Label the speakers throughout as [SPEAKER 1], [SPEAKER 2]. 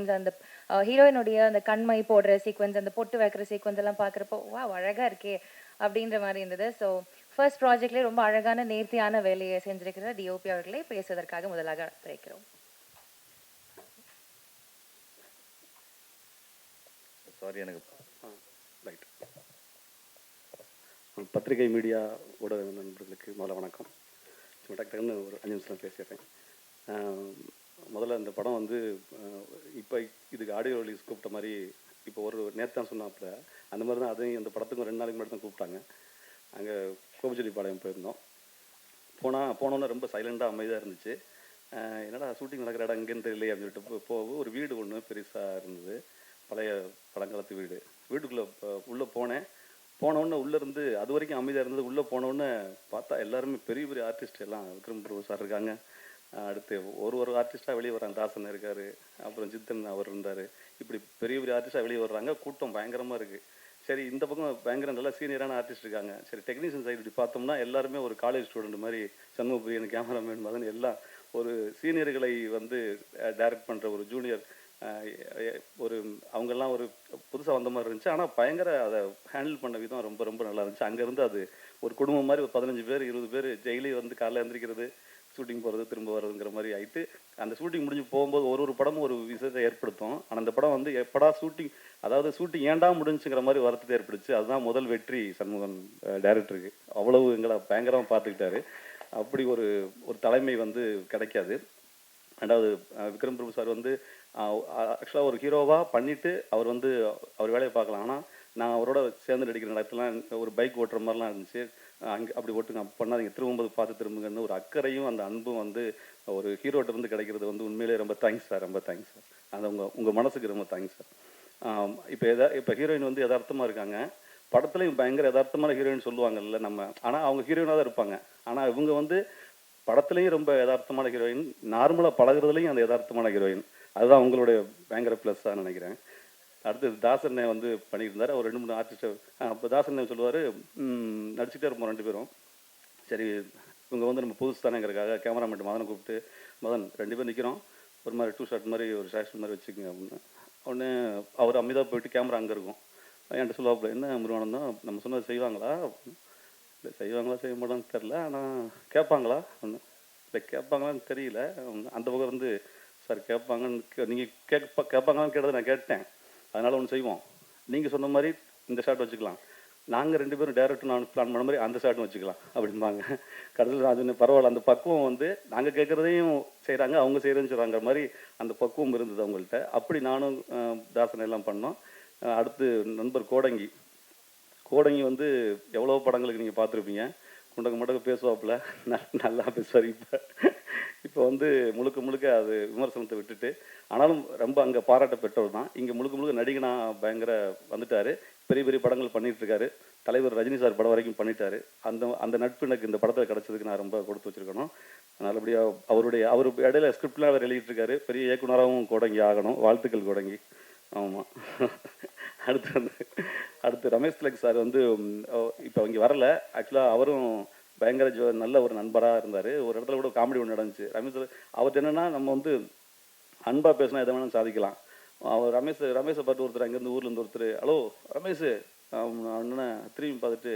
[SPEAKER 1] Sequence, அந்த ஹீரோயினுடைய அந்த கண்மை போடுற சீக்வென்ஸ், அந்த பொட்டு வைக்கிற சீக்வென்ஸ் எல்லாம் பார்க்குறப்போ, வாவ்! அழகா இருக்கே! அப்படின்ற மாரி இருந்தது. ஸோ ஃபர்ஸ்ட் ப்ராஜெக்ட்லயே ரொம்ப அழகான நேர்த்தியான வேலையை செஞ்சிருக்கிற டிஓபி அவர்களை பேசுவதற்காக முதலாக அழைக்கிறோம்.
[SPEAKER 2] சாரி எனக்கு ரைட்.
[SPEAKER 3] பத்திரிகை மீடியா ஊடக நண்பர்களுக்கு முதல்ல வணக்கம். டக்குன்னு ஒரு 5 நிமிஷம் பேசிடுறேன். முதல்ல இந்த படம் வந்து இப்போ இதுக்கு ஆடியோ ரிலீஸ் கூப்பிட்ட மாதிரி இப்போ ஒரு நேற்று தான் சொன்னாப்புல அந்த மாதிரி தான் அதையும் இந்த படத்துக்கும் 2 நாளைக்கு மட்டும் தான் கூப்பிட்டாங்க. அங்கே கோபிச்செட்டிப்பாளையம் போயிருந்தோம். போனோன்னே ரொம்ப சைலண்டாக அமைதியாக இருந்துச்சு. என்னடா ஷூட்டிங் நடக்கிற இடம் எங்கேன்னு தெரியலையே அப்படின்னு சொல்லிட்டு ஒரு வீடு ஒன்று பெருசாக இருந்தது, பழைய பழங்காலத்து வீடு. வீட்டுக்குள்ளே உள்ளே போனோடனே உள்ளேருந்து அது வரைக்கும் அமைதியாக இருந்தது. உள்ளே போனோடனே பார்த்தா எல்லாருமே பெரிய பெரிய ஆர்டிஸ்ட் எல்லாம் விக்ரம் பிரபு சார் இருக்காங்க. அடுத்து ஒரு ஆர்டிஸ்ட்டாக வெளியே வர்றாங்க. தாசன் இருக்கார், அப்புறம் ஜித்தன் அவர் இருந்தார். இப்படி பெரிய பெரிய ஆர்டிஸ்ட்டாக வெளியே வர்றாங்க. கூட்டம் பயங்கரமாக இருக்குது. சரி, இந்த பக்கம் பயங்கர நல்லா சீனியரான ஆர்டிஸ்ட் இருக்காங்க. சரி, டெக்னீஷியன் சைடு இப்படி பார்த்தோம்னா எல்லாருமே ஒரு காலேஜ் ஸ்டூடெண்ட் மாதிரி, சண்முகப்பிரியன், கேமராமேன் மதன் எல்லாம் ஒரு சீனியர்களை வந்து டைரக்ட் பண்ணுற ஒரு ஜூனியர் ஒரு அவங்கெல்லாம் ஒரு புதுசாக வந்த மாதிரி இருந்துச்சு. ஆனால் பயங்கர அதை ஹேண்டில் பண்ண விதம் ரொம்ப ரொம்ப நல்லா இருந்துச்சு. அங்கேருந்து அது ஒரு குடும்பம் மாதிரி ஒரு 15 பேர் 20 பேர் டெய்லி வந்து காலைல எழுந்திரிக்கிறது, ஷூட்டிங் போகிறது, திரும்ப வர்றதுங்கிற மாதிரி ஆகிட்டு அந்த ஷூட்டிங் முடிஞ்சு போகும்போது ஒரு படமும் ஒரு விஷயத்தை ஏற்படுத்தும். ஆனால் அந்த படம் வந்து எப்படா ஷூட்டிங், அதாவது ஷூட்டிங் ஏண்டா முடிஞ்சுங்கிற மாதிரி வருத்தத்தை ஏற்படுச்சு. அதுதான் முதல் வெற்றி சண்முகன் டைரக்டருக்கு. அவ்வளவு எங்களை பயங்கரமாக பார்த்துக்கிட்டாரு. அப்படி ஒரு தலைமை வந்து கிடைக்காது. ரெண்டாவது, விக்ரம் பிரபு சார் வந்து ஆக்சுவலாக ஒரு ஹீரோவாக பண்ணிவிட்டு அவர் வந்து அவர் வேலையை பார்க்கலாம். ஆனால் நான் அவரோட சேர்ந்து நடிக்கிற இடத்துலாம் ஒரு பைக் ஓட்டுற மாதிரிலாம் இருந்துச்சு. அங்கே அப்படி ஓட்டுங்க, அப்போ பண்ணாதீங்க, திரும்பும்போது பார்த்து திரும்புங்கன்னு ஒரு அக்கறையும் அந்த அன்பும் வந்து ஒரு ஹீரோட்ட வந்து கிடைக்கிறது வந்து உண்மையிலே ரொம்ப தேங்க்ஸ் சார், ரொம்ப தேங்க்ஸ் சார். அந்த உங்கள் மனசுக்கு ரொம்ப தேங்க்ஸ் சார். இப்போ ஹீரோயின் வந்து யதார்த்தமாக இருக்காங்க. படத்துலையும் பயங்கர யதார்த்தமான ஹீரோயின் சொல்லுவாங்கல்ல நம்ம, ஆனால் அவங்க ஹீரோயினாக தான் இருப்பாங்க. ஆனால் இவங்க வந்து படத்துலையும் ரொம்ப யதார்த்தமான ஹீரோயின், நார்மலாக பழகிறதுலையும் அந்த யதார்த்தமான ஹீரோயின். அதுதான் உங்களுடைய பயங்கர ப்ளஸ்ஸாக நினைக்கிறேன். அடுத்து தாசன் வந்து பண்ணியிருந்தார். அவர் 2 3 ஆர்டிஸ்ட். அப்போ தாசன் சொல்லுவார், நடிச்சுட்டே இருப்போம் 2 பேரும். சரி, இவங்க வந்து நம்ம புதுசு தானேங்கிறதுக்காக கேமராமேன் மதனை கூப்பிட்டு, மதன் 2 பேர் நிற்கிறோம், ஒரு மாதிரி 2 ஷாட் மாதிரி ஒரு ஷாட் மாதிரி வச்சுக்கோங்க அப்படின்னு. உடனே அவர் அமைதியாக போயிட்டு கேமரா அங்கே இருக்கும். என்கிட்ட சொல்லுவாப்புல, என்ன முருகானந்தம் தான் நம்ம சொன்னது செய்வாங்களா? இல்லை செய்வாங்களா செய்ய மாட்டான்னு தெரில, ஆனால் கேட்பாங்களா ஒன்று, இல்லை கேட்பாங்களான்னு தெரியல. அந்த பக்கம் வந்து சார் கேட்பாங்கன்னு நீங்கள் கேட்பாங்களான்னு கேட்டதை நான் கேட்டேன். அதனால் ஒன்று செய்வோம், நீங்கள் சொன்ன மாதிரி இந்த ஷாட் வச்சுக்கலாம், நாங்கள் 2 பேரும் டேரக்டர் நான் பிளான் பண்ண மாதிரி அந்த ஷாட்டும் வச்சுக்கலாம் அப்படிம்பாங்க. கடைசியில் நான் சொன்னேன், பரவாயில்ல, அந்த பக்குவம் வந்து நாங்கள் கேட்குறதையும் செய்கிறாங்க, அவங்க செய்கிறேன்னு சொல்கிறாங்க மாதிரி அந்த பக்குவம் இருந்தது அவங்கள்ட்ட. அப்படி நானும் தாசனை எல்லாம் பண்ணோம். அடுத்து நண்பர் கோடங்கி வந்து எவ்வளோ படங்களுக்கு நீங்கள் பார்த்துருப்பீங்க. குண்டக்க மடக்க பேசுவாப்புல, நல்லா பேசுவார். இப்போ வந்து முழுக்க அது விமர்சனத்தை விட்டுட்டு, ஆனாலும் ரொம்ப அங்கே பாராட்ட பெற்றவர் தான். இங்கே முழுக்க நடிகனா பயங்கர வந்துட்டார். பெரிய பெரிய படங்கள் பண்ணிகிட்ருக்காரு. தலைவர் ரஜினி சார் படம் வரைக்கும் பண்ணிட்டாரு. அந்த நட்பு எனக்கு இந்த படத்தில் கிடச்சதுக்கு நான் ரொம்ப கொடுத்து வச்சுருக்கணும். நல்லபடியாக அவர் இடையில ஸ்கிரிப்ட்லாம் அவர் எழுதிட்டுருக்காரு. பெரிய இயக்குனராகவும் கோடங்கி ஆகணும். வாழ்த்துக்கள் கோடங்கி. ஆமாம். அடுத்து ரமேஷ் திலக் சார் வந்து இப்போ இங்கே வரல. ஆக்சுவலாக அவரும் பயங்கர நல்ல ஒரு நண்பராக இருந்தார். ஒரு இடத்துல கூட காமெடி ஒன்று நடந்துச்சு. ரமேஷ் அவர்கிட்ட என்னென்னா, நம்ம வந்து அன்பாக பேசினா எதை வேணாலும் சாதிக்கலாம். அவர் ரமேஷை பார்த்து ஒருத்தர் அங்கேருந்து ஊர்லேருந்து ஒருத்தர், ஹலோ ரமேஷ் அண்ணனை திரும்பி பார்த்துட்டு,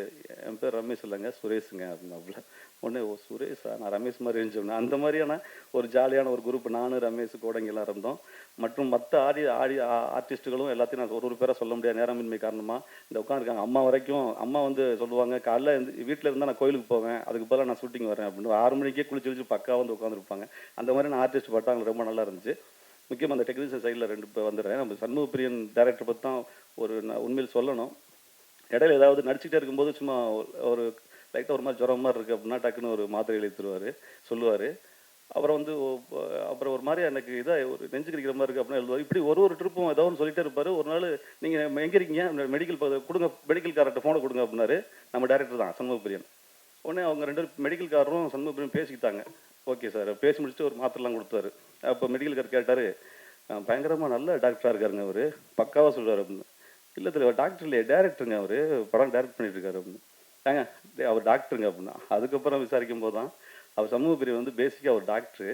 [SPEAKER 3] என் பேர் ரமேஷ் இல்லைங்க, சுரேஷுங்க அப்படின்னாப்புல. உடனே, ஓ சுரேஷா, நான் ரமேஷ் மாதிரி இருந்துச்சு. அந்த மாதிரியான ஒரு ஜாலியான ஒரு குரூப் நானும் ரமேஷ் கோடங்கெல்லாம் இருந்தோம். மற்றும் மற்ற ஆர்டிஸ்ட்டுகளும் எல்லாத்தையும் நான் ஒரு பேராக சொல்ல முடியாது, நேரமின்மை காரணமாக. இந்த உட்காந்துருக்காங்க. அம்மா வந்து சொல்லுவாங்க, காலைல வீட்டில் இருந்தால் நான் கோயிலுக்கு போவேன், அதுக்கு பதிலாக நான் ஷூட்டிங் வரேன் அப்படின்னு 6 மணிக்கே குளிச்சு பக்காவாக வந்து உட்காந்துருப்பாங்க. அந்த மாதிரி நான் ஆர்டிஸ்ட் பார்த்தாங்க, ரொம்ப நல்லா இருந்துச்சு. முக்கியமாக அந்த டெக்னீஷியன் சைடில் 2 பேர் வந்துடுறேன். நம்ம சண்முகப்பிரியன் டேரக்டர் பற்றி தான் ஒரு உண்மையில் சொல்லணும். இடையில ஏதாவது நடிச்சுட்டே இருக்கும்போது சும்மா ஒரு லைட்டாக ஒரு மாதிரி ஜுரம் மாதிரி இருக்குது அப்படின்னா டக்குன்னு ஒரு மாத்திரை எழுதிடுவார், சொல்லுவார். அப்புறம் வந்து அப்புறம் ஒரு மாதிரி எனக்கு இதாக ஒரு நெஞ்சு கிடைக்கிற மாதிரி இருக்குது அப்படின்னா எழுதுவார். இப்படி ஒரு ட்ரிப்பும் ஏதோ ஒன்று சொல்லிட்டே இருப்பார். ஒரு நாள், நீங்கள் எங்கே இருக்கீங்க, மெடிக்கல் கொடுங்க, மெடிக்கல் கார்ட்ட ஃபோனை கொடுங்க அப்படின்னாரு. நம்ம டேரக்டர் தான் சண்முகப்பிரியன். உடனே அவங்க 2 பேரும் மெடிக்கல் காரரும் சண்முகப்பிரியன் பேசிக்கிட்டாங்க. ஓகே சார், பேசி முடிச்சுட்டு ஒரு மாத்திரைலாம் கொடுத்தாரு. அப்போ மெடிக்கல் கார் கேட்டார், பயங்கரமாக நல்ல டாக்டராக இருக்காருங்க அவர், பக்காவாக சொல்கிறார் அப்படின்னு. இல்லை தெரியல, டாக்டர் இல்லையா, டேரக்டருங்க, அவர் படம் டைரக்ட் பண்ணிட்டு இருக்காரு அப்படின்னு. ஏங்க அவர் டாக்டருங்க அப்படின்னா. அதுக்கப்புறம் விசாரிக்கும் போது தான் அவர் சண்முகப்பிரியன் வந்து பேசிக்காக ஒரு டாக்டரு.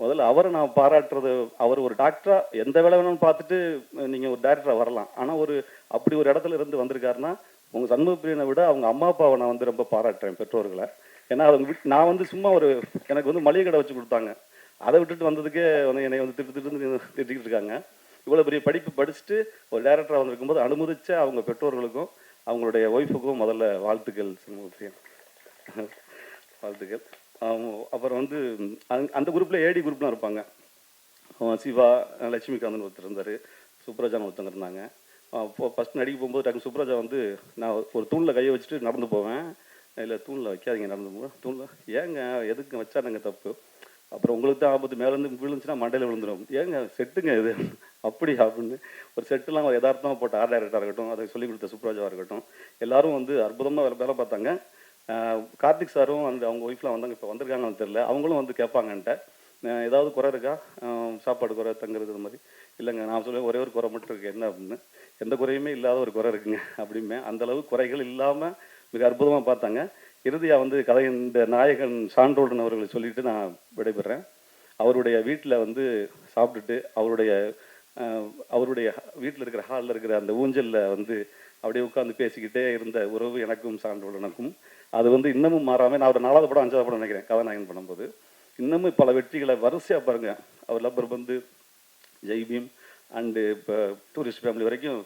[SPEAKER 3] முதல்ல அவரை நான் பாராட்டுறது, அவர் ஒரு டாக்டரா எந்த வேலை வேணும்னு பார்த்துட்டு நீங்கள் ஒரு டைரக்டரா வரலாம். ஆனால் அப்படி ஒரு இடத்துல இருந்து வந்திருக்காருன்னா, உங்கள் சண்முகப்பிரியனை விட அவங்க அம்மா அப்பாவை நான் வந்து ரொம்ப பாராட்டுறேன், பெற்றோர்களை. ஏன்னா அவங்க நான் வந்து சும்மா எனக்கு வந்து மளிகை கடை வச்சு கொடுத்தாங்க. அதை விட்டுட்டு வந்ததுக்கே வந்து என்னை வந்து திட்டிக்கிட்டு இருக்காங்க. இவ்வளோ பெரிய படிப்பு படிச்சுட்டு ஒரு டைரக்டராக வந்திருக்கும்போது அனுமதிச்ச அவங்க பெற்றோர்களுக்கும் அவங்களுடைய ஒய்ஃபுக்கும் முதல்ல வாழ்த்துக்கள் சண்முகப்பிரியன். வாழ்த்துக்கள். அப்புறம் வந்து அந்த குரூப்பில் ஏடி குரூப்லாம் இருப்பாங்க. சிவா, லட்சுமிகாந்தன் ஒருத்தர் இருந்தார், சுப்ரஜான்னு ஒருத்தங்க இருந்தாங்க. ஃபஸ்ட் நடிக்க போகும்போது டக்கு சுப்ரஜா வந்து நான் ஒரு தூணில் கையை வச்சுட்டு நடந்து போவேன். இல்லை தூணில் வைக்காதீங்க, நடந்து போவேன். தூணில் ஏங்க எதுக்கு வச்சானுங்க தப்பு, அப்புறம் உங்களுக்கு தான் ஆபத்து, மேலேருந்து விழுந்துச்சுன்னா மண்டையில் விழுந்துடும், ஏங்க செட்டுங்க இது அப்படி அப்படின்னு ஒரு செட்டுலாம் யதார்த்தமாக போட்ட ஆர்ட் டைரக்டராக இருக்கட்டும், அதை சொல்லிக் கொடுத்த சுப்ராஜாவாக இருக்கட்டும், எல்லாரும் வந்து அற்புதமாக வேலை பார்த்தாங்க. கார்த்திக் சாரும் அவங்க ஒய்ஃப்லாம் வந்தாங்க, இப்போ வந்திருக்காங்கன்னு தெரியல, அவங்களும் வந்து கேட்பாங்கன்ட்ட ஏதாவது குறை இருக்கா, சாப்பாடு குறை, தங்குறது இது மாதிரி. இல்லைங்க, நான் சொல்லுவேன் ஒரே ஒரு குறை மட்டும் இருக்குது, என்ன அப்படின்னு. எந்த குறையுமே இல்லாத ஒரு குறை இருக்குங்க அப்படிமே. அந்தளவு குறைகள் இல்லாமல் மிக அற்புதமாக பார்த்தாங்க. இறுதியாக வந்து இந்த நாயகன் சான்றோடன் அவர்களை சொல்லிட்டு நான் விடைபெறேன். அவருடைய வீட்டில் வந்து சாப்பிட்டுட்டு அவருடைய வீட்டில் இருக்கிற ஹாலில் இருக்கிற அந்த ஊஞ்சலில் வந்து அப்படியே உட்காந்து பேசிக்கிட்டே இருந்த உறவு எனக்கும் சான்றோடனுக்கும் அது வந்து இன்னமும் மாறாமல், நான் ஒரு 4வது படம் 5வது படம் நினைக்கிறேன் கதாநாயகன் பண்ணும்போது, இன்னமும் பல வெற்றிகளை வரிசையாக பாருங்க. அவர் லப்பர் பந்து, ஜெய்பீம் அண்டு இப்போ டூரிஸ்ட் ஃபேமிலி வரைக்கும்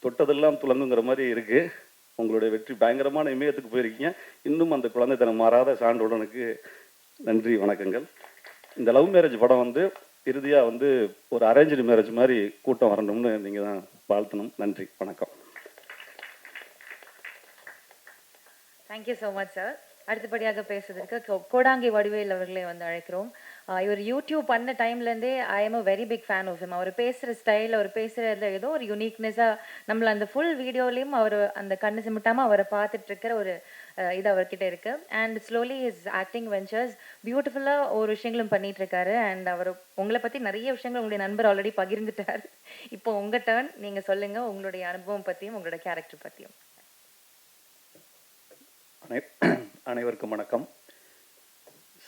[SPEAKER 3] தொட்டதெல்லாம் துளங்குங்கிற மாதிரி இருக்குது. உங்களுடைய வெற்றி பயங்கரமான இமயத்துக்கு போயிருக்கீங்க. இன்னும் அந்த குழந்தைத்தனம் மாறாத சான்றோடனுக்கு நன்றி, வணக்கங்கள். இந்த லவ் மேரேஜ் படம் வந்து இறுதியாக வந்து ஒரு அரேஞ்சு மேரேஜ் மாதிரி கூட்டம் வரணும்னு நீங்கள் தான் வாழ்த்தணும். நன்றி, வணக்கம்.
[SPEAKER 1] Thank you so much sir. அடுத்தபடியாக பேசுவதற்கு கோடாங்கி வடிவேல் அவர்களை வந்து அழைக்கிறோம். இவர் யூடியூப் பண்ண டைம்லேருந்தே I am a very big fan of him. அவர் பேசுகிற ஸ்டைல், அவர் பேசுகிறதுல ஏதோ ஒரு யூனிக்னஸாக நம்மளை அந்த ஃபுல் வீடியோலையும் அவர் அந்த கண்ணு சிமிட்டாமல் அவரை பார்த்துட்டு இருக்கிற ஒரு இது அவர்கிட்ட இருக்கு. And slowly is acting ventures பியூட்டிஃபுல்லாக ஒரு விஷயங்களும் பண்ணிட்டு இருக்காரு. அண்ட் அவர் உங்களை பற்றி நிறைய விஷயங்கள் உங்களுடைய நண்பர் ஆல்ரெடி பகிர்ந்துட்டார். இப்போ உங்கள் டர்ன், நீங்கள் சொல்லுங்கள் உங்களுடைய அனுபவம் பற்றியும் உங்களோட கேரக்டர் பற்றியும்.
[SPEAKER 4] அனைவருக்கும் வணக்கம்.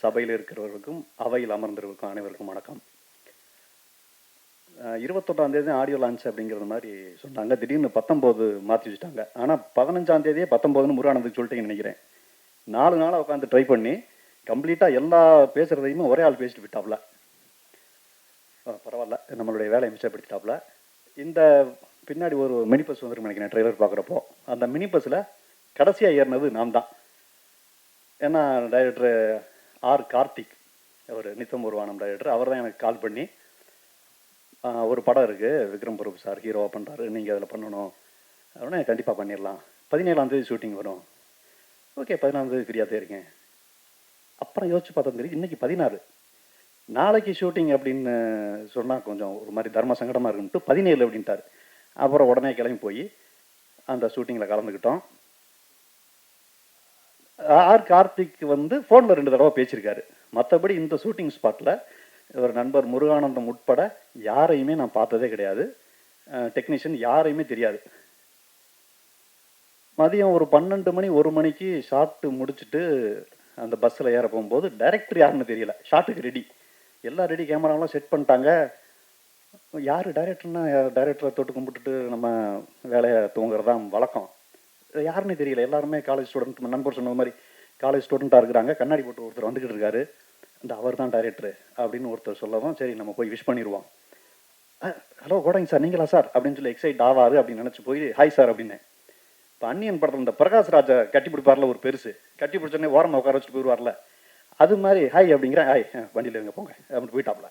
[SPEAKER 4] சபையில் இருக்கிறவர்களுக்கும் அவையில் அமர்ந்திருக்கும் அனைவருக்கும் வணக்கம். 21ஆம் தேதி ஆடியோ லான்ச் அப்படிங்கிறது மாதிரி சொன்னாங்க. திடீர்னு 19 மாற்றி வச்சுட்டாங்க. ஆனால் 15ஆம் தேதியே 19ன்னு முருகானந்துக்கு சொல்லிட்டேன்னு நினைக்கிறேன். 4 நாளாக உட்காந்து ட்ரை பண்ணி கம்ப்ளீட்டாக எல்லா பேசுகிறதையுமே ஒரே ஆள் பேசிட்டு விட்டாப்புல. பரவாயில்ல, நம்மளுடைய வேலையை மிச்சப்படுத்திட்டாப்புல. இந்த பின்னாடி ஒரு மினி பஸ் வந்துருக்கு நினைக்கிறேன் ட்ரெய்லர் பார்க்குறப்போ. அந்த மினி பஸ்ஸில் கடைசியாக ஏறினது நான் தான். ஏன்னா டைரக்டர் ஆர் கார்த்திக், அவர் நித்தம் ஒரு வானம் டைரக்டர், அவர் தான் எனக்கு கால் பண்ணி ஒரு படம் இருக்குது விக்ரம் பிரபு சார் ஹீரோவாக பண்ணுறாரு, நீங்கள் அதில் பண்ணணும் அப்படின்னா கண்டிப்பாக பண்ணிடலாம். 17ஆம் தேதி ஷூட்டிங் வரும். ஓகே, 14ஆம் தேதி ஃப்ரீயாக தான் இருக்கேன். அப்புறம் யோசிச்சு பார்த்தா தெரியும் இன்றைக்கி 16, நாளைக்கு ஷூட்டிங் அப்படின்னு சொன்னால் கொஞ்சம் ஒரு மாதிரி தர்ம சங்கடமாக இருக்குன்ட்டு 17 அப்படின்ட்டார். அப்புறம் உடனே கிளம்பி போய் அந்த ஷூட்டிங்கில் கலந்துக்கிட்டோம். ஆர் கார்த்திக் வந்து ஃபோனில் 2 தடவை பேசியிருக்காரு. மற்றபடி இந்த ஷூட்டிங் ஸ்பாட்டில் ஒரு நண்பர் முருகானந்தம் உட்பட யாரையுமே நான் பார்த்ததே கிடையாது. டெக்னீஷியன் யாரையுமே தெரியாது. மதியம் ஒரு 12 மணி 1 மணிக்கு ஷாட்டு முடிச்சுட்டு அந்த பஸ்ஸில் ஏற போகும்போது டைரக்டர் யாருன்னு தெரியல. ஷாட்டுக்கு ரெடி, எல்லாம் ரெடி, கேமராவெலாம் செட் பண்ணிட்டாங்க. யார் டைரக்டர்னா டைரக்டரை தொட்டு கும்பிட்டுட்டு நம்ம வேலையை தூங்குறதான் வழக்கம். யாருன்னு தெரியல. எல்லாருமே காலேஜ் ஸ்டூடெண்ட், நண்பர் சொன்ன மாதிரி காலேஜ் ஸ்டூடெண்ட்டாக இருக்கிறாங்க. கண்ணாடி போட்டு ஒருத்தர் வந்துக்கிட்டு இருக்காரு. இந்த அவர் தான் டைரக்டர் அப்படின்னு ஒருத்தர் சொல்லவும் சரி நம்ம போய் விஷ் பண்ணிடுவோம். ஹலோ கோடாங்க சார், நீங்களா சார் அப்படின்னு சொல்லி எக்ஸைட் ஆவார் அப்படின்னு நினச்சி போய் ஹாய் சார் அப்படின்னு. இப்போ அன்னியன் படத்தில் இந்த பிரகாஷ் ராஜா கட்டி பிடிப்பார்ல ஒரு பெருசு, கட்டி பிடிச்சோடனே ஓரமாக உட்கார வச்சுட்டு போயிடுவார்ல, அது மாதிரி ஹாய் அப்படிங்கிறேன். ஹாய், வண்டியில் இருங்க போங்க அப்படின்னு போயிட்டாப்ல.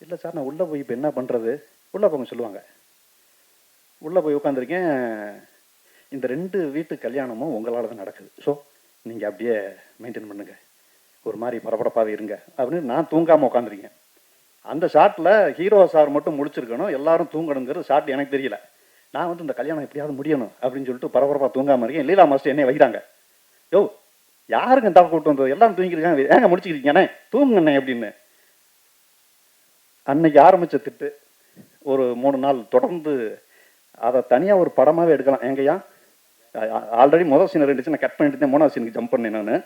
[SPEAKER 4] இல்லை சார் நான் உள்ளே போய் இப்போ என்ன பண்ணுறது, உள்ளே போங்க சொல்லுவாங்க. உள்ளே போய் உட்காந்துருக்கேன். இந்த 2 வீட்டு கல்யாணமும் உங்களால் தான் நடக்குது. ஸோ நீங்கள் அப்படியே மெயின்டைன் பண்ணுங்கள், ஒரு மாதிரி பரபரப்பாகவே இருங்க அப்படின்னு நான் தூங்காமல் உட்காந்துருக்கேன். அந்த ஷாட்டில் ஹீரோ சார் மட்டும் முடிச்சிருக்கணும், எல்லாரும் தூங்கணுங்கிறது ஷாட் எனக்கு தெரியல. நான் வந்து இந்த கல்யாணம் எப்படியாவது முடியணும் அப்படின்னு சொல்லிட்டு பரபரப்பாக தூங்காமல் இருக்கேன். லீலா மாஸ்டர் என்னை வைக்கிறாங்க. யோ யாருங்க தவ கூட்டு வந்தது, எல்லாம் தூங்கிருக்காங்க, ஏங்க முடிச்சுக்கிறீங்கண்ணே, தூங்குங்கண்ணே அப்படின்னு. அன்னைக்கு ஆரம்பித்த திட்டு ஒரு 3 நாள் தொடர்ந்து அதை தனியாக ஒரு படமாகவே எடுக்கலாம். எங்கேயா ஆல்ரெடி முதல் சீன் 2 சீனை கட் பண்ணிட்டு 3ஆவது சீனுக்கு ஜம்ப் பண்ணேன். நான்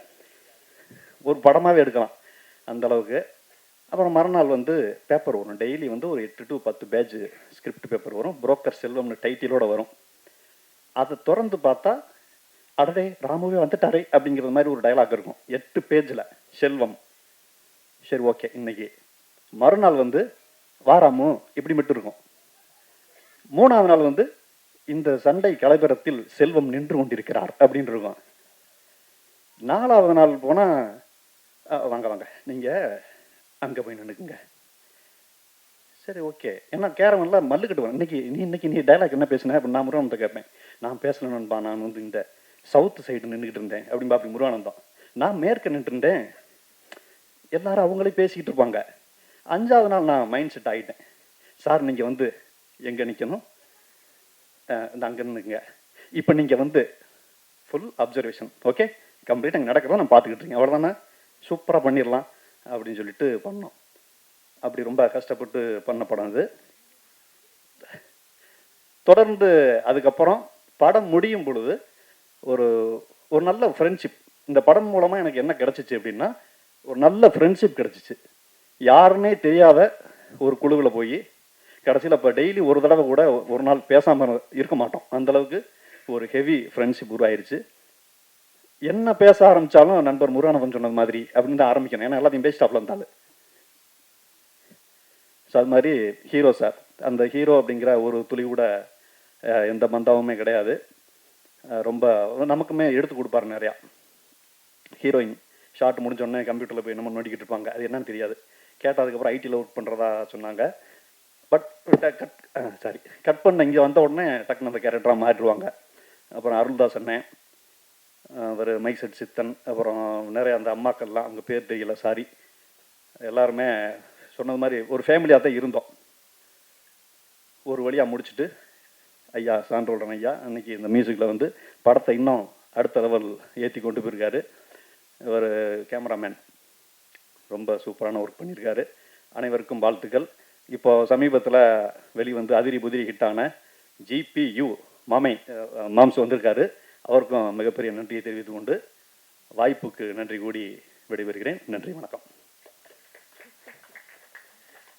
[SPEAKER 4] ஒரு படமாகவே எடுக்கலாம் அந்த அளவுக்கு. அப்புறம் மறுநாள் வந்து பேப்பர் வரும். டெய்லி வந்து ஒரு 8 to 10 பேஜ் ஸ்கிரிப்ட் பேப்பர் வரும். புரோக்கர் செல்வம்னு டைட்டிலோட வரும். அதை திறந்து பார்த்தா, அடடே ராமுவே வந்துட்டாரே அப்படிங்கிற மாதிரி ஒரு டயலாக் இருக்கும் 8 பேஜில். செல்வம். சரி, ஓகே. இன்னைக்கு மறுநாள் வந்து வாராமு இப்படி மட்டும் இருக்கும். 3ஆவது நாள் வந்து இந்த சண்டை கலைபரத்தில் செல்வம் நின்று கொண்டிருக்கிறார் அப்படின்னு இருக்கும். 4ஆவது நாள் போனால் வாங்க வாங்க நீங்கள் அங்கே போய் நின்றுக்குங்க. சரி, ஓகே. ஏன்னா கேரவன்லாம் மல்லு கட்டுவேன். இன்னைக்கு நீ டைலாக் என்ன பேசுனேன் அப்படின்னு நான் முருகானந்தத்தை கேட்பேன். நான் பேசலணும்பா, நான் வந்து இந்த சவுத்து சைடு நின்றுக்கிட்டு இருந்தேன் அப்படின்பா. அப்படி முருகானந்தம். நான் மேற்க நின்றுருந்தேன். எல்லாரும் அவங்களே பேசிக்கிட்டு இருப்பாங்க. 5ஆவது நாள் நான் மைண்ட் செட் ஆகிட்டேன். சார் நீங்கள் வந்து எங்கே நிற்கணும், இந்த அங்கே நின்றுங்க. இப்போ நீங்கள் வந்து ஃபுல் அப்சர்வேஷன், ஓகே, கம்ப்ளீட் அங்கே நடக்கிறத நான் பார்த்துக்கிட்டு இருக்கேன், அவ்வளோதானே, சூப்பராக பண்ணிடலாம் அப்படின்னு சொல்லிட்டு பண்ணோம். அப்படி ரொம்ப கஷ்டப்பட்டு பண்ண படம் அது. தொடர்ந்து அதுக்கப்புறம் படம் முடியும் பொழுது ஒரு ஒரு நல்ல ஃப்ரெண்ட்ஷிப் இந்த படம் மூலமாக எனக்கு என்ன கிடச்சிச்சு அப்படின்னா, ஒரு நல்ல ஃப்ரெண்ட்ஷிப் கிடச்சிச்சு. யாருன்னே தெரியாத ஒரு குழுவில் போய் கடைசியில் இப்போ டெய்லி ஒரு தடவை கூட ஒரு நாள் பேசாமல் இருக்க மாட்டோம். அந்தளவுக்கு ஒரு ஹெவி ஃப்ரெண்ட்ஷிப் உருவாயிருச்சு. என்ன பேச ஆரம்பித்தாலும் நண்பர் முருகானந்தம் சொன்னது மாதிரி அப்படின்னு தான் ஆரம்பிக்கணும். ஏன்னா எல்லாத்தையும் பேசிட்டாப்ல இருந்தாலும். ஸோ அது மாதிரி ஹீரோ சார், அந்த ஹீரோ அப்படிங்கிற ஒரு துளி கூட எந்த மந்தாவுமே கிடையாது. ரொம்ப நமக்குமே எடுத்து கொடுப்பாரு நிறையா. ஹீரோயின் ஷார்ட் முடிஞ்சோடனே கம்ப்யூட்டரில் போய் என்னமோ நோண்டிக்கிட்டு இருப்பாங்க, அது என்னன்னு தெரியாது. கேட்டதுக்கப்புறம் ஐடியில் ஒர்க் பண்ணுறதா சொன்னாங்க. பட் கட் பண்ண இங்கே வந்த உடனே டக்குன்னு அந்த கேரக்டராக மாறிடுவாங்க. அப்புறம் அருள்தாஸ் அண்ணன், அவர் மைக் செட் சித்தன், அப்புறம் நிறைய அந்த அம்மாக்கள்லாம் அவங்க பேர் தெரியல, சாரி, எல்லாருமே சொன்னது மாதிரி ஒரு ஃபேமிலியாக தான் இருந்தோம். ஒரு வழியாக முடிச்சுட்டு ஐயா சான்றோடன் ஐயா அன்றைக்கி இந்த மியூசிக்கில் வந்து படத்தை இன்னும் அடுத்த லெவல் ஏற்றி கொண்டு போயிருக்காரு. இவர் கேமராமேன் ரொம்ப சூப்பரான ஒர்க் பண்ணியிருக்காரு. அனைவருக்கும் வாழ்த்துக்கள். இப்போ சமீபத்தில் வெளிவந்து அதிரி புதிரி ஹிட்டான GPU மாம்ஸ் வந்திருக்காரு. அவருக்கும் மிகப்பெரிய நன்றியை தெரிவித்து கொண்டு வாய்ப்புக்கு நன்றி கூடி விடைபெறுகிறேன். நன்றி, வணக்கம்.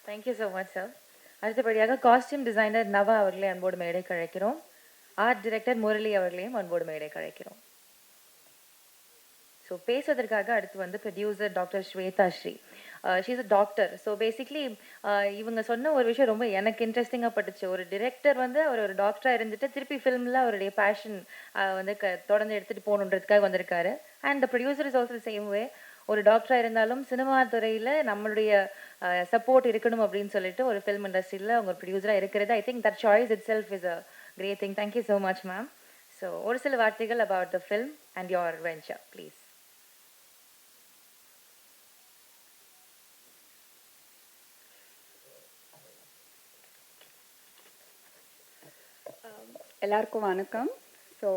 [SPEAKER 1] Thank you so much sir. அடுத்தபடியாக காஸ்டியூம் டிசைனர் நவா அவர்களை அன்போடு மேடை கழைக்கிறோம். ஆர்ட் டைரக்டர் முரளி அவர்களையும் அன்போடு மேடை கழைக்கிறோம். ஸோ பேசுவதற்காக அடுத்து வந்து producer doctor Shweta Sri. She's a doctor. So basically இவங்க சொன்ன ஒரு விஷயம் ரொம்ப எனக்கு இன்ட்ரெஸ்டிங்காக பட்டுச்சு. ஒரு டிரெக்டர் வந்து அவர் ஒரு டாக்டராக இருந்துட்டு திருப்பி ஃபிலிமில் அவருடைய பேஷன் வந்து தொடர்ந்து எடுத்துகிட்டு போகணுன்றதுக்காக வந்திருக்காரு. And the producer is also same way. ஒரு டாக்டராக இருந்தாலும் சினிமா துறையில் நம்மளுடைய சப்போர்ட் இருக்கணும் அப்படின்னு சொல்லிட்டு ஒரு ஃபிலிம் இண்டஸ்ட்ரியில் அவங்க ப்ரொடியூசராக இருக்கிறது, I think that choice itself is a great thing. Thank you so much ma'am. So ஒரு சில வார்த்தைகள் about the film and your venture please.
[SPEAKER 5] எல்லாருக்கும் வணக்கம். ஸோ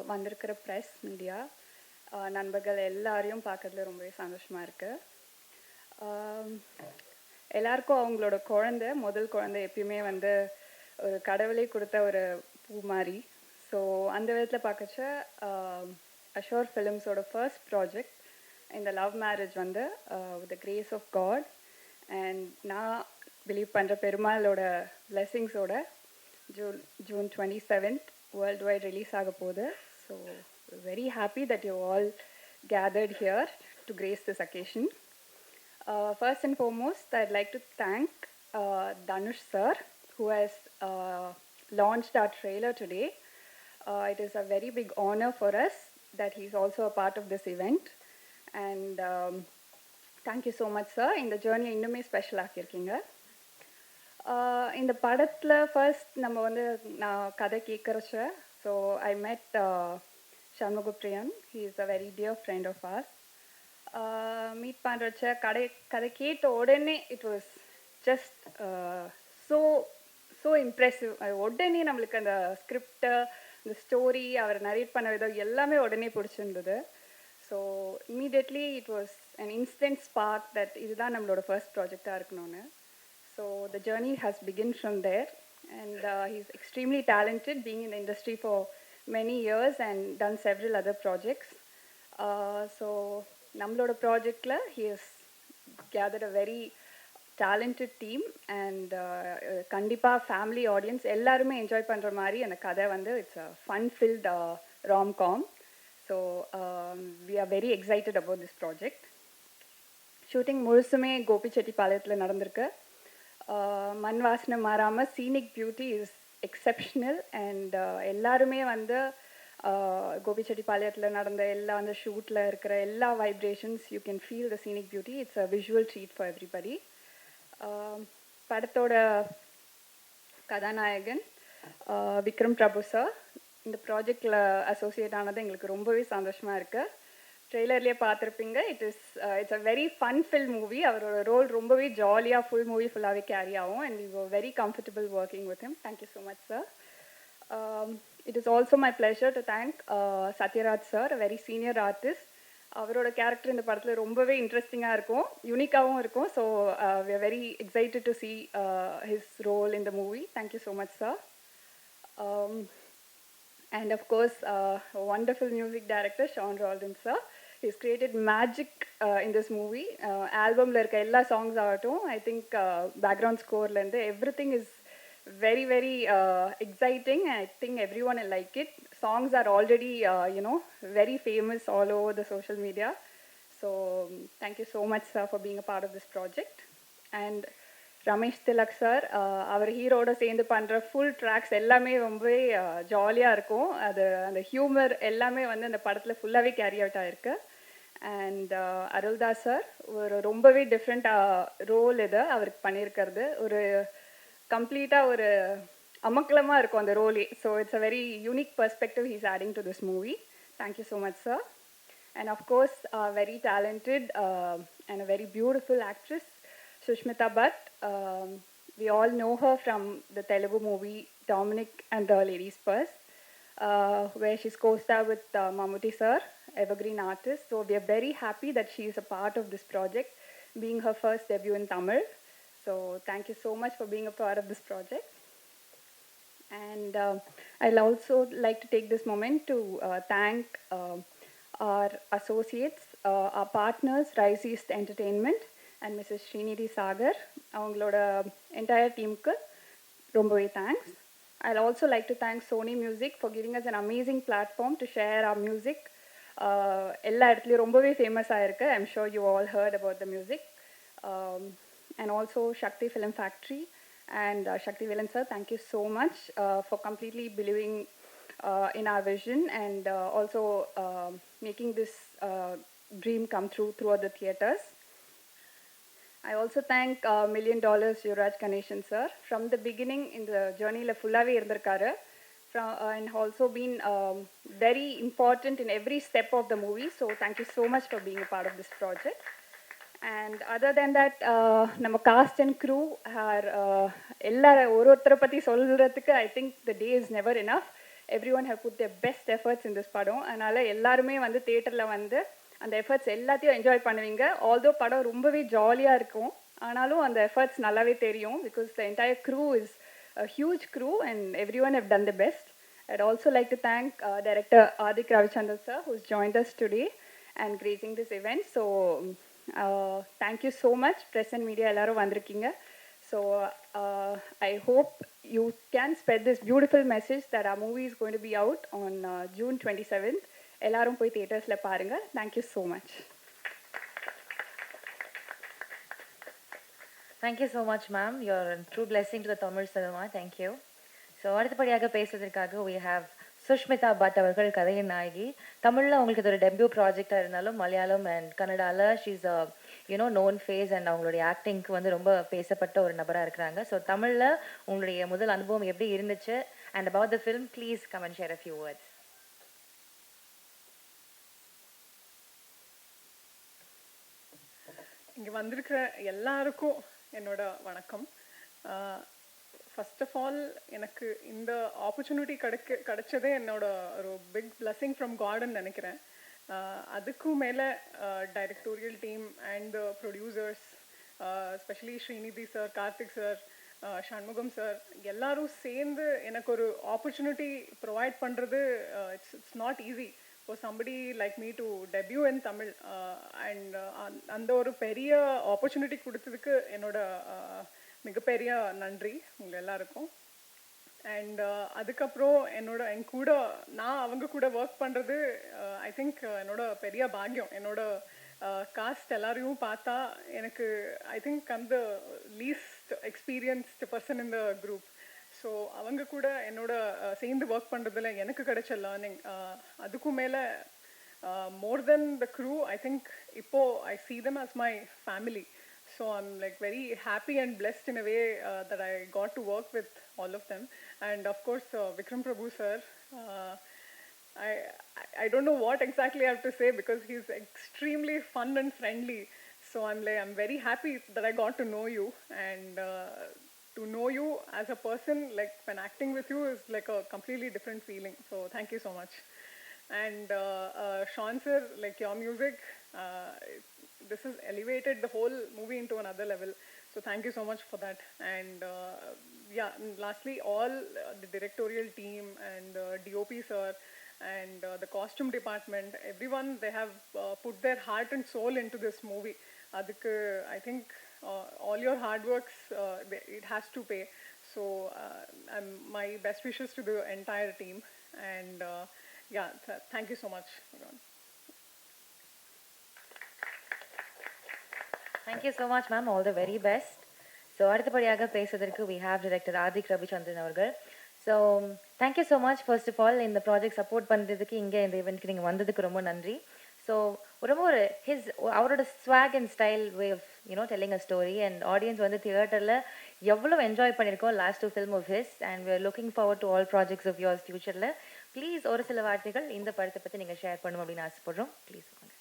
[SPEAKER 5] வந்திருக்கிற ப்ரெஸ் மீடியா நண்பர்கள் எல்லாரையும் பார்க்கறதுல ரொம்பவே சந்தோஷமாக இருக்குது. எல்லாருக்கும் அவங்களோட முதல் குழந்தை எப்பயுமே வந்து ஒரு கடவுளே கொடுத்த ஒரு பூ மாதிரி. ஸோ அந்த விதத்தில் பார்க்கச்ச அஷோர் ஃபிலிம்ஸோட ஃபர்ஸ்ட் ப்ராஜெக்ட் இந்த லவ் மேரேஜ் வந்து with the grace of god and நான் பிலீவ் பண்ணுற பெருமாளோட பிளெஸிங்ஸோட June 27th worldwide release ஆக போகுது. So very happy that you all gathered here to grace this occasion. First and foremost, I'd like to thank Dhanush sir, who has launched our trailer today. It is a very big honor for us that he's also a part of this event. And thank you so much, sir. In the journey, இன்னுமே special ஆக்கியிருக்கீங்க. இந்த படத்தில் first நம்ம வந்து நான் கதை கேட்குறச்ச, so I மெட் Shanmugapriyan. He is a very dear friend of ours. Meet பண்ணுறச்ச கதை கேட்ட உடனே it was just so impressive. உடனே நம்மளுக்கு அந்த ஸ்கிரிப்டு, அந்த ஸ்டோரி, அவர் நரேட் பண்ண விதம் எல்லாமே உடனே பிடிச்சிருந்தது. So immediately it was an instant spark that இதுதான் நம்மளோட ஃபர்ஸ்ட் ப்ராஜெக்டாக இருக்கணும்னு. So the journey has begin from there and he is extremely talented, being in the industry for many years and done several other projects. So நம்மளோட ப்ராஜெக்டில் he has gathered a very talented team and கண்டிப்பாக family audience எல்லாருமே enjoy பண்ணுற மாதிரி அந்த கதை வந்து it's a fun filled rom-com. So we are very excited about this project. Shooting முழுசுமே கோபிச்செட்டிப்பாளையத்தில் நடந்திருக்கு. மண் வாசனை மாறாமல் scenic beauty is exceptional and எல்லாருமே வந்து கோபிச்செட்டிப்பாளையத்தில் நடந்த எல்லா அந்த ஷூட்டில் இருக்கிற எல்லா vibrations you can feel the scenic beauty. It's a visual treat for everybody. படத்தோட கதாநாயகன் விக்ரம் பிரபு சார் இந்த ப்ராஜெக்டில் அசோசியேட் ஆனது எங்களுக்கு ரொம்பவே சந்தோஷமாக இருக்குது. ட்ரெய்லர்லேயே பார்த்துருப்பீங்க. It's a very fun fill movie. அவரோட ரோல் ரொம்பவே ஜாலியாக ஃபுல் மூவி ஃபுல்லாகவே கேரி ஆகும் and we were very comfortable working with him. Thank you so much sir. It is also my pleasure to thank Sathyaraj sir, a very senior artist. அவரோட character இந்த படத்தில் ரொம்பவே இன்ட்ரெஸ்டிங்காக இருக்கும், யூனிக்காகவும் இருக்கும். So we are very excited to see his role in the movie. Thank you so much sir. And of course, a wonderful music director, Sean Roldan sir. He's created magic in this movie. Album la irka ella songs avattum, I think background score la irundhu everything is very very exciting. I think everyone will like it. Songs are already very famous all over the social media. So thank you so much sir for being a part of this project. And Ramesh Thilak sir, அவர் ஹீரோட சேர்ந்து பண்ணுற full tracks எல்லாமே ரொம்பவே ஜாலியாக இருக்கும். அந்த humour எல்லாமே வந்து அந்த படத்தில் ஃபுல்லாகவே கேரி அவுட் ஆகிருக்கு. அண்ட் அருள்தாஸ் சார் ஒரு ரொம்பவே டிஃப்ரெண்ட் ரோல் இது அவருக்கு பண்ணியிருக்கிறது. ஒரு கம்ப்ளீட்டாக ஒரு அமக்கலமாக இருக்கும் அந்த ரோலே. So it's a very unique perspective he's adding to this movie. Thank you so much sir. And of course very talented and a very beautiful actress Sushmita Bhatt. We all know her from the Telugu movie Dominic and the Ladies Purse, where she's co-starred with Mammootty sir, evergreen artist. So we are very happy that she is a part of this project, being her first debut in Tamil. So thank you so much for being a part of this project. And I'll also like to take this moment to thank our associates, our partners, Rise East Entertainment, and Mrs. Srinidhi Sagar, அவங்களோட entire டீமுக்கு ரொம்பவே thanks. I'll also like to thank Sony Music for giving us an amazing platform to share our music. எல்லா இடத்துலையும் ரொம்பவே ஃபேமஸாக இருக்குது. I'm sure you all heard about the music. And also Shakti Film Factory and Shakti Villain sir, thank you so much for completely believing in our vision and also making this dream come true throughout the theatres. I also thank $1 million Yuvraj Ganeshan sir. From the beginning in the journey la fullave irundirkaru and also been very important in every step of the movie. So thank you so much for being a part of this project. And other than that, நம்ம cast and crew are எல்லாரும் ஒருத்தரை பற்றி சொல்கிறதுக்கு I think the day is never enough. Everyone have put their best efforts in this படம். அதனால் எல்லாருமே வந்து தியேட்டரில் வந்து அந்த எஃபர்ட்ஸ் எல்லாத்தையும் என்ஜாய் பண்ணுவீங்க. ஆல்தோ படம் ரொம்பவே ஜாலியாக இருக்கும், ஆனாலும் அந்த எஃபர்ட்ஸ் நல்லாவே தெரியும். Because the entire crew is a huge crew and everyone have done the best. I'd also like to thank director Adik Ravichandran sir, who's joined us today and gracing this event. So thank you so much. Press and media எல்லாரும் வந்திருக்கீங்க. So I hope you can spread this beautiful message that our movie is going to be out on June 27th. எல்லாரும் போய் தியேட்டர்ஸில் பாருங்கள். Thank you so much.
[SPEAKER 1] Thank you so much ma'am. You're true blessing to the Tamil cinema. Thank you. So அடுத்தபடியாக பேசுவதற்காக we have Sushmita but அவர்கள் கதையின் நாயகி. தமிழில் அவங்களுக்கு இது ஒரு டெபியூ ப்ராஜெக்டாக இருந்தாலும் மலையாளம் அண்ட் கன்னடாவில் ஷீஸ் நோன் ஃபேஸ் அண்ட் அவங்களுடைய ஆக்டிங்க்கு வந்து ரொம்ப பேசப்பட்ட ஒரு நபராக இருக்கிறாங்க. ஸோ தமிழில் உங்களுடைய முதல் அனுபவம் எப்படி இருந்துச்சு and about the film please come and share a few words.
[SPEAKER 6] இங்கே வந்திருக்கிற எல்லாருக்கும் என்னோட வணக்கம். ஃபர்ஸ்ட் ஆஃப் ஆல் எனக்கு இந்த ஆப்பர்ச்சுனிட்டி கிடைச்சதே என்னோட ஒரு பிக் பிளெஸிங் ஃப்ரம் காட்னு நினைக்கிறேன். அதுக்கும் மேலே directorial team and producers, especially Srinidhi sir, Karthik sir, Shanmugam sir எல்லாரும் சேர்ந்து எனக்கு ஒரு ஆப்பர்ச்சுனிட்டி ப்ரொவைட் பண்ணுறது it's not easy. for somebody like me to debut in Tamil and அந்த ஒரு பெரிய ஆப்பர்ச்சுனிட்டி கொடுத்ததுக்கு என்னோட மிகப்பெரிய நன்றி உங்கள் எல்லாருக்கும். அண்ட் அதுக்கப்புறம் என் கூட நான் அவங்க கூட ஒர்க் பண்ணுறது ஐ திங்க் என்னோட பெரிய பாக்கியம். என்னோட காஸ்ட் எல்லாரையும் பார்த்தா எனக்கு ஐ திங்க் அந்த least experienced person in the group. So அவங்க கூட என்னோட சேர்ந்து ஒர்க் பண்ணுறதுல எனக்கு கிடைச்ச லேர்னிங் அதுக்கும் மேலே மோர் தென் த க்ரூ ஐ திங்க் இப்போது ஐ see them as my family. So I'm like very happy and blessed in a way that I got to work with all of them. And of course Vikram Prabhu sir, I don't know what exactly I have to say because he's extremely fun and friendly. So I'm very happy that I got to know you, and to know you as a person, like when acting with you is like a completely different feeling. So thank you so much. And Sean sir, like your music, this has elevated the whole movie into another level. So thank you so much for that. And yeah, and lastly, all the directorial team and DOP sir and the costume department, everyone, they have put their heart and soul into this movie. Adukku I think all your hard works, it has to pay. So my best wishes to the entire team. And yeah, thank you so much.
[SPEAKER 1] Thank you so much, ma'am. All the very best. So அடுத்தபடியாக பேசுவதற்கு we have director Adhik Ravichandran அவர்கள். So thank you so much first of all இந்த project support பண்ணுறதுக்கு இங்கே இந்த இவெண்ட்க்கு நீங்கள் வந்ததுக்கு ரொம்ப நன்றி. ஸோ ரொம்ப ஒரு அவரோட swag and style way of telling a story and audience வந்து தியேட்டரில் எவ்வளோ என்ஜாய் பண்ணியிருக்கோம் last 2 film of his. And we are looking forward to all projects of yours ஃபியூச்சரில். ப்ளீஸ் ஒரு சில வார்த்தைகள் இந்த படத்தை பற்றி நீங்கள் ஷேர் பண்ணணும் அப்படின்னு ஆசைப்படுறோம். ப்ளீஸ் வாங்க.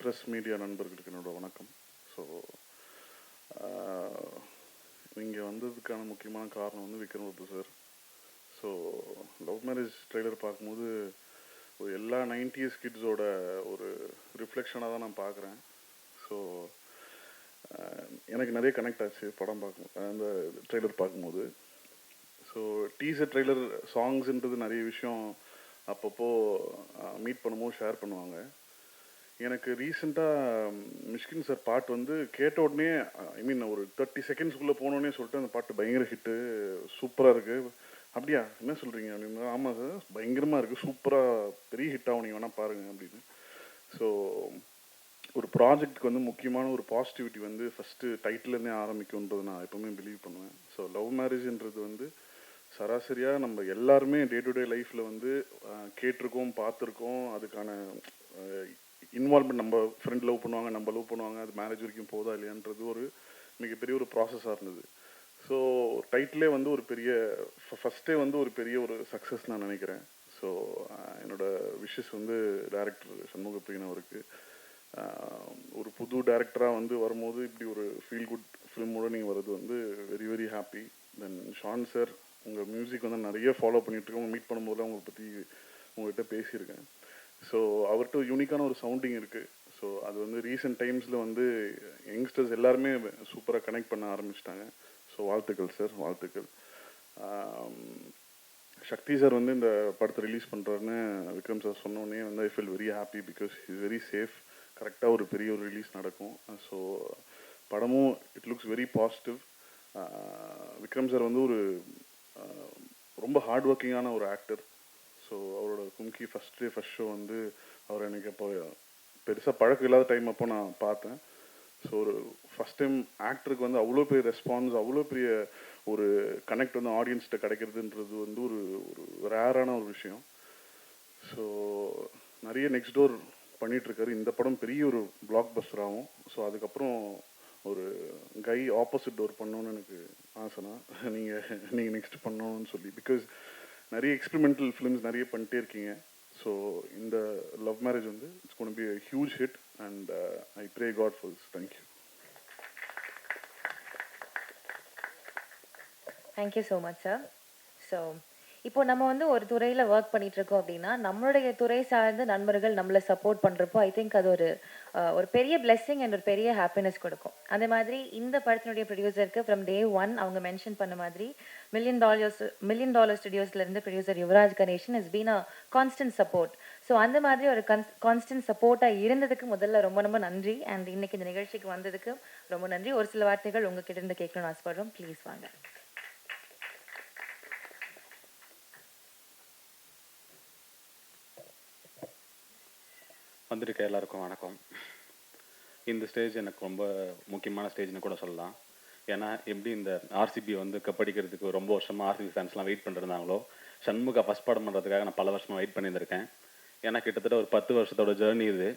[SPEAKER 7] ப்ரெஸ் மீடியா நண்பர்களுக்கு என்னோட வணக்கம். ஸோ இங்கே வந்ததுக்கான முக்கியமான காரணம் வந்து Vikram Prabhu sir. So love marriage trailer பார்க்கும்போது ஒரு எல்லா 90s கிட்ஸோட ஒரு ரிஃப்ளெக்ஷனாக தான் நான் பார்க்குறேன். ஸோ எனக்கு நிறைய கனெக்ட் ஆச்சு படம் பார்க்கும்போது, அந்த ட்ரெய்லர் பார்க்கும்போது. ஸோ டீசர் ட்ரெய்லர் சாங்ஸ்ன்றது நிறைய விஷயம் அப்பப்போ மீட் பண்ணும்போது ஷேர் பண்ணுவாங்க. எனக்கு ரீசெண்டாக மிஷ்கின் சார் பாட்டு வந்து கேட்ட உடனே ஐ மீன் ஒரு 30 செகண்ட்ஸ்குள்ளே போனோடனே சொல்லிட்டு அந்த பாட்டு பயங்கர ஹிட்டு, சூப்பராக இருக்குது. அப்படியா, என்ன சொல்கிறீங்க அப்படின்னு. ஆமாம் சார், பயங்கரமாக இருக்குது, சூப்பராக பெரிய ஹிட் ஆகும், நீங்கள் வேணால் பாருங்கள் அப்படின்னு. ஸோ ஒரு ப்ராஜெக்ட்டுக்கு வந்து முக்கியமான ஒரு பாசிட்டிவிட்டி வந்து ஃபஸ்ட்டு டைட்டிலேருந்தே ஆரம்பிக்கும்ன்றது நான் எப்போவுமே பிலீவ் பண்ணுவேன். ஸோ லவ் மேரேஜ்ன்றது வந்து சராசரியாக நம்ம எல்லாருமே டே டு டே லைஃப்பில் வந்து கேட்டிருக்கோம், பார்த்துருக்கோம். அதுக்கான இன்வால்மெண்ட், நம்ம ஃப்ரெண்ட் லவ் பண்ணுவாங்க, நம்ம லவ் பண்ணுவாங்க, அது மேரேஜ் வரைக்கும் போதா இல்லையான்றது ஒரு மிகப்பெரிய ஒரு ப்ராசஸாக இருந்தது. ஸோ டைட்டிலே வந்து ஒரு பெரிய ஃபஸ்ட்டே வந்து ஒரு பெரிய ஒரு சக்ஸஸ் நான் நினைக்கிறேன். ஸோ என்னோடய விஷஸ் வந்து டைரக்டர் சண்முகப்பிரியன் அவருக்கு, ஒரு புது டைரக்டராக வந்து வரும்போது இப்படி ஒரு ஃபீல் குட் ஃபிலிமோடு நீங்கள் வர்றது வந்து வெரி வெரி ஹாப்பி. தென் ஷான் சார், உங்கள் மியூசிக் வந்து நிறைய ஃபாலோ பண்ணிகிட்ருக்கேன். மீட் பண்ணும்போது உங்களை பற்றி உங்கள்கிட்ட பேசியிருக்கேன். ஸோ அவர்கிட்ட யூனிக்கான ஒரு சவுண்டிங் இருக்குது. ஸோ அது வந்து ரீசெண்ட் டைம்ஸில் வந்து யங்ஸ்டர்ஸ் எல்லாருமே சூப்பராக கனெக்ட் பண்ண ஆரம்பிச்சிட்டாங்க. ஸோ வாழ்த்துக்கள் சார், வாழ்த்துக்கள். சக்தி சார் வந்து இந்த படத்தை ரிலீஸ் பண்ணுறாருன்னு விக்ரம் சார் சொன்னோடனே வந்து I feel very happy because is very safe. கரெக்டாக ஒரு பெரிய ஒரு ரிலீஸ் நடக்கும். ஸோ படமும் it looks very positive. Vikram sir வந்து ஒரு ரொம்ப ஹார்ட் ஒர்க்கிங்கான ஒரு ஆக்டர். ஸோ அவரோட கும்கி ஃபஸ்ட் ஷோ வந்து அவர் எனக்கு அப்போ பெருசாக பழக்கம் இல்லாத டைம் அப்போ நான் பார்த்தேன். ஸோ ஒரு ஃபஸ்ட் டைம் ஆக்டருக்கு வந்து அவ்வளோ பெரிய ரெஸ்பான்ஸ், அவ்வளோ பெரிய ஒரு கனெக்ட் வந்து ஆடியன்ஸ்கிட்ட கிடைக்கிறதுன்றது வந்து ஒரு ஒரு ரேரான ஒரு விஷயம். ஸோ நிறைய நெக்ஸ்ட் டோர் பண்ணிகிட்ருக்காரு. இந்த படம் பெரிய ஒரு பிளாக் பஸ்டர் ஆகும். ஸோ அதுக்கப்புறம் ஒரு கை ஆப்போசிட் டோர் பண்ணணுன்னு எனக்கு ஆசைனா நீங்கள் நெக்ஸ்ட் பண்ணணும்னு சொல்லி, பிகாஸ் நிறைய எக்ஸ்பெரிமெண்டல் ஃபிலிம்ஸ் நிறைய பண்ணிட்டே இருக்கீங்க. ஸோ இந்த லவ் மேரேஜ் வந்து it's gonna be a huge hit and I pray God for this. Thank you.
[SPEAKER 1] Thank you so much, sir. So இப்போ நம்ம வந்து ஒரு துறையில ஒர்க் பண்ணிட்டு இருக்கோம் அப்படின்னா, நம்மளுடைய துறை சார்ந்த நண்பர்கள் நம்மள சப்போர்ட் பண்றப்போ, ஐ திங்க் அது ஒரு பெரிய பிளெஸ்ஸிங் அண்ட் ஒரு பெரிய ஹாப்பினஸ் கொடுக்கும். அதே மாதிரி இந்த படத்தினுடைய ப்ரொடியூசருக்கு ஃப்ரம் டே 1 அவங்க மென்ஷன் பண்ண மாதிரி மில்லியன் டாலர் ஸ்டுடியோஸ்ல இருந்து producer Yuvaraj Ganesan is been a constant support. So அந்த மாதிரி ஒரு கான்ஸ்டன்ட் சப்போர்ட்டா இருந்ததுக்கு முதல்ல ரொம்ப ரொம்ப நன்றி. அண்ட் இன்னைக்கு இந்த நிகழ்ச்சிக்கு வந்ததுக்கு ரொம்ப நன்றி. ஒரு சில வார்த்தைகள் உங்ககிட்ட இருந்து கேட்கணும்னு ஆசைப்படுறோம். ப்ளீஸ் வாங்க.
[SPEAKER 8] வந்திருக்க எல்லாருக்கும் வணக்கம். இந்த ஸ்டேஜ் எனக்கு ரொம்ப முக்கியமான ஸ்டேஜ்னு கூட சொல்லலாம். ஏன்னா எப்படி இந்த ஆர்சிபி வந்து கப்படிக்கிறதுக்கு ரொம்ப வருஷமாக ஆர்சிபி ஃபேன்ஸ்லாம் வெயிட் பண்ணிருந்தாங்களோ, சண்முகா ஃபஸ்ட் படம் பண்ணுறதுக்காக நான் பல வருஷமாக வெயிட் பண்ணியிருந்திருக்கேன். ஏன்னா கிட்டத்தட்ட ஒரு 10 வருஷத்தோட ஜேர்னி இது.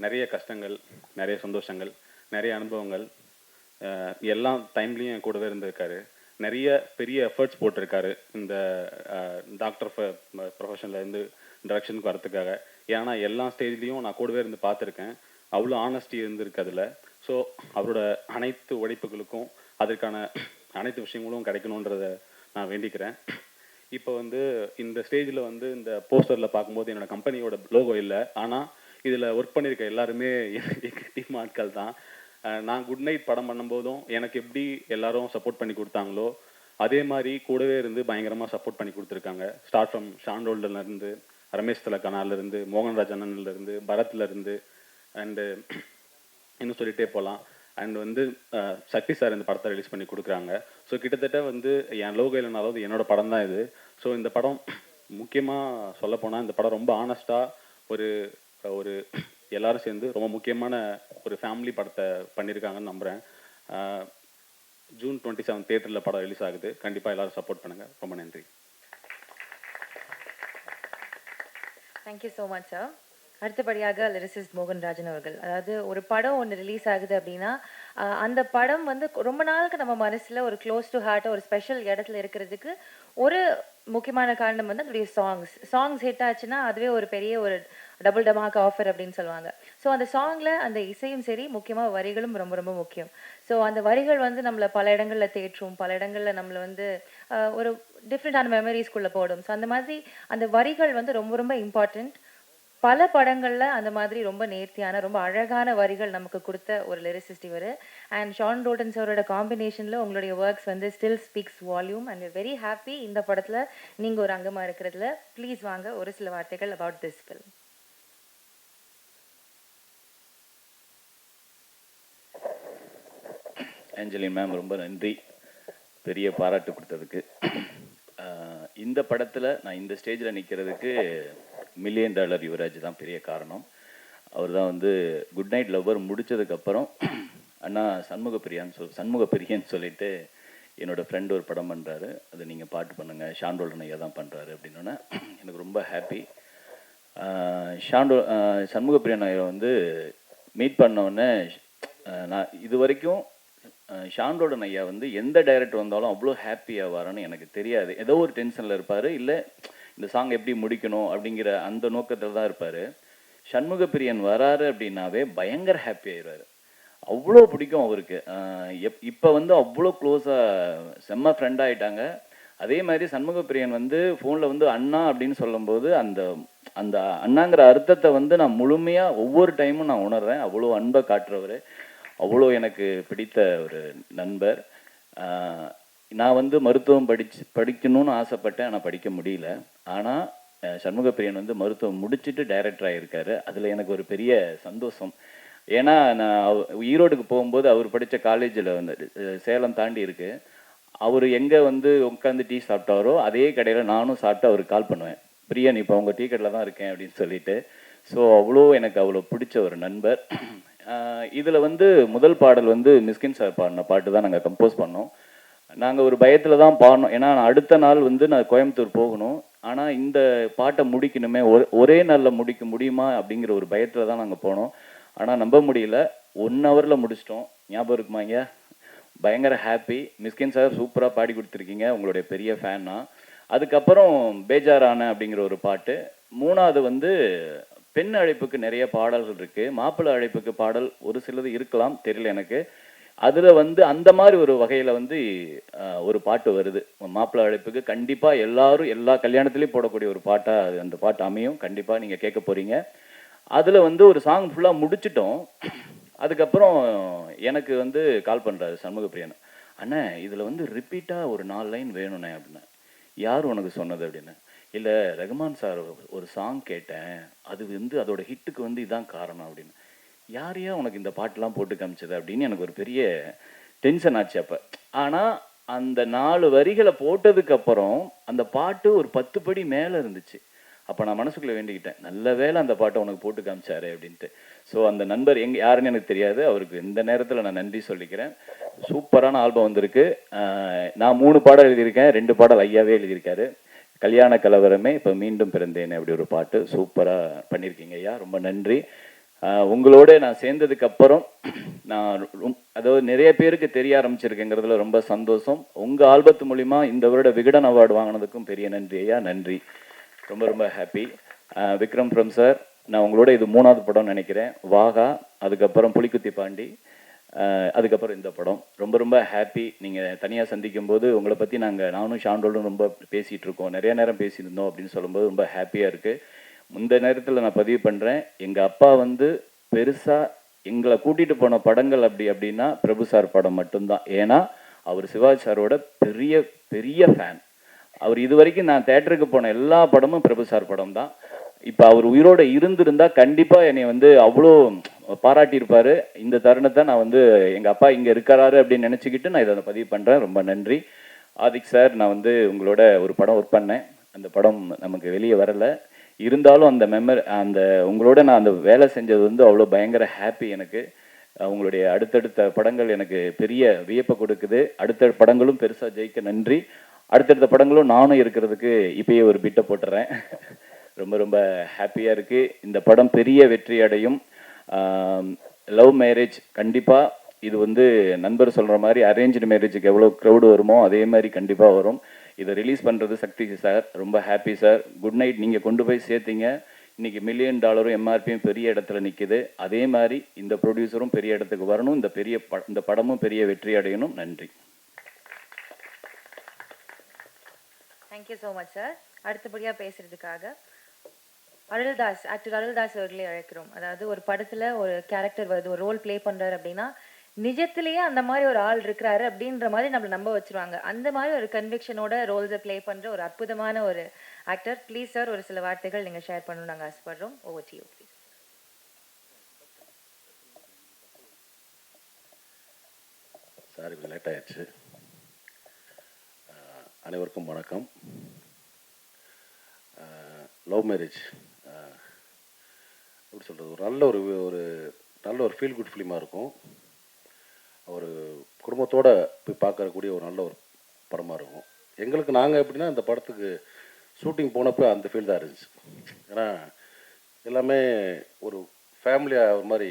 [SPEAKER 8] நிறைய கஷ்டங்கள், நிறைய சந்தோஷங்கள், நிறைய அனுபவங்கள், எல்லா டைம்லேயும் என் கூடவே இருந்திருக்காரு. நிறைய பெரிய எஃபர்ட்ஸ் போட்டிருக்காரு இந்த டாக்டர் ப்ரொஃபஷன்லேருந்து டைரக்ஷனுக்கு வரத்துக்காக. ஏன்னா எல்லா ஸ்டேஜ்லேயும் நான் கூடவே இருந்து பார்த்துருக்கேன். அவ்வளோ ஆனஸ்டி இருந்திருக்கு அதில். ஸோ அவரோட அனைத்து உழைப்புகளுக்கும் அதற்கான அனைத்து விஷயங்களும் கிடைக்கணுன்றதை நான் வேண்டிக்கிறேன். இப்போ வந்து இந்த ஸ்டேஜில் வந்து இந்த போஸ்டரில் பார்க்கும்போது என்னோட கம்பெனியோட லோகோ இல்லை. ஆனால் இதில் ஒர்க் பண்ணியிருக்க எல்லாருமே எங்கள் டீம் ஆட்கள் தான். நான் குட் நைட் படம் பண்ணும்போதும் எனக்கு எப்படி எல்லாரும் சப்போர்ட் பண்ணி கொடுத்தாங்களோ அதே மாதிரி கூடவே இருந்து பயங்கரமாக சப்போர்ட் பண்ணி கொடுத்துருக்காங்க. ஸ்டார்ட் ஃப்ரம் ஷாண்டோல்டர்லேருந்து, ரமேஷ் தலக்கனாலேருந்து, மோகன்ராஜ் அண்ணன்லேருந்து, பரத்லேருந்து, அண்டு இன்னும் சொல்லிகிட்டே போகலாம். அண்ட் வந்து சக்தி சார் இந்த படத்தை ரிலீஸ் பண்ணி கொடுக்குறாங்க. ஸோ கிட்டத்தட்ட வந்து என் லோகோ இல்லைனாலும் அது என்னோட படம் தான் இது. ஸோ இந்த படம் முக்கியமாக சொல்லப்போனால் இந்த படம் ரொம்ப ஆனஸ்டாக ஒரு ஒரு எல்லாரும் சேர்ந்து ரொம்ப முக்கியமான ஒரு ஃபேமிலி படத்தை பண்ணியிருக்காங்கன்னு நம்புகிறேன். ஜூன் 27 தியேட்டரில் படம் ரிலீஸ் ஆகுது. கண்டிப்பாக எல்லாரும் சப்போர்ட் பண்ணுங்கள். ரொம்ப நன்றி.
[SPEAKER 1] Thank you so much sir. அடுத்தபடியாக லிரிசிஸ்ட் மோகன்ராஜன் அவர்கள், அதாவது ஒரு படம் ஒன்று ரிலீஸ் ஆகுது அப்படின்னா அந்த படம் வந்து ரொம்ப நாளுக்கு நம்ம மனசில் ஒரு க்ளோஸ் டு ஹார்ட்டாக ஒரு ஸ்பெஷல் இடத்துல இருக்கிறதுக்கு ஒரு முக்கியமான காரணம் வந்து அதோடைய சாங்ஸ் ஹிட் ஆச்சுன்னா அதுவே ஒரு பெரிய ஒரு டபுள் டமாக் ஆஃபர் அப்படின்னு சொல்லுவாங்க. ஸோ அந்த சாங்கில் அந்த இசையும் சரி, முக்கியமாக வரிகளும் ரொம்ப ரொம்ப முக்கியம். ஸோ அந்த வரிகள் வந்து நம்மளை பல இடங்களில் தேற்றும், பல இடங்களில் நம்மளை வந்து ஒரு டிஃப்ரெண்டான மெமரிஸ்குள்ளே போடும். ஸோ அந்த மாதிரி அந்த வரிகள் வந்து ரொம்ப ரொம்ப இம்பார்ட்டண்ட். பல படங்களில் அந்த மாதிரி ரொம்ப நேர்த்தியான ரொம்ப அழகான வரிகள் நமக்கு கொடுத்த ஒரு லிரிசிஸ்ட் இவர். அண்ட் ஷான் ரோல்டன் சாரோட காம்பினேஷனில் உங்களுடைய ஒர்க்ஸ் வந்து still speaks volume. And very happy இந்த படத்தில் நீங்கள் ஒரு அங்கமாக இருக்கிறதுல. ப்ளீஸ் வாங்க ஒரு சில வார்த்தைகள் about this film.
[SPEAKER 9] Angeline ma'am ரொம்ப நன்றி, பெரிய பாராட்டு கொடுத்ததுக்கு. இந்த படத்தில் நான் இந்த ஸ்டேஜில் நிற்கிறதுக்கு $1 மில்லியன் யுவராஜ் தான் பெரிய காரணம். அவர் தான் வந்து குட் நைட் லவ்வர் முடித்ததுக்கப்புறம் அண்ணா சண்முகப்பிரியன்னு சொல்லிட்டு என்னோடய ஃப்ரெண்ட் ஒரு படம் பண்ணுறாரு, அது நீங்கள் பாட்டு பண்ணுங்கள், ஷாண்டோல்டன் ஐயா தான் பண்ணுறாரு அப்படின்னோன்னே எனக்கு ரொம்ப ஹாப்பி. சண்முகப்பிரியன் ஐயா வந்து மீட் பண்ணோடனே நான் இது வரைக்கும் ஷாண்டோல்டன் ஐயா வந்து எந்த டைரக்டர் வந்தாலும் அவ்வளோ ஹாப்பியாக வரான்னு எனக்கு தெரியாது. ஏதோ ஒரு டென்ஷனில் இருப்பார், இல்லை இந்த சாங் எப்படி முடிக்கணும் அப்படிங்கிற அந்த நோக்கத்தில் தான் இருப்பார். சண்முகப்பிரியன் வராரு அப்படின்னாவே பயங்கர ஹாப்பி ஆயிடுவார். அவ்வளோ பிடிக்கும் அவருக்கு. இப்போ வந்து அவ்வளோ க்ளோஸாக செம்ம ஃப்ரெண்ட் ஆகிட்டாங்க. அதே மாதிரி சண்முகப்பிரியன் வந்து ஃபோனில் வந்து அண்ணா அப்படின்னு சொல்லும்போது அந்த அந்த அண்ணாங்கிற அர்த்தத்தை வந்து நான் முழுமையாக ஒவ்வொரு டைமும் நான் உணர்றேன். அவ்வளோ அன்பை காட்டுறவர், அவ்வளோ எனக்கு பிடித்த ஒரு நண்பர். நான் வந்து மருத்துவம் படிக்கணும்னு ஆசைப்பட்டேன், ஆனால் படிக்க முடியல. ஆனால் சண்முகப்பிரியன் வந்து மருத்துவம் முடிச்சுட்டு டைரக்டர் ஆகியிருக்காரு. அதில் எனக்கு ஒரு பெரிய சந்தோஷம். ஏன்னா நான் ஈரோடுக்கு போகும்போது அவர் படித்த காலேஜில் வந்து சேலம் தாண்டி இருக்குது. அவர் எங்கே வந்து உட்காந்து டீ சாப்பிட்டாரோ அதே கடையில் நானும் சாப்பிட்டு அவருக்கு கால் பண்ணுவேன், பிரியன் இப்போ உங்கள் டீ கடையில் தான் இருக்கேன் அப்படின்னு சொல்லிட்டு. ஸோ எனக்கு அவ்வளோ பிடிச்ச ஒரு நண்பர். இதில் வந்து முதல் பாடல் வந்து மிஸ்கின் சார் பாடின பாட்டு தான் நாங்கள் கம்போஸ் பண்ணோம். நாங்கள் ஒரு பயத்தில் தான் பாடினோம், ஏன்னா அடுத்த நாள் வந்து நான் கோயம்புத்தூர் போகணும். ஆனால் இந்த பாட்டை முடிக்கணுமே, ஒரே நாளில் முடிக்க முடியுமா அப்படிங்கிற ஒரு பயத்தில் தான் நாங்கள் போனோம். ஆனால் நம்ப முடியல, 1 ஹவரில் முடிச்சிட்டோம். ஞாபகம் இருக்குமா ஐயா? பயங்கர ஹாப்பி. மிஸ்கின் சார் சூப்பராக பாடி கொடுத்துருக்கீங்க, உங்களுடைய பெரிய ஃபேன் நான். அதுக்கப்புறம் பேஜாரான அப்படிங்கிற ஒரு பாட்டு. 3வது வந்து பெண் அழைப்புக்கு நிறைய பாடல்கள் இருக்குது, மாப்பிள்ளை அழைப்புக்கு பாடல் ஒரு சிலது இருக்கலாம், தெரியல எனக்கு. அதில் வந்து அந்த மாதிரி ஒரு வகையில் வந்து ஒரு பாட்டு வருது. மாப்பிள்ளை அழைப்புக்கு கண்டிப்பாக எல்லாரும் எல்லா கல்யாணத்துலேயும் போடக்கூடிய ஒரு பாட்டாக அந்த பாட்டு அமையும். கண்டிப்பாக நீங்கள் கேட்க போகிறீங்க. அதில் வந்து ஒரு சாங் ஃபுல்லாக முடிச்சிட்டோம். அதுக்கப்புறம் எனக்கு வந்து கால் பண்ணுறாரு சண்முகப்பிரியன், அண்ணே இதில் வந்து ரிப்பீட்டாக ஒரு 4 லைன் வேணுண்ணே அப்படின்னேன். யார் உனக்கு சொன்னது அப்படின்னு. இல்லை ரகுமான் சார் ஒரு சாங் கேட்டேன், அது வந்து அதோட ஹிட்டுக்கு வந்து இதான் காரணம் அப்படின்னு. யாரையா உனக்கு இந்த பாட்டெலாம் போட்டு காமிச்சது அப்படின்னு எனக்கு ஒரு பெரிய டென்ஷன் ஆச்சு அப்போ. ஆனால் அந்த 4 வரிகளை போட்டதுக்கப்புறம் அந்த பாட்டு ஒரு 10 படி மேலே இருந்துச்சு. அப்போ நான் மனசுக்குள்ளே வேண்டிக்கிட்டேன், நல்ல வேளை அந்த பாட்டை உனக்கு போட்டு காமிச்சாரு அப்படின்ட்டு. ஸோ அந்த நண்பர் யாருன்னு எனக்கு தெரியாது, அவருக்கு இந்த நேரத்தில் நான் நன்றி சொல்லிக்கிறேன். சூப்பரான ஆல்பம் வந்திருக்கு. நான் 3 பாடல் எழுதியிருக்கேன், 2 பாடல் ஐயாவே எழுதியிருக்காரு. கல்யாண கலவரமே இப்போ மீண்டும் பிறந்தேனே அப்படி ஒரு பாட்டு சூப்பராக பண்ணியிருக்கீங்க ஐயா, ரொம்ப நன்றி. உங்களோட நான் சேர்ந்ததுக்கு அப்புறம் நான் அதாவது நிறைய பேருக்கு தெரிய ஆரம்பிச்சிருக்கேங்கிறதுல ரொம்ப சந்தோஷம். உங்கள் ஆல்பத்து மூலிமா இந்த வருட விகடன் அவார்டு வாங்கினதுக்கும் பெரிய நன்றி ஐயா, நன்றி. ரொம்ப ரொம்ப ஹாப்பி. விக்ரம் ஃப்ரம் சார், நான் உங்களோட இது 3வது படம் நினைக்கிறேன். வாகா, அதுக்கப்புறம் புலிக்குத்தி பாண்டி, அதுக்கப்புறம் இந்த படம். ரொம்ப ரொம்ப ஹாப்பி. நீங்கள் தனியாக சந்திக்கும் போது உங்களை பற்றி நானும் ஷாண்டோலும் ரொம்ப பேசிகிட்டு இருக்கோம், நிறைய நேரம் பேசியிருந்தோம் அப்படின்னு சொல்லும்போது ரொம்ப ஹாப்பியாக இருக்குது. இந்த நேரத்தில் நான் பதிவு பண்ணுறேன், எங்கள் அப்பா வந்து பெருசாக எங்களை கூட்டிகிட்டு போன படங்கள் அப்படின்னா பிரபு சார் படம் மட்டும்தான். ஏன்னா அவர் சிவாஜி சாரோட பெரிய பெரிய ஃபேன். அவர் இது வரைக்கும் நான் தேட்டருக்கு போன எல்லா படமும் பிரபு சார் படம் தான். இப்போ அவர் உயிரோட இருந்திருந்தா கண்டிப்பாக என்னை வந்து அவ்வளோ பாராட்டியிருப்பார். இந்த தருணத்தை நான் வந்து எங்கள் அப்பா இங்கே இருக்கிறாரு அப்படின்னு நினச்சிக்கிட்டு நான் இதை பதிவு பண்ணுறேன். ரொம்ப நன்றி. ஆதிக் சார், நான் வந்து உங்களோட ஒரு படம் ஒர்க் பண்ணேன், அந்த படம் நமக்கு வெளியே வரலை. இருந்தாலும் அந்த உங்களோட நான் அந்த வேலை செஞ்சது வந்து அவ்வளோ பயங்கர ஹாப்பி எனக்கு. உங்களுடைய அடுத்தடுத்த படங்கள் எனக்கு பெரிய வியப்பை கொடுக்குது. அடுத்த படங்களும் பெருசாக ஜெயிக்க நன்றி. அடுத்தடுத்த படங்களும் நானும் இருக்கிறதுக்கு இப்பயே ஒரு பிட்டை போட்டுறேன். ரொம்ப ரொம்ப ஹாப்பியாக இருக்குது. இந்த படம் பெரிய வெற்றி அடையும். லவ் மேரேஜ் கண்டிப்பாக இது வந்து நண்பர் சொல்கிற மாதிரி அரேஞ்சு மேரேஜுக்கு எவ்வளோ க்ரௌடு வருமோ அதே மாதிரி கண்டிப்பாக வரும். இதை ரிலீஸ் பண்ணுறது சக்தி சார், ரொம்ப ஹாப்பி சார். Good night. நீங்கள் கொண்டு போய் சேர்த்தீங்க, இன்றைக்கி $1 மில்லியன் எம்ஆர்பியும் பெரிய இடத்துல நிற்கிது. அதே மாதிரி இந்த ப்ரொடியூசரும் பெரிய இடத்துக்கு வரணும், இந்த படமும் பெரிய வெற்றி அடையணும். நன்றி.
[SPEAKER 1] Thank you so much sir. அடுத்தபடியாக பேசுகிறதுக்காக அருள்தாஸ், ஆக்டர் அருள்தாஸ் அவர்களே அழைக்கிறோம். அதாவது ஒரு படத்தில் ஒரு கேரக்டர் வருது, ஒரு ரோல் ப்ளே பண்ணுறாரு அப்படின்னா நிஜத்திலேயே அந்த மாதிரி ஒரு ஆள் இருக்கிறாரு அப்படின்ற மாதிரி நம்மளை நம்ப வச்சுருவாங்க. அந்த மாதிரி ஒரு கன்விக்ஷனோட ரோல்ஸை ப்ளே பண்ணுற ஒரு அற்புதமான ஒரு ஆக்டர். ப்ளீஸ் சார், ஒரு சில வார்த்தைகள் நீங்கள் ஷேர் பண்ணணும்னு நாங்கள் ஆசைப்படுறோம். Over to you please.
[SPEAKER 10] Sir, இப்போ லேட் ஆயிடுச்சு. அனைவருக்கும் வணக்கம். லவ் மேரேஜ் எப்படி சொல்கிறது, ஒரு நல்ல ஒரு ஃபீல் குட் ஃபிலிமாக இருக்கும். ஒரு குடும்பத்தோடு போய் பார்க்கக்கூடிய ஒரு நல்ல ஒரு படமாக இருக்கும். எங்களுக்கு நாங்கள் எப்படின்னா இந்த படத்துக்கு ஷூட்டிங் போனப்போ அந்த ஃபீல் தான் இருந்துச்சு. ஏன்னா எல்லாமே ஒரு ஃபேமிலியாக ஒரு மாதிரி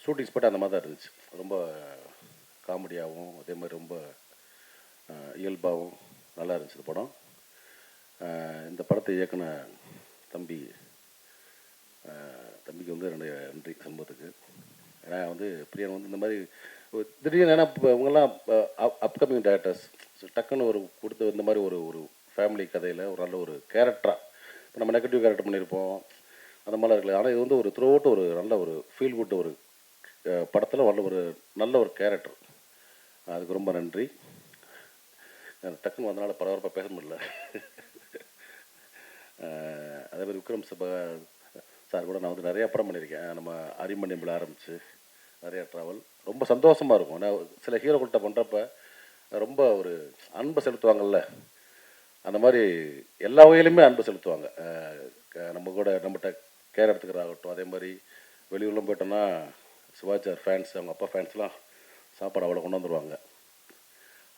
[SPEAKER 10] ஷூட்டிங் ஸ்பாட் அந்த மாதிரி தான் இருந்துச்சு. ரொம்ப காமெடியாகவும் அதே மாதிரி ரொம்ப இயல்பாகவும் நல்லா இருந்துச்சு இந்த படம். இந்த படத்தை இயக்குன தம்பிக்கு வந்து என்னுடைய நன்றி சம்பவத்துக்கு. ஏன்னா வந்து பிரியன் வந்து இந்த மாதிரி திடீர்னு ஏன்னா இப்போ இவங்கெல்லாம் அப்கமிங் டேரக்டர்ஸ் டக்குன்னு ஒரு கொடுத்து இந்த மாதிரி ஒரு ஃபேமிலி கதையில் ஒரு நல்ல ஒரு கேரக்டராக இப்போ நம்ம நெகட்டிவ் கேரக்டர் பண்ணியிருப்போம் அந்த மாதிரிலாம் இருக்கல. ஆனால் இது வந்து ஒரு த்ரூ அவுட் ஒரு நல்ல ஒரு ஃபீல் குட் ஒரு படத்தில் நல்ல ஒரு கேரக்டர். அதுக்கு ரொம்ப நன்றி. டக்குன்னு வந்தனால பரபரப்பாக பேச முடியல. அதே மாதிரி விக்ரம் சார் கூட நான் வந்து நிறையா படம் பண்ணியிருக்கேன். நம்ம அரிமணியம்பில் ஆரம்பித்து நிறையா ட்ராவல் ரொம்ப சந்தோஷமாக இருக்கும். நான் சில ஹீரோக்கள்கிட்ட பண்ணுறப்ப ரொம்ப ஒரு அன்பை செலுத்துவாங்கள்ல, அந்த மாதிரி எல்லா வகையிலுமே அன்பை செலுத்துவாங்க. நம்ம கூட நம்மகிட்ட கேர் எடுத்துக்கிறாகட்டும். அதே மாதிரி வெளியூர்லாம் போயிட்டோன்னா சிவாஜார் ஃபேன்ஸ், அவங்க அப்பா ஃபேன்ஸ்லாம் சாப்பாடு அவ்வளோ கொண்டு வந்துடுவாங்க.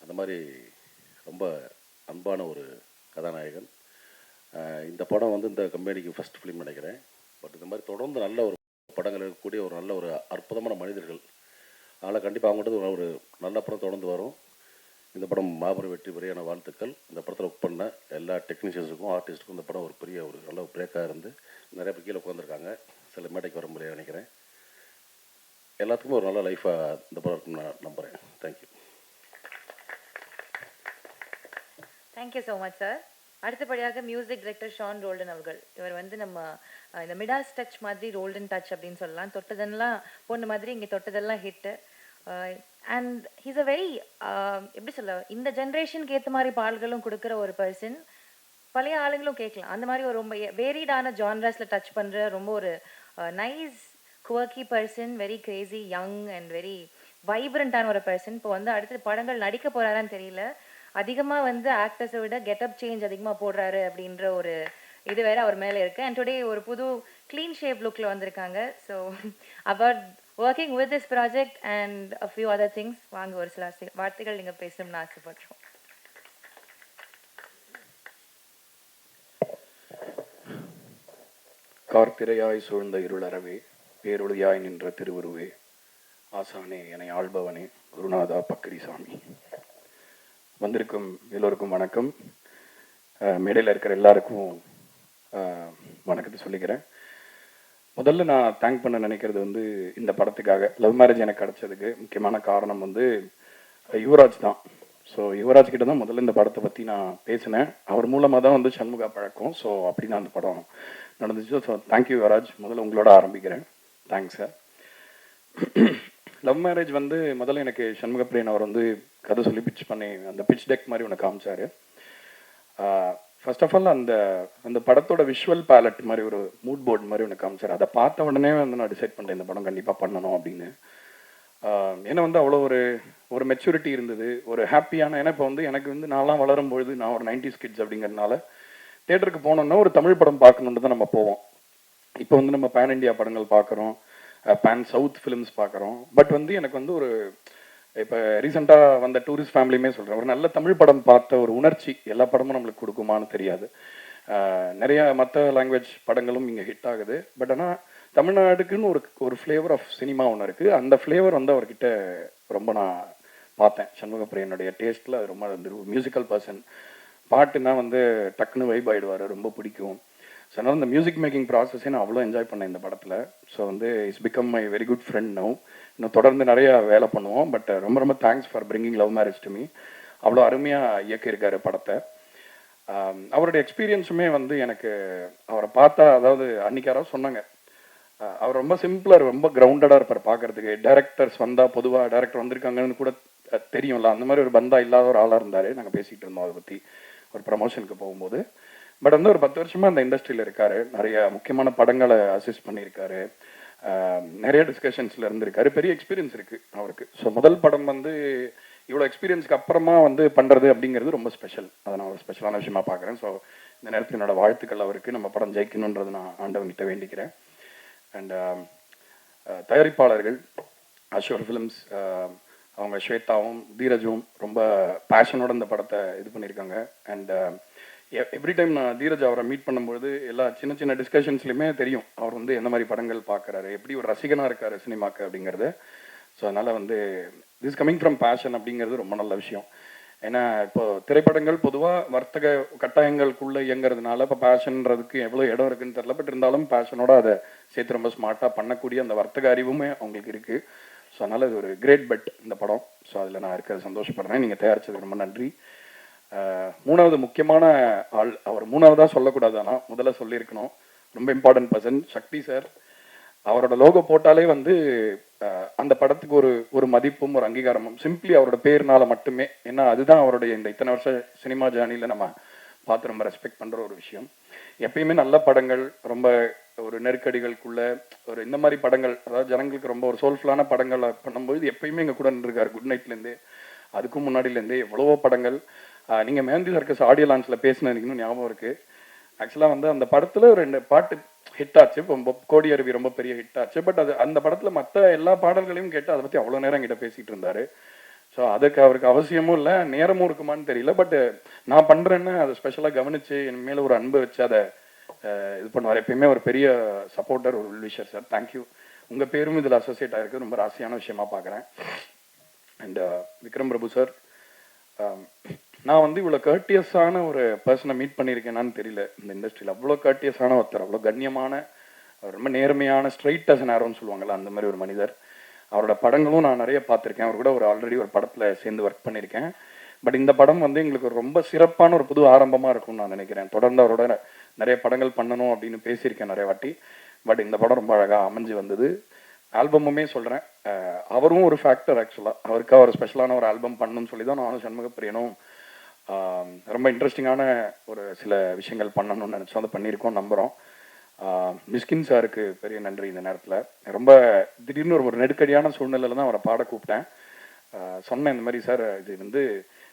[SPEAKER 10] அந்த மாதிரி ரொம்ப அன்பான ஒரு கதாநாயகன். இந்த படம் வந்து இந்த கம்பெனிக்கு ஃபஸ்ட் ஃபிலிம் நினைக்கிறேன். பட் இந்த மாதிரி தொடர்ந்து நல்ல ஒரு படங்கள் இருக்கக்கூடிய ஒரு நல்ல ஒரு அற்புதமான மனிதர்கள். அதனால் கண்டிப்பாக அவங்கள்ட்ட ஒரு நல்ல படம் தொடர்ந்து வரும். இந்த படம் மாபெரும் வெற்றி பெறையான வாழ்த்துக்கள். இந்த படத்தில் ஒர்க் பண்ண எல்லா டெக்னீஷியன்ஸுக்கும் ஆர்டிஸ்ட்டுக்கும் இந்த படம் ஒரு பெரிய ஒரு நல்ல பிரேக்காக இருந்து நிறைய பேர் கீழே உட்காந்துருக்காங்க. சில மேடைக்கு வர முடியாது நினைக்கிறேன். எல்லாத்துக்குமே ஒரு நல்ல லைஃபாக இந்த படம் இருக்குன்னு நான் நம்புகிறேன். Thank you.
[SPEAKER 1] Thank you so much sir. அடுத்தபடியாக மியூசிக் டைரக்டர் ஷான் ரோல்டன் அவர்கள். இவர் வந்து நம்ம இந்த மிடாஸ் டச் மாதிரி ரோல்டன் டச் அப்படின்னு சொல்லலாம். தொட்டதெல்லாம் பொண்ணு மாதிரி இங்கே தொட்டதெல்லாம் hit. And he's a very எப்படி சொல்ல, இந்த ஜென்ரேஷனுக்கு ஏற்ற மாதிரி பாடல்களும் கொடுக்குற ஒரு பர்சன். பழைய ஆளுங்களும் கேட்கலாம். அந்த மாதிரி ஒரு ரொம்ப வேரிடான ஜான்ரஸில் டச் பண்ணுற ரொம்ப ஒரு nice quirky person, very crazy young and very வைப்ரண்டான ஒரு பர்சன். இப்போ வந்து அடுத்த படங்கள் நடிக்க போகிறாரான்னு தெரியல. அதிகமாக வந்து ஆக்டர்ஸை விட கெட்டப் சேஞ்ச் அதிகமாக போடுறாரு அப்படின்ற ஒரு இது வேற அவர் மேலே இருக்குது. அண்ட் டுடே ஒரு புது க்ளீன் ஷேப் லுக்கில் வந்திருக்காங்க. So about working with this project and a few other things வாங்க ஒரு சில வார்த்தைகள் நீங்கள் பேசணும்னு ஆசைப்படுறோம்.
[SPEAKER 11] கார்த்திரையாய் சூழ்ந்த இருளறவே, பேரொழியாய் நின்ற திருவுருவே, ஆசானே என ஆள்பவனே, குருநாதா பக்கரிசாமி. வந்திருக்கும் எல்லோருக்கும் வணக்கம். மேடையில் இருக்கிற எல்லாருக்கும் வணக்கத்தை சொல்லிக்கிறேன். முதல்ல நான் தேங்க் பண்ண நினைக்கிறது வந்து இந்த படத்துக்காக லவ் மேரேஜ் எனக்கு கிடச்சதுக்கு முக்கியமான காரணம் வந்து யுவராஜ் தான். ஸோ யுவராஜ் கிட்ட தான் முதல்ல இந்த படத்தை பற்றி நான் பேசினேன். அவர் மூலமாக தான் வந்து சண்முகா பழக்கம். ஸோ அப்படி தான் அந்த படம் நடந்துச்சு. So thank you Yuvaraj. முதல்ல உங்களோட ஆரம்பிக்கிறேன். Thanks sir. லவ் மேரேஜ் வந்து முதல்ல எனக்கு சண்முக பிரியன் அவர் வந்து கதை சொல்லி பிச் பண்ணி அந்த பிச் டெக் மாதிரி ஒன்று காமிச்சார். ஃபர்ஸ்ட் ஆஃப் ஆல் அந்த அந்த படத்தோட விஷுவல் பேலட் மாதிரி ஒரு மூட் போர்டு மாதிரி ஒன்று காமிச்சார். அதை பார்த்த உடனே வந்து நான் டிசைட் பண்ணேன் இந்த படம் கண்டிப்பாக பண்ணணும் அப்படின்னு. ஏன்னா வந்து அவ்வளோ ஒரு மெச்சூரிட்டி இருந்தது, ஒரு ஹாப்பியான. ஏன்னா இப்போ வந்து எனக்கு வந்து நான்லாம் வளரும்பொழுது நான் ஒரு 90s கிட்ஸ் அப்படிங்கிறதுனால தேட்டருக்கு போனோம்னா ஒரு தமிழ் படம் பார்க்கணுன்னு தான் நம்ம போவோம். இப்போ வந்து நம்ம பேன் இண்டியா படங்கள் பார்க்குறோம், பேன் சவுத் ஃபிலிம்ஸ் பார்க்குறோம். பட் வந்து எனக்கு வந்து ஒரு இப்போ ரீசெண்டாக வந்த டூரிஸ்ட் ஃபேமிலியுமே சொல்கிறேன், ஒரு நல்ல தமிழ் படம் பார்த்த ஒரு உணர்ச்சி எல்லா படமும் நம்மளுக்கு கொடுக்குமான்னு தெரியாது. நிறையா மற்ற லாங்குவேஜ் படங்களும் இங்கே ஹிட் ஆகுது. பட் ஆனால் தமிழ்நாடுக்குன்னு ஒரு ஃப்ளேவர் ஆஃப் சினிமா ஒன்று இருக்குது. அந்த ஃப்ளேவர் வந்து அவர்கிட்ட ரொம்ப நான் பார்த்தேன். சண்முக பிரியனுடைய டேஸ்ட்டில் அது ரொம்ப வந்து மியூசிக்கல் பர்சன். பாட்டுனா வந்து டக்குன்னு வைப் ஆகிடுவார், ரொம்ப பிடிக்கும். ஸோ அதனால் இந்த மியூசிக் மேக்கிங் ப்ராசஸே நான் அவ்வளோ என்ஜாய் பண்ணேன் இந்த படத்தில். ஸோ வந்து it's become my very good friend now. இன்னும் தொடர்ந்து நிறையா வேலை பண்ணுவோம். பட் ரொம்ப ரொம்ப thanks for bringing love marriage to me. அவ்வளோ அருமையாக இயக்கியிருக்காரு படத்தை. அவருடைய எக்ஸ்பீரியன்ஸுமே வந்து எனக்கு அவரை பார்த்தா, அதாவது அன்றைக்கி யாராவது சொன்னாங்க அவர் ரொம்ப சிம்பிளாக ரொம்ப கிரவுண்டடாக இருப்பார் பார்க்குறதுக்கு. டேரக்டர்ஸ் வந்தால் பொதுவாக டேரக்டர் வந்திருக்காங்கன்னு கூட தெரியும்ல, அந்த மாதிரி ஒரு பந்தா இல்லாத ஒரு ஆளாக இருந்தார். நாங்கள் பேசிகிட்டு இருந்தோம் அதை பற்றி ஒரு ப்ரமோஷனுக்கு போகும்போது. பட் வந்து ஒரு 10 வருஷமாக அந்த இண்டஸ்ட்ரியில் இருக்கார். நிறைய முக்கியமான படங்களை அசிஸ்ட் பண்ணியிருக்காரு, நிறைய டிஸ்கஷன்ஸில் இருந்திருக்காரு, பெரிய எக்ஸ்பீரியன்ஸ் இருக்குது அவருக்கு. ஸோ முதல் படம் வந்து இவ்வளோ எக்ஸ்பீரியன்ஸ்க்கு அப்புறமா வந்து பண்ணுறது அப்படிங்கிறது ரொம்ப ஸ்பெஷல். அதை நான் ஒரு ஸ்பெஷலான விஷயமா பார்க்குறேன். ஸோ இந்த நேரத்தில் என்னோட வாழ்த்துக்கள் அவருக்கு. நம்ம படம் ஜெயிக்கணுன்றது நான் ஆண்டவன்கிட்ட வேண்டிக்கிறேன். அண்ட் தயாரிப்பாளர்கள் அஷோர் ஃபிலிம்ஸ், அவங்க ஸ்வேதாவும் தீரஜும் ரொம்ப பேஷனோட இந்த படத்தை இது பண்ணியிருக்காங்க. அண்ட் எவ்ரி டைம் நான் தீரஜ் அவரை மீட் பண்ணும்பொழுது எல்லா சின்ன சின்ன டிஸ்கஷன்ஸ்லையுமே தெரியும் அவர் வந்து எந்த மாதிரி படங்கள் பார்க்குறாரு, எப்படி ஒரு ரசிகனாக இருக்கார் சினிமாக்கு அப்படிங்கிறது. ஸோ அதனால் வந்து திஸ் கமிங் ஃப்ரம் பேஷன் அப்படிங்கிறது ரொம்ப நல்ல விஷயம். ஏன்னா இப்போ திரைப்படங்கள் பொதுவாக வர்த்தக கட்டாயங்களுக்குள்ளே இயங்குறதுனால இப்போ பேஷன்ன்றதுக்கு எவ்வளோ இடம் இருக்குன்னு தெரியல. பட் இருந்தாலும் பேஷனோட அதை சேர்த்து ரொம்ப ஸ்மார்ட்டாக பண்ணக்கூடிய அந்த வர்த்தக அறிவுமே அவங்களுக்கு இருக்குது. ஸோ அதனால் இது ஒரு கிரேட் பெட் இந்த படம். ஸோ அதில் நான் இருக்கிறது சந்தோஷப்படுறேன். நீங்கள் தயாரித்ததுக்கு ரொம்ப நன்றி. மூணாவது முக்கியமான ஆள், அவர் மூணாவதாக சொல்லக்கூடாது, ஆனால் முதல்ல சொல்லியிருக்கணும், ரொம்ப இம்பார்ட்டன்ட் பர்சன் சக்தி சார். அவரோட லோகோ போட்டாலே வந்து அந்த படத்துக்கு ஒரு மதிப்பும் ஒரு அங்கீகாரமும் சிம்பிளி அவரோட பேர்னால மட்டுமே. ஏன்னா அதுதான் அவருடைய இந்த இத்தனை வருஷம் சினிமா ஜேர்னியில் நம்ம பார்த்து ரொம்ப ரெஸ்பெக்ட் பண்ணுற ஒரு விஷயம். எப்பயுமே நல்ல படங்கள், ரொம்ப ஒரு நெருக்கடிகளுக்குள்ள ஒரு இந்த மாதிரி படங்கள், அதாவது ஜனங்களுக்கு ரொம்ப ஒரு சோல்ஃபுல்லான படங்களை பண்ணும்போது எப்பயுமே எங்கள் கூட நின்றுருக்காரு. குட் நைட்லேருந்தே அதுக்கும் முன்னாடியிலேருந்தே எவ்வளவோ படங்கள். நீங்கள் மேந்தி சர்க்கஸ் ஆடியோ லான்ச்சில் பேசினது இன்னும் ஞாபகம் இருக்குது. ஆக்சுவலாக வந்து அந்த படத்தில் 2 பாட்டு ஹிட் ஆச்சு. இப்போ கோடி அருவி ரொம்ப பெரிய ஹிட் ஆச்சு. பட் அது அந்த படத்தில் மற்ற எல்லா பாடல்களையும் கேட்டு அதை பற்றி அவ்வளோ நேரம் என்கிட்ட பேசிகிட்டு இருந்தார். ஸோ அதுக்கு அவருக்கு அவசியமும் இல்லை, நேரமும் இருக்குமான்னு தெரியல. பட் நான் பண்ணுறேன்னு அதை ஸ்பெஷலாக கவனித்து என் மேலே ஒரு அன்பு வச்சு அதை இது பண்ணுவார். எப்பயுமே ஒரு பெரிய சப்போர்ட்டர், ஒரு விஷர் சார். தேங்க்யூ. உங்கள் பேரும் இதில் அசோசியேட் ஆகிருக்கு, ரொம்ப ராசியான விஷயமா பார்க்குறேன். அண்ட் விக்ரம் பிரபு சார், நான் வந்து இவ்வளோ கர்ட்டியஸான ஒரு பர்சனை மீட் பண்ணியிருக்கேனான்னு தெரியல இந்த இண்டஸ்ட்ரியில். அவ்வளோ கர்ட்டியஸான ஒருத்தர், அவ்வளோ கண்ணியமான, ரொம்ப நேர்மையான, ஸ்ட்ரைட் அஸ் அன் ஆரோன்னு சொல்லுவாங்கள்ல, அந்த மாதிரி ஒரு மனிதர். அவரோட படங்களும் நான் நிறைய பார்த்துருக்கேன். அவர் கூட ஆல்ரெடி ஒரு படத்தில் சேர்ந்து ஒர்க் பண்ணியிருக்கேன். பட் இந்த படம் வந்து எங்களுக்கு ரொம்ப சிறப்பான ஒரு புது ஆரம்பமாக இருக்கும்னு நான் நினைக்கிறேன். தொடர்ந்து அவரோட நிறைய படங்கள் பண்ணணும் அப்படின்னு பேசியிருக்கேன் நிறைய வாட்டி. பட் இந்த படம் ரொம்ப அழகாக அமைஞ்சு வந்தது. ஆல்பமுமே சொல்கிறேன், அவரும் ஒரு ஃபேக்டர். ஆக்சுவலாக அவருக்காக ஒரு ஸ்பெஷலான ஒரு ஆல்பம் பண்ணணும்னு சொல்லி தான் நானும் சண்முகப்பிரியனும் ரொம்ப இன்ட்ரெஸ்டிங்கான ஒரு சில விஷயங்கள் பண்ணணும்னு நினச்சோம். அதை பண்ணியிருக்கோம், நம்புகிறோம். மிஸ்கின் சாருக்கு பெரிய நன்றி. இந்த நேரத்தில் ரொம்ப திடீர்னு ஒரு நெருக்கடியான சூழ்நிலையில் தான் அவரை பாட கூப்பிட்டேன். சொன்னேன் இந்த மாதிரி, சார்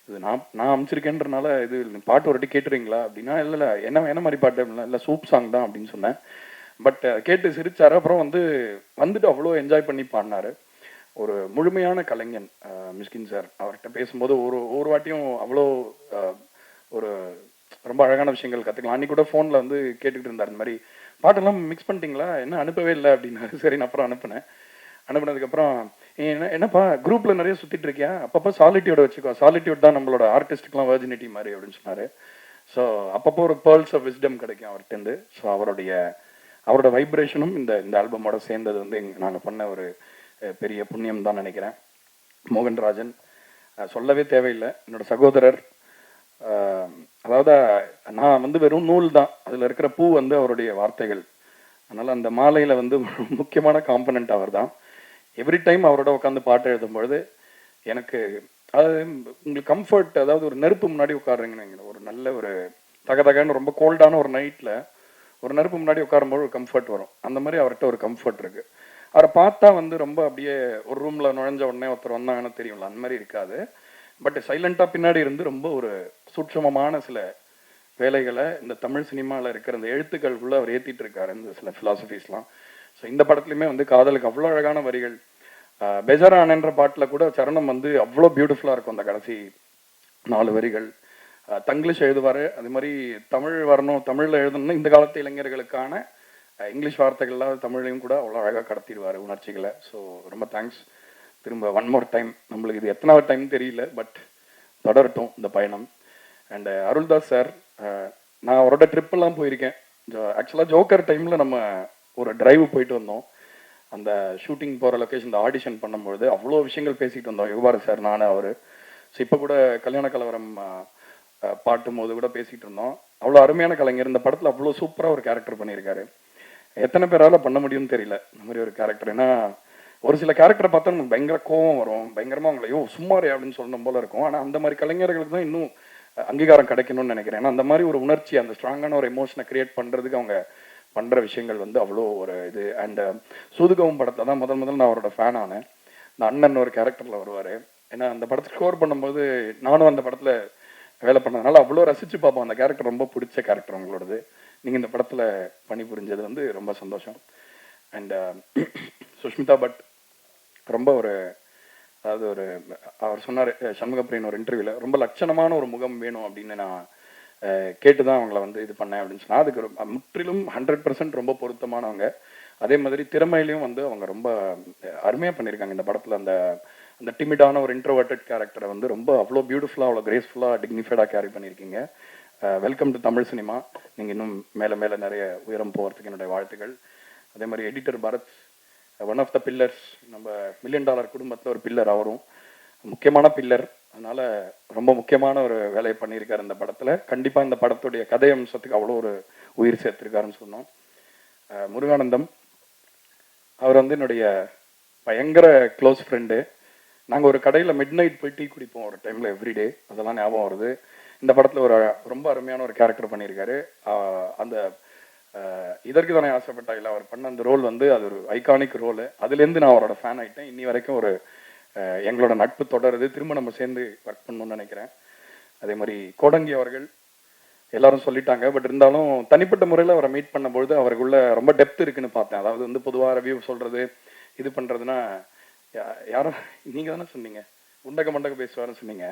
[SPEAKER 11] இது நான் அமைச்சிருக்கேன்றனால இது பாட்டு ஒரு வாட்டி கேட்டுறீங்களா அப்படின்னா, இல்லை என்ன மாதிரி பாட்டு அப்படின்னா, இல்லை சூப் சாங் தான் அப்படின்னு சொன்னேன். பட் கேட்டு சிரிச்சாரு. அப்புறம் வந்துட்டு அவ்வளோ என்ஜாய் பண்ணி பாடினாரு. ஒரு முழுமையான கலைஞன் மிஸ்கின் சார். அவர்கிட்ட பேசும்போது ஒரு வாட்டியும் அவ்வளோ ஒரு ரொம்ப அழகான விஷயங்கள் கற்றுக்கலாம். அன்றைக்கி கூட ஃபோனில் கேட்டுக்கிட்டு இருந்தார், இந்த மாதிரி பாட்டெல்லாம் மிக்ஸ் பண்ணிட்டீங்களா, என்ன அனுப்பவே இல்லை அப்படின்னாரு. சரி, நான் அப்புறம் அனுப்புனதுக்கப்புறம் என்னப்பா குரூப்பில் நிறைய சுற்றிட்டு இருக்கியா, அப்பப்போ சாலிட்டியூட வச்சுக்கோ, சாலிட்டியூட் தான் நம்மளோட ஆர்டிஸ்ட்டுக்கெலாம் வெர்ஜினிட்டி மாதிரி அப்படின்னு சொன்னார். ஸோ அப்பப்போ ஒரு பேர்ல்ஸ் ஆஃப் விஸ்டம் கிடைக்கும் அவர்கிட்டருந்து. ஸோ அவரோட வைப்ரேஷனும் இந்த ஆல்பமோட சேர்ந்தது நாங்கள் பண்ண ஒரு பெரிய புண்ணியம் தான் நினைக்கிறேன். மோகன்ராஜன் சொல்லவே தேவையில்லை, என்னோட சகோதரர். அதாவது நான் வெறும் நூல் தான், அதில் இருக்கிற பூ அவருடைய வார்த்தைகள். அதனால் அந்த மாலையில் முக்கியமான காம்பனண்ட் அவர் தான். எவ்ரி டைம் அவரோட உட்காந்து பாட்டு எழுதும்பொழுது எனக்கு உங்களுக்கு கம்ஃபர்ட், அதாவது ஒரு நெருப்பு முன்னாடி உட்காடுறீங்கன்னு, ஒரு நல்ல ஒரு தகதகன்னு ரொம்ப கோல்டான ஒரு நைட்டில் ஒரு நெருப்பு முன்னாடி உட்காரும்போது ஒரு கம்ஃபர்ட் வரும். அந்த மாதிரி அவர்கிட்ட ஒரு கம்ஃபர்ட் இருக்கு. அவரை பார்த்தா ரொம்ப அப்படியே ஒரு ரூம்ல நுழைஞ்ச உடனே ஒருத்தர் வந்தாங்கன்னு தெரியும்ல, அந்த மாதிரி இருக்காது. பட் சைலண்டா பின்னாடி ஒரு ஒரு சூட்சமமான சில வேலைகளை இந்த தமிழ் சினிமாவில் இருக்கிற இந்த எழுத்துக்களுக்குள்ள அவர் ஏற்றிட்டு இருக்காரு, இந்த சில ஃபிலாசபிஸ்லாம். ஸோ இந்த படத்துலையுமே காதலுக்கு அவ்வளோ அழகான வரிகள். பெஜரானன்ற பாட்டில் கூட சரணம் அவ்வளோ பியூட்டிஃபுல்லாக இருக்கும். அந்த கடைசி 4 வரிகள் தங்கிலீஷ் எழுதுவார். அது மாதிரி தமிழ் வரணும், தமிழில் எழுதணும்னா இந்த காலத்து இளைஞர்களுக்கான இங்கிலீஷ் வார்த்தைகள்லாம் தமிழையும் கூட அவ்வளோ அழகாக கடத்திடுவார் உணர்ச்சிகளை. ஸோ ரொம்ப தேங்க்ஸ். திரும்ப ஒன் மோர் டைம், நம்மளுக்கு இது எத்தனாவது டைம் தெரியல, பட் தொடரட்டும் இந்த பயணம். அண்ட் அருள்தாஸ் சார், நான் அவரோட ட்ரிப்பெல்லாம் போயிருக்கேன். ஆக்சுவலாக ஜோக்கர் டைமில் நம்ம ஒரு டிரைவ் போயிட்டு வந்தோம். அந்த ஷூட்டிங் போகிற லொக்கேஷன், இந்த ஆடிஷன் பண்ணும்பொழுது அவ்வளோ விஷயங்கள் பேசிகிட்டு வந்தோம், யுவார் சார், நான், அவர். ஸோ இப்போ கூட கல்யாண கலவரம் பாட்டும் போது கூட பேசிகிட்டு இருந்தோம். அவ்வளோ அருமையான கலைஞர். இந்த படத்தில் அவ்வளோ சூப்பராக ஒரு கேரக்டர் பண்ணியிருக்காரு. எத்தனை பேரால் பண்ண முடியும்னு தெரியல இந்த மாதிரி ஒரு கேரக்டர். ஏன்னா ஒரு சில கேரக்டரை பார்த்தா நமக்கு பயங்கர கோவம் வரும், பயங்கரமாக அவங்களையோ சும்மாரே அப்படின்னு சொல்லணும் போல இருக்கும். ஆனால் அந்த மாதிரி கலைஞர்களுக்கு தான் இன்னும் அங்கீகாரம் கிடைக்கணும்னு நினைக்கிறேன். ஏன்னா அந்த மாதிரி ஒரு உணர்ச்சி, அந்த ஸ்ட்ராங்கான ஒரு எமோஷனை கிரியேட் பண்ணுறதுக்கு அவங்க பண்ணுற விஷயங்கள் அவ்வளோ ஒரு இது. அண்ட் சூதுகவும் படத்தில் தான் முதல் நான் அவரோட ஃபேன் ஆனேன். இந்த அண்ணன் ஒரு கேரக்டரில் வருவார். ஏன்னா அந்த படத்தை ஸ்கோர் பண்ணும்போது நானும் அந்த படத்தில் வேலை பண்ணதுனால அவ்வளோ ரசித்து பார்ப்போம். அந்த கேரக்டர் ரொம்ப பிடிச்ச கேரக்டர் உங்களோடது. நீங்கள் இந்த படத்தில் பணிபுரிஞ்சது ரொம்ப சந்தோஷம். அண்ட் சுஷ்மிதா பட் ரொம்ப அதாவது அவர் சொன்னார் சண்முகப்பிரியன் ஒரு இன்டர்வியூவில், ரொம்ப லட்சணமான ஒரு முகம் வேணும் அப்படின்னு நான் கேட்டு தான் அவங்கள இது பண்ணேன் அப்படின்னு சொன்னால், அதுக்கு முற்றிலும் 100% ரொம்ப பொருத்தமானவங்க. அதே மாதிரி திறமையிலையும் அவங்க ரொம்ப அருமையாக பண்ணியிருக்காங்க இந்த படத்தில். அந்த டிமிடான ஒரு இன்ட்ரோவர்டட் கேரக்டரை ரொம்ப அவ்வளோ பியூட்டிஃபுல்லாக, அவ்வளோ கிரேஸ்ஃபுல்லாக, டிக்னிஃபைடாக கேரி பண்ணியிருக்கீங்க. Welcome to Tamil cinema. நீங்கள் இன்னும் மேலே நிறைய உயரம் போகிறதுக்கு என்னுடைய வாழ்த்துக்கள். அதே மாதிரி editor Bharath, one of the pillars, நம்ம $1 மில்லியன் குடும்பத்தில் ஒரு பில்லர், அவரும் முக்கியமான பில்லர். அதனால் ரொம்ப முக்கியமான ஒரு வேலையை பண்ணியிருக்காரு இந்த படத்தில். கண்டிப்பாக இந்த படத்துடைய கதை அம்சத்துக்கு அவ்வளோ ஒரு உயிர் சேர்த்துருக்காருன்னு சொன்னோம். முருகானந்தம், அவர் என்னுடைய பயங்கர க்ளோஸ் ஃப்ரெண்டு. நாங்கள் ஒரு கடையில் மிட் நைட் போய் டீ குடிப்போம் ஒரு டைமில் எவ்ரிடே. அதெல்லாம் ஞாபகம் வருது. இந்த படத்தில் ஒரு ரொம்ப அருமையான ஒரு கேரக்டர் பண்ணியிருக்காரு. அந்த இதற்கு தானே ஆசைப்பட்டா இல்லை, அவர் பண்ண அந்த ரோல் அது ஒரு ஐகானிக் ரோலு. அதுலேருந்து நான் அவரோட ஃபேன் ஆகிட்டேன். இன்னி வரைக்கும் எங்களோட நட்பு தொடருது. திரும்ப நம்ம சேர்ந்து ஒர்க் பண்ணணும்னு நினைக்கிறேன். அதே மாதிரி கோடங்கி அவர்கள், எல்லாரும் சொல்லிட்டாங்க, பட் இருந்தாலும் தனிப்பட்ட முறையில் அவரை மீட் பண்ணும்பொழுது அவருக்குள்ள ரொம்ப டெப்த் இருக்குன்னு பார்த்தேன். அதாவது பொதுவாக ரிவ்யூ சொல்கிறது, இது பண்ணுறதுன்னா, யாரோ நீங்கள் தானே சொன்னீங்க உண்டக்க மண்டக்க பேசுவார்னு சொன்னீங்க.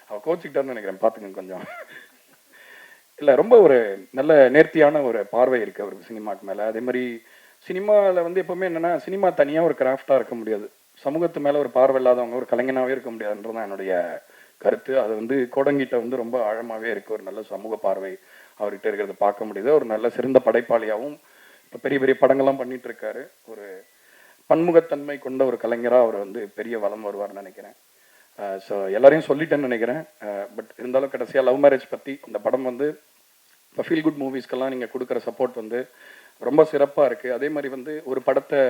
[SPEAKER 11] அவர் கோச்சிக்கிட்டார்னு நினைக்கிறேன், பார்த்துக்கங்க கொஞ்சம். இல்லை, ரொம்ப ஒரு நல்ல நேர்த்தியான ஒரு பார்வை இருக்குது அவருக்கு சினிமாவுக்கு மேலே. அதே மாதிரி சினிமாவில் எப்போவுமே என்னென்னா, சினிமா தனியாக ஒரு கிராஃப்டாக இருக்க முடியாது. சமூகத்து மேலே ஒரு பார்வை இல்லாதவங்க ஒரு கலைஞனாகவே இருக்க முடியாதுன்றது தான் என்னுடைய கருத்து. அது கோடங்கிட்ட ரொம்ப ஆழமாகவே இருக்குது. ஒரு நல்ல சமூக பார்வை அவர்கிட்ட இருக்கிறத பார்க்க முடியுது. ஒரு நல்ல சிறந்த படைப்பாளியாகவும் இப்போ பெரிய பெரிய படங்கள்லாம் பண்ணிட்டு இருக்காரு. ஒரு பன்முகத்தன்மை கொண்ட ஒரு கலைஞராக அவர் வந்து பெரிய வளம் வருவார்னு நினைக்கிறேன். ஸோ எல்லாரையும் சொல்லிட்டேன்னு நினைக்கிறேன். பட் இருந்தாலும் கடைசியாக லவ் மேரேஜ் பற்றி இந்த படம் வந்து இப்போ ஃபீல் குட் மூவிஸ்க்கெல்லாம் நீங்கள் கொடுக்குற சப்போர்ட் வந்து ரொம்ப சிறப்பாக இருக்குது. அதே மாதிரி வந்து ஒரு படத்தை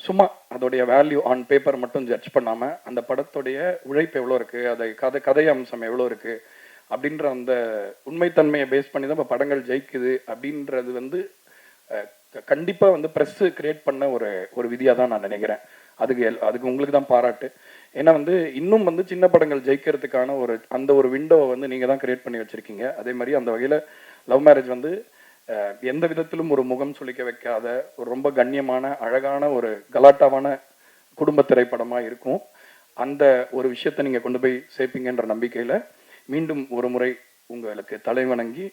[SPEAKER 11] சும்மா அதோடைய வேல்யூ ஆன் பேப்பர் மட்டும் ஜட்ஜ் பண்ணாமல் அந்த படத்துடைய உழைப்பு எவ்வளோ இருக்குது, அதை கதை அம்சம் எவ்வளோ இருக்குது அப்படின்ற அந்த உண்மைத்தன்மையை பேஸ் பண்ணி தான் இப்போ படங்கள் ஜெயிக்குது அப்படின்றது வந்து கண்டிப்பாக வந்து ப்ரெஸ்ஸு கிரியேட் பண்ண ஒரு விதியாக தான் நான் நினைக்கிறேன். அதுக்கு உங்களுக்கு தான் பாராட்டு. ஏன்னா வந்து இன்னும் வந்து சின்ன படங்கள் ஜெயிக்கிறதுக்கான அந்த ஒரு விண்டோவை வந்து நீங்கள் தான் கிரியேட் பண்ணி வச்சுருக்கீங்க. அதே மாதிரி அந்த வகையில் லவ் மேரேஜ் வந்து எந்த விதத்திலும் ஒரு முகம் சுளிக்க வைக்காத ஒரு ரொம்ப கண்ணியமான அழகான ஒரு கலாட்டாவான குடும்ப திரைப்படமாக இருக்கும். அந்த ஒரு விஷயத்தை நீங்கள் கொண்டு போய் சேர்ப்பீங்கன்ற நம்பிக்கையில் மீண்டும் ஒரு முறை உங்களுக்கு தலை வணங்கி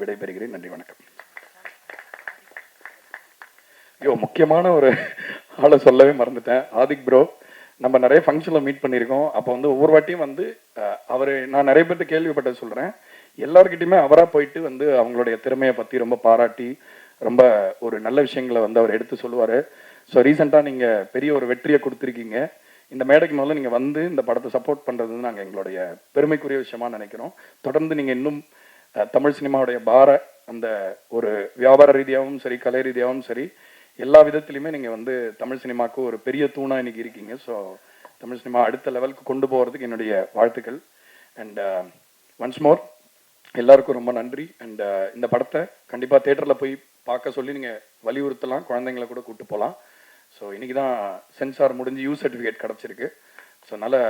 [SPEAKER 11] விடைபெறுகிறேன். நன்றி, வணக்கம். முக்கியமான ஒரு ஆளை சொல்லவே மறந்துட்டேன். ஆதிக் ப்ரோ, நம்ம நிறைய ஃபங்க்ஷனில் மீட் பண்ணியிருக்கோம். அப்போ வந்து ஒவ்வொரு வாட்டியும் வந்து நான் நிறைய பேர்த்து கேள்விப்பட்டது சொல்கிறேன், எல்லாருக்கிட்டையுமே அவராக போயிட்டு வந்து அவங்களுடைய திறமையை பற்றி ரொம்ப பாராட்டி ரொம்ப ஒரு நல்ல விஷயங்களை வந்து அவர் எடுத்து சொல்லுவார். ஸோ ரீசெண்டாக நீங்கள் பெரிய ஒரு வெற்றியை கொடுத்துருக்கீங்க. இந்த மேடைக்கு முதல்ல நீங்கள் வந்து இந்த படத்தை சப்போர்ட் பண்ணுறது வந்து நாங்கள் எங்களுடைய பெருமைக்குரிய விஷயமா நினைக்கிறோம். தொடர்ந்து நீங்கள் இன்னும் தமிழ் சினிமாவுடைய அந்த ஒரு வியாபார ரீதியாகவும் சரி, கலை ரீதியாகவும் சரி, எல்லா விதத்துலையுமே நீங்கள் வந்து தமிழ் சினிமாவுக்கு ஒரு பெரிய தூணாக இன்னைக்கு இருக்கீங்க. ஸோ தமிழ் சினிமா அடுத்த லெவலுக்கு கொண்டு போகிறதுக்கு என்னுடைய வாழ்த்துக்கள். அண்ட் ஒன்ஸ் மோர் எல்லாருக்கும் ரொம்ப நன்றி. அண்ட் இந்த படத்தை கண்டிப்பாக தேட்டரில் போய் பார்க்க சொல்லி நீங்கள் வலியுறுத்தலாம், குழந்தைங்களை கூட கூப்பிட்டு போகலாம். ஸோ இன்றைக்கி தான் சென்சார் முடிஞ்சு யூ சர்டிஃபிகேட் கிடச்சிருக்கு. ஸோ அதனால்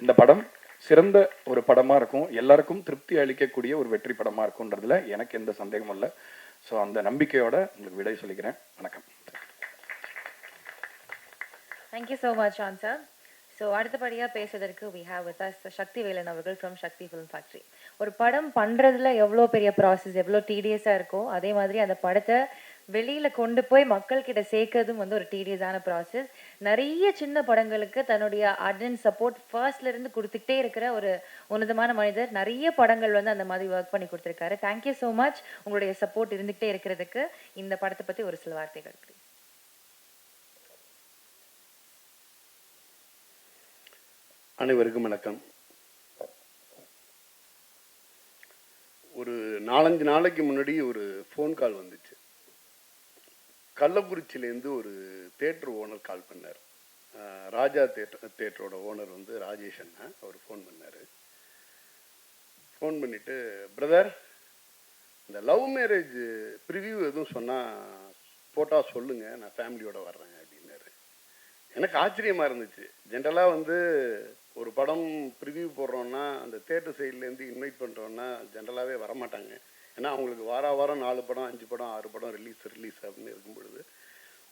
[SPEAKER 11] இந்த படம் சிறந்த ஒரு படமாக இருக்கும், எல்லாருக்கும் திருப்தி அளிக்கக்கூடிய ஒரு வெற்றி படமாக இருக்கும்ன்றதுல எனக்கு எந்த சந்தேகமும் இல்லை. ஸோ அந்த நம்பிக்கையோட உங்களுக்கு விடை சொல்லிக்கிறேன். வணக்கம்.
[SPEAKER 1] Thank you so much Shaan sir. So அடுத்தபடியாக பேசுறதற்கு we have with us சக்தி வேலன் அவர்கள் ஃப்ரம் சக்தி ஃபிலிம் ஃபேக்ட்ரி. ஒரு படம் பண்ணுறதுல எவ்வளோ பெரிய ப்ராசஸ், எவ்வளோ டீடியஸாக இருக்கோ அதே மாதிரி அந்த படத்தை வெளியில் கொண்டு போய் மக்கள்கிட்ட சேர்க்கறதும் வந்து ஒரு டீடியஸான ப்ராசஸ். நிறைய சின்ன படங்களுக்கு தன்னுடைய அட்டன் சப்போர்ட் ஃபர்ஸ்ட்லேருந்து கொடுத்துக்கிட்டே இருக்கிற ஒரு உன்னதமான மனிதர். நிறைய படங்கள் வந்து அந்த மாதிரி ஒர்க் பண்ணி கொடுத்துருக்காரு. தேங்க்யூ ஸோ மச் உங்களுடைய சப்போர்ட் இருந்துகிட்டே இருக்கிறதுக்கு. இந்த படத்தை பற்றி ஒரு சில வார்த்தைகள் ப்ளீஸ்.
[SPEAKER 12] அனைவருக்கும் வணக்கம். ஒரு 4-5 நாளைக்கு முன்னாடி ஒரு ஃபோன் கால் வந்துச்சு. கள்ளக்குறிச்சியிலேருந்து ஒரு தேட்டர் ஓனர் கால் பண்ணார். ராஜா தேட்டரோட ஓனர் வந்து ராஜேஷ் அண்ணா. அவர் ஃபோன் பண்ணார். ஃபோன் பண்ணிவிட்டு, பிரதர் இந்த லவ் மேரேஜ் ப்ரிவியூ எதுவும் சொன்னால் போட்டால் சொல்லுங்கள், நான் ஃபேமிலியோடு வர்றேன் அப்படின்னாரு. எனக்கு ஆச்சரியமாக இருந்துச்சு. ஜென்ரலாக வந்து ஒரு படம் ப்ரிவியூ போடுறோன்னா அந்த தேட்டர் சைட்லேருந்து இன்வைட் பண்ணுறோன்னா ஜென்ரலாகவே வரமாட்டாங்க. ஏன்னா அவங்களுக்கு வாரம் 4 படம் 5 படம் 6 படம் ரிலீஸ் அப்படின்னு இருக்கும் பொழுது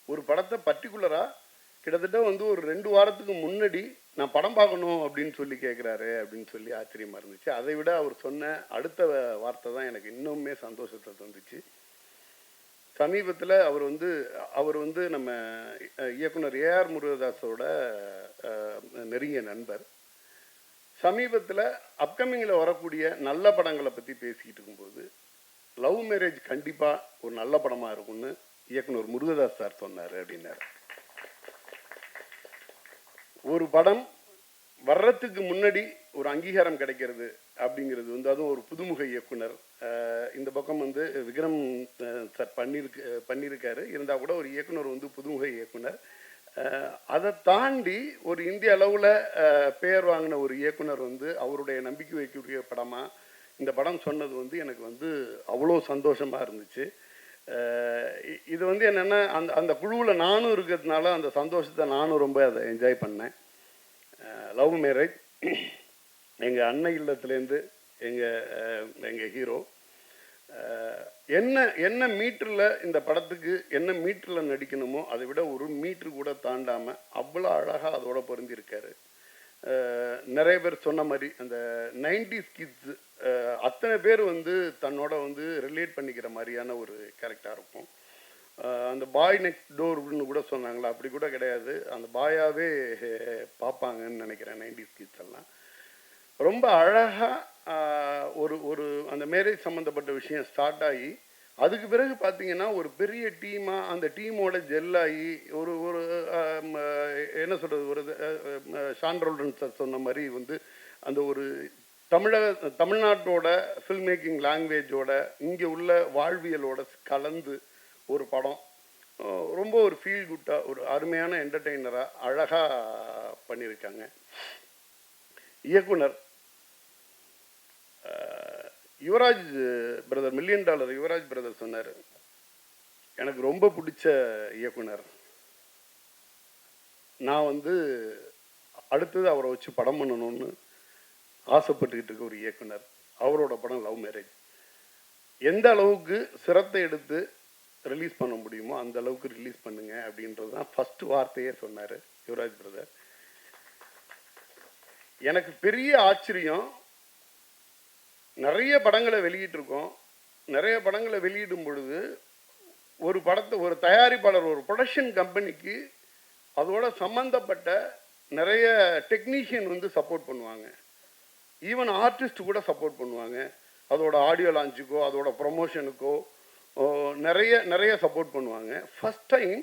[SPEAKER 12] ஒரு படத்தை பர்டிகுலராக கிட்டத்தட்ட வந்து ஒரு 2 வாரத்துக்கு முன்னாடி நான் படம் பார்க்கணும் அப்படின்னு சொல்லி கேட்குறாரு அப்படின்னு சொல்லி ஆச்சரியமாக இருந்துச்சு. அதை விட அவர் சொன்ன அடுத்த வார்த்தை தான் எனக்கு இன்னுமே சந்தோஷத்தை தந்துச்சு. சமீபத்தில் அவர் வந்து நம்ம இயக்குனர் ஏஆர் முருகதாஸோட நெருங்கிய நண்பர். சமீபத்தில் அப்கமிங்கில் வரக்கூடிய நல்ல படங்களை பற்றி பேசிக்கிட்டு இருக்கும்போது லவ் மேரேஜ் கண்டிப்பாக ஒரு நல்ல படமாக இருக்கும்னு இயக்குனர் முருகதாஸ் சார் சொன்னார் அப்படின்னாரு. ஒரு படம் வர்றதுக்கு முன்னாடி ஒரு அங்கீகாரம் கிடைக்கிறது அப்படிங்கிறது வந்து அதுவும் ஒரு புதுமுக இயக்குனர். இந்த பக்கம் வந்து விக்ரம் சார் பண்ணியிருக்காரு. இருந்தால் கூட ஒரு இயக்குனர் வந்து புதுமுக இயக்குனர். அதை தாண்டி ஒரு இந்திய அளவில் பெயர் வாங்கின ஒரு இயக்குனர் வந்து அவருடைய நம்பிக்கை வைக்கக்கூடிய படமாக இந்த படம் சொன்னது வந்து எனக்கு வந்து அவ்வளோ சந்தோஷமாக இருந்துச்சு. இது வந்து என்னென்னா அந்த குழுவில் நானும் இருக்கிறதுனால அந்த சந்தோஷத்தை நானும் ரொம்ப அதை என்ஜாய் பண்ணேன். லவ் மேரேஜ் எங்கள் அன்னை இல்லத்துலேருந்து எங்கள் ஹீரோ என்ன மீட்டரில் இந்த படத்துக்கு என்ன மீட்டரில் நடிக்கணுமோ அதை விட ஒரு மீட்ரு கூட தாண்டாமல் அவ்வளோ அழகாக அதோட பொருந்திருக்காரு. நிறைய பேர் சொன்ன மாதிரி அந்த 90s கிட்ஸ் அத்தனை பேர் வந்து தன்னோட வந்து ரிலேட் பண்ணிக்கிற மாதிரியான ஒரு கேரக்டராக இருக்கும். அந்த பாய் நெக்ஸ்ட் டோர்னு கூட சொன்னாங்களா, அப்படி கூட கிடையாது, அந்த பாயாவே பார்ப்பாங்கன்னு நினைக்கிறேன் 90s கிட்ஸ் எல்லாம். ரொம்ப அழகாக ஒரு அந்த மேரேஜ் சம்மந்தப்பட்ட விஷயம் ஸ்டார்ட் ஆகி அதுக்கு பிறகு பார்த்தீங்கன்னா ஒரு பெரிய டீமாக அந்த டீமோட ஜெல்லாகி ஒரு ஒரு என்ன சொல்கிறது, ஒரு ஷான் சார் சொன்ன மாதிரி வந்து அந்த ஒரு தமிழ்நாட்டோட ஃபில்ம் மேக்கிங் லாங்குவேஜோட இங்கே உள்ள வாழ்வியலோட கலந்து ஒரு படம் ரொம்ப ஒரு ஃபீல் குட்டாக ஒரு அருமையான என்டர்டெய்னராக அழகாக பண்ணியிருக்காங்க. இயக்குனர் Yuvaraj brother, $1 million Yuvaraj brother சொன்னார், எனக்கு ரொம்ப பிடிச்ச இயக்குனர், நான் வந்து அடுத்தது அவரை வச்சு படம் பண்ணணும்னு ஆசைப்பட்டுக்கிட்டு இருக்க ஒரு இயக்குனர். அவரோட படம் லவ் மேரேஜ் எந்த அளவுக்கு சிரத்தை எடுத்து ரிலீஸ் பண்ண முடியுமோ அந்த அளவுக்கு ரிலீஸ் பண்ணுங்க அப்படின்றது தான் ஃபர்ஸ்ட் வார்த்தையே சொன்னார் யுவராஜ் பிரதர். எனக்கு பெரிய ஆச்சரியம், நிறைய படங்களை வெளியிட்டிருக்கோம். நிறைய படங்களை வெளியிடும் பொழுது ஒரு தயாரிப்பாளர் ஒரு ப்ரொடக்ஷன் கம்பெனிக்கு அதோட சம்மந்தப்பட்ட நிறைய டெக்னீஷியன் வந்து சப்போர்ட் பண்ணுவாங்க, ஈவன் ஆர்டிஸ்ட் கூட சப்போர்ட் பண்ணுவாங்க. அதோட ஆடியோ லான்ச்சுக்கோ அதோட ப்ரொமோஷனுக்கோ நிறைய சப்போர்ட் பண்ணுவாங்க. ஃபஸ்ட் டைம்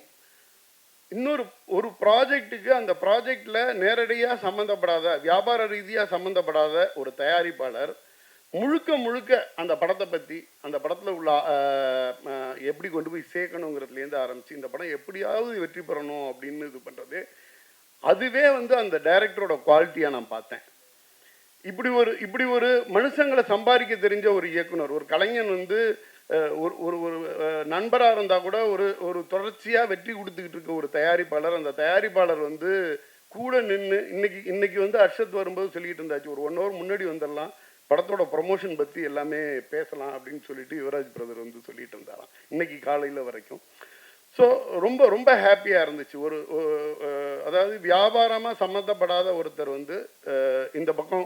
[SPEAKER 12] ஒரு ப்ராஜெக்ட்டுக்கு அந்த ப்ராஜெக்டில் நேரடியாக சம்மந்தப்படாத, வியாபார ரீதியாக சம்மந்தப்படாத ஒரு தயாரிப்பாளர் முழுக்க அந்த படத்தை பற்றி, அந்த படத்தில் உள்ள எப்படி கொண்டு போய் சேர்க்கணுங்கிறதுலேருந்து ஆரம்பித்து இந்த படம் எப்படியாவது வெற்றி பெறணும் அப்படின்னு இது பண்ணுறது, அதுவே வந்து அந்த டைரக்டரோட குவாலிட்டியாக நான் பார்த்தேன். இப்படி ஒரு மனுஷங்களை சம்பாதிக்க தெரிஞ்ச ஒரு இயக்குனர், ஒரு கலைஞன் வந்து ஒரு நண்பராக இருந்தால் கூட ஒரு தொடர்ச்சியாக வெற்றி கொடுத்துக்கிட்டு இருக்க ஒரு தயாரிப்பாளர், அந்த தயாரிப்பாளர் வந்து கூட நின்று இன்னைக்கு வந்து அர்ஷத் வரும்போது சொல்லிட்டு இருந்தாச்சு, ஒரு 1 ஹவர் முன்னாடி வந்துடலாம், படத்தோட ப்ரொமோஷன் பற்றி எல்லாமே பேசலாம் அப்படின்னு சொல்லிட்டு யுவராஜ் பிரதர் வந்து சொல்லிட்டு இருந்தாராம் இன்னைக்கு காலையில் வரைக்கும். ஸோ ரொம்ப ஹாப்பியாக இருந்துச்சு. அதாவது வியாபாரமாக சம்மந்தப்படாத ஒருத்தர் வந்து இந்த பக்கம்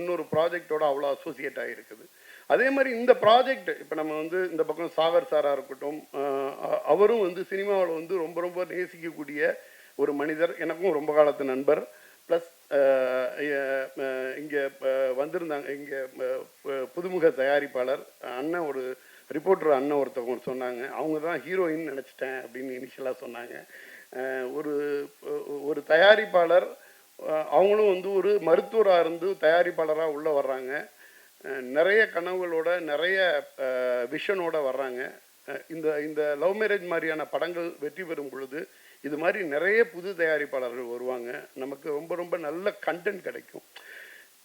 [SPEAKER 12] இன்னொரு ப்ராஜெக்டோட அவ்வளோ அசோசியேட் ஆகிருக்குது. அதே மாதிரி இந்த ப்ராஜெக்ட் இப்போ நம்ம வந்து இந்த பக்கம் சாகர் சாராக இருக்கட்டும், அவரும் வந்து சினிமாவில் வந்து ரொம்ப நேசிக்கக்கூடிய ஒரு மனிதர், எனக்கும் ரொம்ப காலத்து நண்பர். ப்ளஸ் இங்கே வந்திருந்தாங்க, இங்கே புதுமுக தயாரிப்பாளர் அண்ணன், ஒரு ரிப்போர்ட்டர் அண்ணன் ஒருத்தவங்க சொன்னாங்க, அவங்க தான் ஹீரோயின் நினச்சிட்டேன் அப்படின்னு இனிஷியலாக சொன்னாங்க. ஒரு தயாரிப்பாளர், அவங்களும் வந்து ஒரு மருத்துவராக இருந்து தயாரிப்பாளராக உள்ளே வர்றாங்க, நிறைய கனவுகளோட நிறைய விஷனோட வர்றாங்க. இந்த லவ் மேரேஜ் மாதிரியான படங்கள் வெற்றி பெறும் பொழுது இது மாதிரி நிறைய புது தயாரிப்பாளர்கள் வருவாங்க, நமக்கு ரொம்ப நல்ல கண்டென்ட் கிடைக்கும்.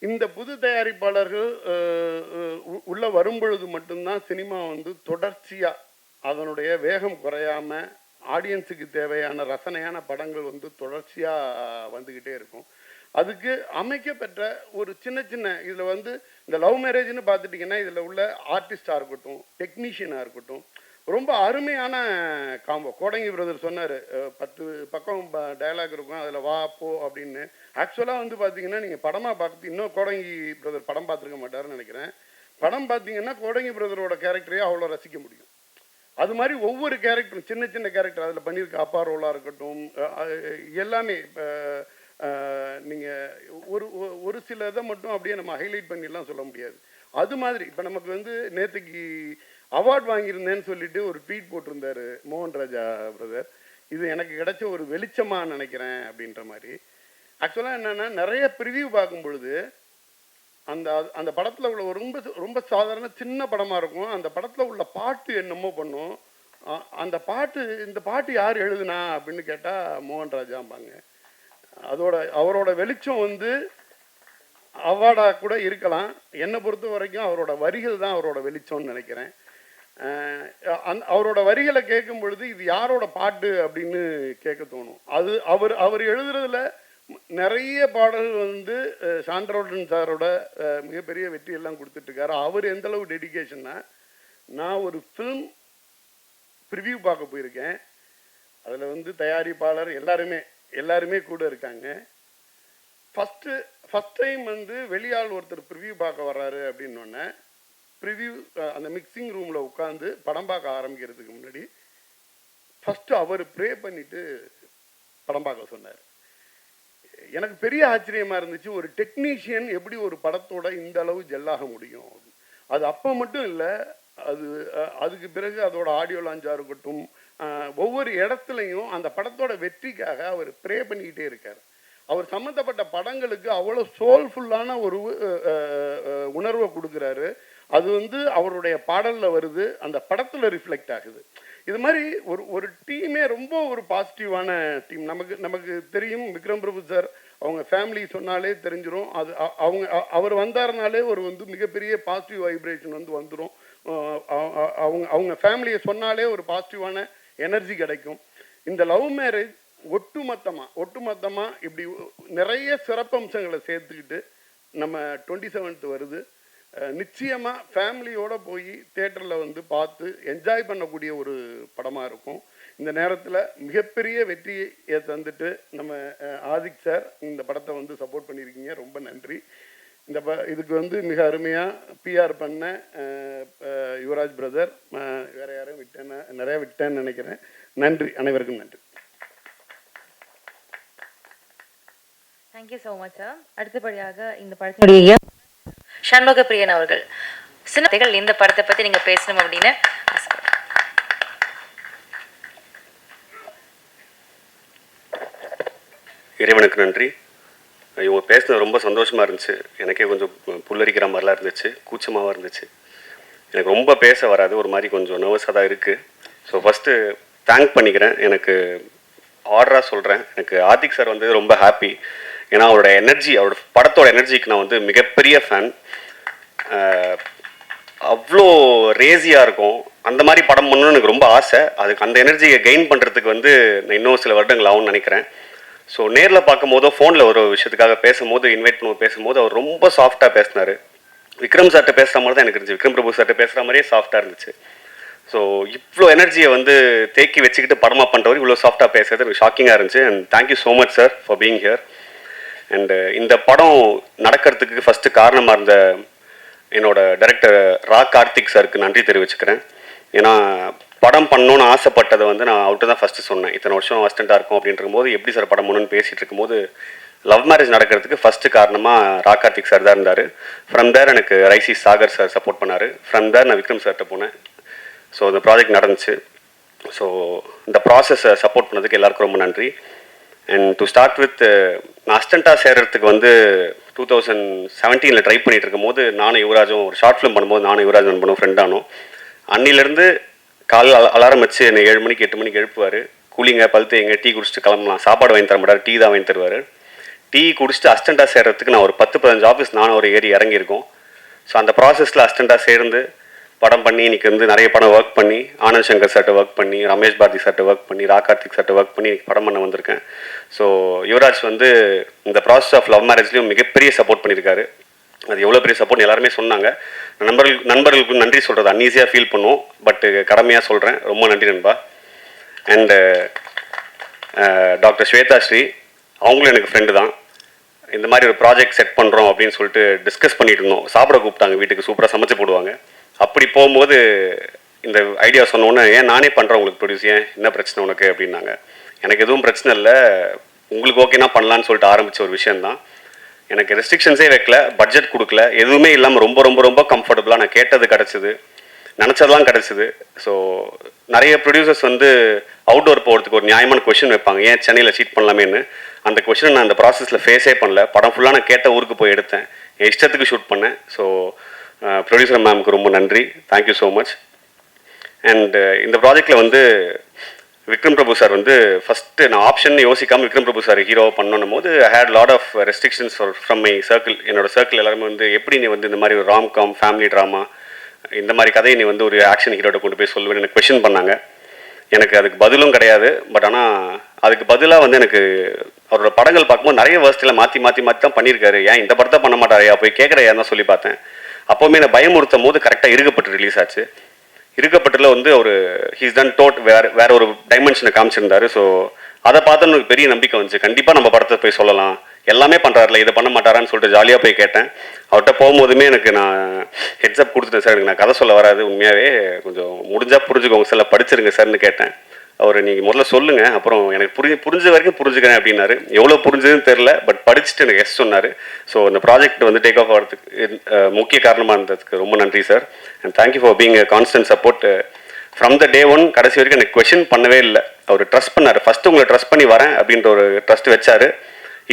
[SPEAKER 12] இந்த புது தயாரிப்பாளர்கள் உள்ளே வரும்பொழுது மட்டும்தான் சினிமா வந்து தொடர்ச்சியாக அதனுடைய வேகம் குறையாமல் ஆடியன்ஸுக்கு தேவையான ரசனையான படங்கள் வந்து தொடர்ச்சியாக வந்துக்கிட்டே இருக்கும். அதுக்கு அமைக்கப்பட்ட ஒரு சின்ன இதில் வந்து இந்த லவ் மேரேஜ்னு பார்த்துட்டிங்கன்னா இதில் உள்ள ஆர்டிஸ்டாக இருக்கட்டும், டெக்னீஷியனாக இருக்கட்டும், ரொம்ப அருமையான காம்போ. கோடங்கி பிரதர் சொன்னார், 10 பக்கம் டயலாக் இருக்கும், அதில் வா போ அப்படின்னு. ஆக்சுவலாக வந்து பார்த்தீங்கன்னா நீங்கள் படமாக பார்த்து, இன்னும் கோடங்கி பிரதர் படம் பார்த்துருக்க மாட்டாருன்னு நினைக்கிறேன். படம் பார்த்தீங்கன்னா கோடங்கி பிரதரோட கேரக்டரையே அவ்வளோ ரசிக்க முடியும். அது மாதிரி ஒவ்வொரு கேரக்டரும் சின்ன கேரக்டர் அதில் பண்ணியிருக்க, அப்பா ரோலாக இருக்கட்டும், எல்லாமே. இப்போ நீங்கள் ஒரு சில இதை மட்டும் அப்படியே நம்ம ஹைலைட் பண்ணிலாம் சொல்ல முடியாது. அது மாதிரி இப்போ நமக்கு வந்து நேற்றுக்கு அவார்ட் வாங்கியிருந்தேன்னு சொல்லிட்டு ஒரு ட்வீட் போட்டிருந்தாரு மோகன் ராஜா பிரதர், இது எனக்கு கிடைச்ச ஒரு வெளிச்சமாக நினைக்கிறேன் அப்படின்ற மாதிரி. ஆக்சுவலாக என்னென்னா, நிறைய ப்ரிவியூ பார்க்கும் பொழுது அந்த படத்தில் உள்ள ஒரு ரொம்ப சாதாரண சின்ன படமாக இருக்கும், அந்த படத்தில் உள்ள பாட்டு என்னமோ பண்ணும். இந்த பாட்டு யார் எழுதுனா அப்படின்னு கேட்டால் மோகன் ராஜாம்பாங்க. அவரோட வெளிச்சம் வந்து அவார்டாக கூட இருக்கலாம். என்னை பொறுத்த வரைக்கும் அவரோட வரிகள் தான் அவரோட வெளிச்சம்னு நினைக்கிறேன். அவரோட வரிகளை கேட்கும் பொழுது இது யாரோட பாட்டு அப்படின்னு கேட்க தோணும். அவர் எழுதுறதுல நிறைய பாடல்கள் வந்து ஷான் சாரோட மிகப்பெரிய வெற்றி எல்லாம் கொடுத்துட்ருக்காரு. அவர் எந்தளவு டெடிக்கேஷன்னா, நான் ஒரு ஃபில்ம் ப்ரிவ்யூ பார்க்க போயிருக்கேன், அதில் வந்து தயாரிப்பாளர் எல்லாருமே கூட இருக்காங்க. ஃபஸ்ட் டைம் வந்து வெளியாள் ஒருத்தர் ப்ரிவ்யூ பார்க்க வர்றாரு அப்படின்னோடனே ப்ரிவ்யூ அந்த மிக்சிங் ரூமில் உட்காந்து படம் பார்க்க ஆரம்பிக்கிறதுக்கு முன்னாடி ஃபஸ்ட்டு அவர் ப்ரே பண்ணிவிட்டு படம் பார்க்க சொன்னார். எனக்கு பெரிய ஆச்சரியமாக இருந்துச்சு, ஒரு டெக்னீஷியன் எப்படி ஒரு படத்தோட இந்த அளவு ஜெல்லாக முடியும். அது அப்போ மட்டும் இல்லை, அதுக்கு பிறகு அதோட ஆடியோ லான்ச்சாக இருக்கட்டும், ஒவ்வொரு இடத்துலையும் அந்த படத்தோட வெற்றிக்காக அவர் ப்ரே பண்ணிக்கிட்டே இருக்கார். அவர் சம்மந்தப்பட்ட படங்களுக்கு அவ்வளோ சோல்ஃபுல்லான ஒரு உணர்வை கொடுக்குறாரு. அது வந்து அவருடைய பாடலில் வருது, அந்த படத்தில் ரிஃப்ளெக்ட் ஆகுது. இது மாதிரி ஒரு டீமே ரொம்ப ஒரு பாசிட்டிவான டீம். நமக்கு தெரியும் விக்ரம் பிரபு சார், அவங்க ஃபேமிலி சொன்னாலே தெரிஞ்சிடும். அது அவர் வந்தாருனாலே ஒரு வந்து மிகப்பெரிய பாசிட்டிவ் வைப்ரேஷன் வந்துடும். அவங்க ஃபேமிலியை சொன்னாலே ஒரு பாசிட்டிவான எனர்ஜி கிடைக்கும். இந்த லவ் மேரேஜ் ஒட்டுமொத்தமாக இப்படி நிறைய சிறப்பம்சங்களை சேர்த்துக்கிட்டு நம்ம 27th வருது. நிச்சயமாக ஃபேமிலியோடு போய் தியேட்டரில் வந்து பார்த்து என்ஜாய் பண்ணக்கூடிய ஒரு படமாக இருக்கும். இந்த நேரத்தில் மிகப்பெரிய வெற்றியை தந்துட்டு நம்ம ஆதிக் சார் இந்த படத்தை வந்து சப்போர்ட் பண்ணியிருக்கீங்க, ரொம்ப நன்றி. இதுக்கு வந்து மிக அருமையாக பிஆர் பண்ண யுவராஜ் பிரதர், வேறு யாரும் நிறையா விட்டேன்னு நினைக்கிறேன். நன்றி, அனைவருக்கும் நன்றி.
[SPEAKER 1] Thank you so much sir. அடுத்தபடியாக இந்த படத்தினுடைய சண்முக பிரியன் அவர்கள் சின்னத்தைகள் இந்த படத்தை பற்றி நீங்கள் பேசணும் அப்படின்னு
[SPEAKER 13] இறைவனுக்கு நன்றி. இவங்க பேசினது ரொம்ப சந்தோஷமாக இருந்துச்சு. எனக்கே கொஞ்சம் புல்லரிக்கிற மாதிரிலாம் இருந்துச்சு, கூச்சமாகவும் இருந்துச்சு. எனக்கு ரொம்ப பேச வராது, ஒரு மாதிரி கொஞ்சம் நர்வஸாக தான் இருக்குது. ஸோ ஃபஸ்ட்டு தேங்க் பண்ணிக்கிறேன். எனக்கு ஆர்டராக சொல்கிறேன், எனக்கு ஆதிக் சார் வந்து ரொம்ப ஹாப்பி. ஏன்னா அவரோட எனர்ஜி, அவரோட படத்தோட எனர்ஜிக்கு நான் வந்து மிகப்பெரிய ஃபேன். அவ்வளோ ரேசியாக இருக்கும். அந்த மாதிரி படம் பண்ணணும்னு எனக்கு ரொம்ப ஆசை. அதுக்கு அந்த எனர்ஜியை கெயின் பண்ணுறதுக்கு வந்து நான் இன்னும் சில வருடங்கள் ஆகும்னு நினைக்கிறேன். ஸோ நேரில் பார்க்கும்போதோ ஃபோனில் ஒரு விஷயத்துக்காக பேசும்போது, இன்வைட் பண்ணுவோம் பேசும்போது அவர் ரொம்ப சாஃப்டாக பேசினார். விக்ரம் சார்கிட்ட பேசுகிற மாதிரி தான் எனக்கு இருந்துச்சு, விக்ரம் பிரபு சார்கிட்ட பேசுகிற மாதிரியே சாஃப்டாக இருந்துச்சு. ஸோ இவ்வளோ எனர்ஜியை வந்து தேக்கி வச்சுக்கிட்டு படமாக பண்ணுறவர் இவ்வளோ சாஃப்டாக பேசுறது எனக்கு ஷாக்கிங்காக இருந்துச்சு. And thank you so much sir for being here. And இந்த படம் நடக்கிறதுக்கு ஃபஸ்ட்டு காரணமாக இருந்த என்னோட டைரக்டர் ரா கார்த்திக் சாருக்கு நன்றி தெரிவிச்சுக்கிறேன். ஏன்னா படம் பண்ணணுன்னு ஆசைப்பட்டதை வந்து நான் அவர்கிட்ட தான் ஃபஸ்ட்டு சொன்னேன். இத்தனை வருஷம் அசிஸ்டண்ட்டாக இருக்கும் அப்படின்ற போது எப்படி சார் படம் பண்ணணும்னு பேசிகிட்டு இருக்கும்போது லவ் மேரேஜ் நடக்கிறதுக்கு ஃபஸ்ட்டு காரணமாக ரா கார்த்திக் சார் தான் இருந்தார். ஃப்ரம் தேர் எனக்கு ரைசி சாகர் சார் சப்போர்ட் பண்ணார். ஃப்ரம் தேர் நான் விக்ரம் சார்கிட்ட போனேன். ஸோ இந்த ப்ராஜெக்ட் நடந்துச்சு. ஸோ இந்த ப்ராசஸை சப்போர்ட் பண்ணதுக்கு எல்லாருக்கும் ரொம்ப நன்றி. அண்ட் டு ஸ்டார்ட் வித், நான் அசிஸ்டண்ட்டாக சேர்கிறதுக்கு வந்து 2017 ட்ரை பண்ணிகிட்டு இருக்கும் போது நானும் யுவராஜும் ஒரு ஷார்ட் ஃபிலிம் பண்ணும்போது நானும் யுவராஜ் பண்ணுவோம் ஃப்ரெண்டானோம். அன்னிலேருந்து காலையில் அலாரம் வச்சு என்னை 7 மணிக்கு 8 மணிக்கு எழுப்புவார். கூலிங்க பழுத்து எங்கே டீ குடிச்சிட்டு கிளம்பலாம், சாப்பாடு வாங்கி தர மாட்டார், டீ தான் வாங்கி தருவார். டீ குடிச்சிட்டு அசிஸ்டண்ட்டாக சேர்கிறதுக்கு நான் ஒரு 10-15 ஆஃபீஸ் நானும் ஒரு ஏறி இறங்கியிருக்கோம். ஸோ அந்த ப்ராசஸில் அசிஸ்டண்ட்டாக சேர்ந்து படம் பண்ணி இன்றைக்கி வந்து நிறைய படம் ஒர்க் பண்ணி ஆனந்த் சங்கர் சார்ட்ட ஒர்க் பண்ணி, ரமேஷ் பாரதி சார்ட்ட ஒர்க் பண்ணி, ரா கார்த்திக் சார்ட்ட ஒர்க் பண்ணி இன்றைக்கி படம் பண்ண வந்திருக்கேன். ஸோ யுவராஜ் வந்து இந்த ப்ராசஸ் ஆஃப் லவ் மேரேஜ்லேயும் மிகப்பெரிய சப்போர்ட் பண்ணியிருக்காரு. அது எவ்வளோ பெரிய சப்போர்ட் எல்லாருமே சொன்னாங்க. நண்பர்களுக்கு நன்றி சொல்கிறது அன்ஈஸியாக ஃபீல் பண்ணுவோம், பட் கடமையாக சொல்கிறேன். ரொம்ப நன்றி நண்பா. அண்டு டாக்டர் ஸ்வேதா ஸ்ரீ, அவங்களும் எனக்கு ஃப்ரெண்டு தான். இந்த மாதிரி ஒரு ப்ராஜெக்ட் செட் பண்ணுறோம் அப்படின்னு சொல்லிட்டு டிஸ்கஸ் பண்ணிட்டு இருந்தோம். சாப்பிட கூப்பிட்டாங்க, வீட்டுக்கு சூப்பராக சமைச்சு போடுவாங்க. அப்படி போகும்போது இந்த ஐடியா சொன்னோன்னே, ஏன் நானே பண்ணுறேன் உங்களுக்கு ப்ரொடியூஸ், ஏன் என்ன பிரச்சனை உனக்கு அப்படின்னாங்க. எனக்கு எதுவும் பிரச்சனை இல்லை, உங்களுக்கு ஓகேனா பண்ணலான்னு சொல்லிட்டு ஆரம்பித்த ஒரு விஷயந்தான். எனக்கு ரெஸ்ட்ரிக்ஷன்ஸே வைக்கல, பட்ஜெட் கொடுக்கல, எதுவுமே இல்லாமல் ரொம்ப ரொம்ப ரொம்ப கம்ஃபர்டபுளாக நான் கேட்டது கிடச்சிது, நினச்சதெல்லாம் கிடச்சிது. ஸோ நிறைய ப்ரொடியூசர்ஸ் வந்து அவுட்டோர் போகிறதுக்கு ஒரு நியாயமான கொஷின் வைப்பாங்க, ஏன் சென்னையில் சீட் பண்ணலாமேன்னு. அந்த கொஷினை நான் அந்த ப்ராசஸில் ஃபேஸே பண்ணல. படம் ஃபுல்லாக நான் கேட்ட ஊருக்கு போய் எடுத்தேன், என் இஷ்டத்துக்கு ஷூட் பண்ணேன். ஸோ ப்ரொடியூசர் மேமுக்கு ரொம்ப நன்றி, தேங்க்யூ ஸோ மச். அண்ட் இந்த ப்ராஜெக்டில் வந்து விக்ரம் பிரபு சார் வந்து ஃபஸ்ட்டு நான் ஆப்ஷன் யோசிக்காமல் விக்ரம் பிரபு சார் ஹீரோவை பண்ணணும் போது I had lot of restrictions from my circle. என்னோட சர்க்கிள் எல்லாருமே வந்து எப்படி நீ வந்து இந்த மாதிரி ஒரு ராம்காம் ஃபேமிலி ட்ராமா இந்த மாதிரி கதையை நீ வந்து ஒரு ஆக்ஷன் ஹீரோட கொண்டு போய் சொல்லுவேன்னு எனக்கு கொஷின் பண்ணாங்க. எனக்கு அதுக்கு பதிலும் கிடையாது. பட் ஆனால் அதுக்கு பதிலாக வந்து எனக்கு அவரோட படங்கள் பார்க்கும்போது நிறைய வேர்ஸ்டில் மாற்றி மாற்றி மாற்றி தான் பண்ணியிருக்காரு. ஏன் இந்த படத்தை பண்ண மாட்டாரையா, போய் கேட்குறையா தான் சொல்லி பார்த்தேன். அப்போவுமே நான் பயமுறுத்தும் போது கரெக்டாக இருக்கப்பட்டு ரிலீஸ் ஆச்சு. இருக்கப்பட்டில் வந்து ஒரு ஹீஸ் டன் வேற ஒரு டைமென்ஷனை காமிச்சிருந்தாரு. ஸோ அதை பார்த்து எனக்கு பெரிய நம்பிக்கை வந்துச்சு, கண்டிப்பாக நம்ம படத்தை போய் சொல்லலாம், எல்லாமே பண்ணுறாருல, இதை பண்ண மாட்டாரான்னு சொல்லிட்டு ஜாலியாக போய் கேட்டேன். அவர்கிட்ட போகும்போதுமே எனக்கு நான் ஹெட்ஸ்அப் கொடுத்துட்டேன், சார் எனக்கு நான் கதை சொல்ல வராது, உண்மையாகவே கொஞ்சம் முடிஞ்சால் புரிஞ்சுக்கோங்க சார், படிச்சிருங்க சார்னு கேட்டேன். அவர் நீங்கள் முதல்ல சொல்லுங்கள், அப்புறம் எனக்கு புரிஞ்ச வரைக்கும் புரிஞ்சுக்கிறேன் அப்படின்னாரு. எவ்வளோ புரிஞ்சதுன்னு தெரில, பட் படிச்சுட்டு எனக்கு எஸ் சொன்னார். ஸோ அந்த ப்ராஜெக்ட் வந்து டேக் ஆஃப் ஆகிறதுக்கு முக்கிய காரணமாக இருந்ததுக்கு ரொம்ப நன்றி sir. And thank you for being constant support from the day one. கடைசி வரைக்கும் எனக்கு கொஷின் பண்ணவே இல்லை. அவர் ட்ரஸ்ட் பண்ணார். ஃபஸ்ட்டு உங்களை ட்ரஸ்ட் பண்ணி வரேன் அப்படின்ற ஒரு ட்ரஸ்ட் வச்சார்.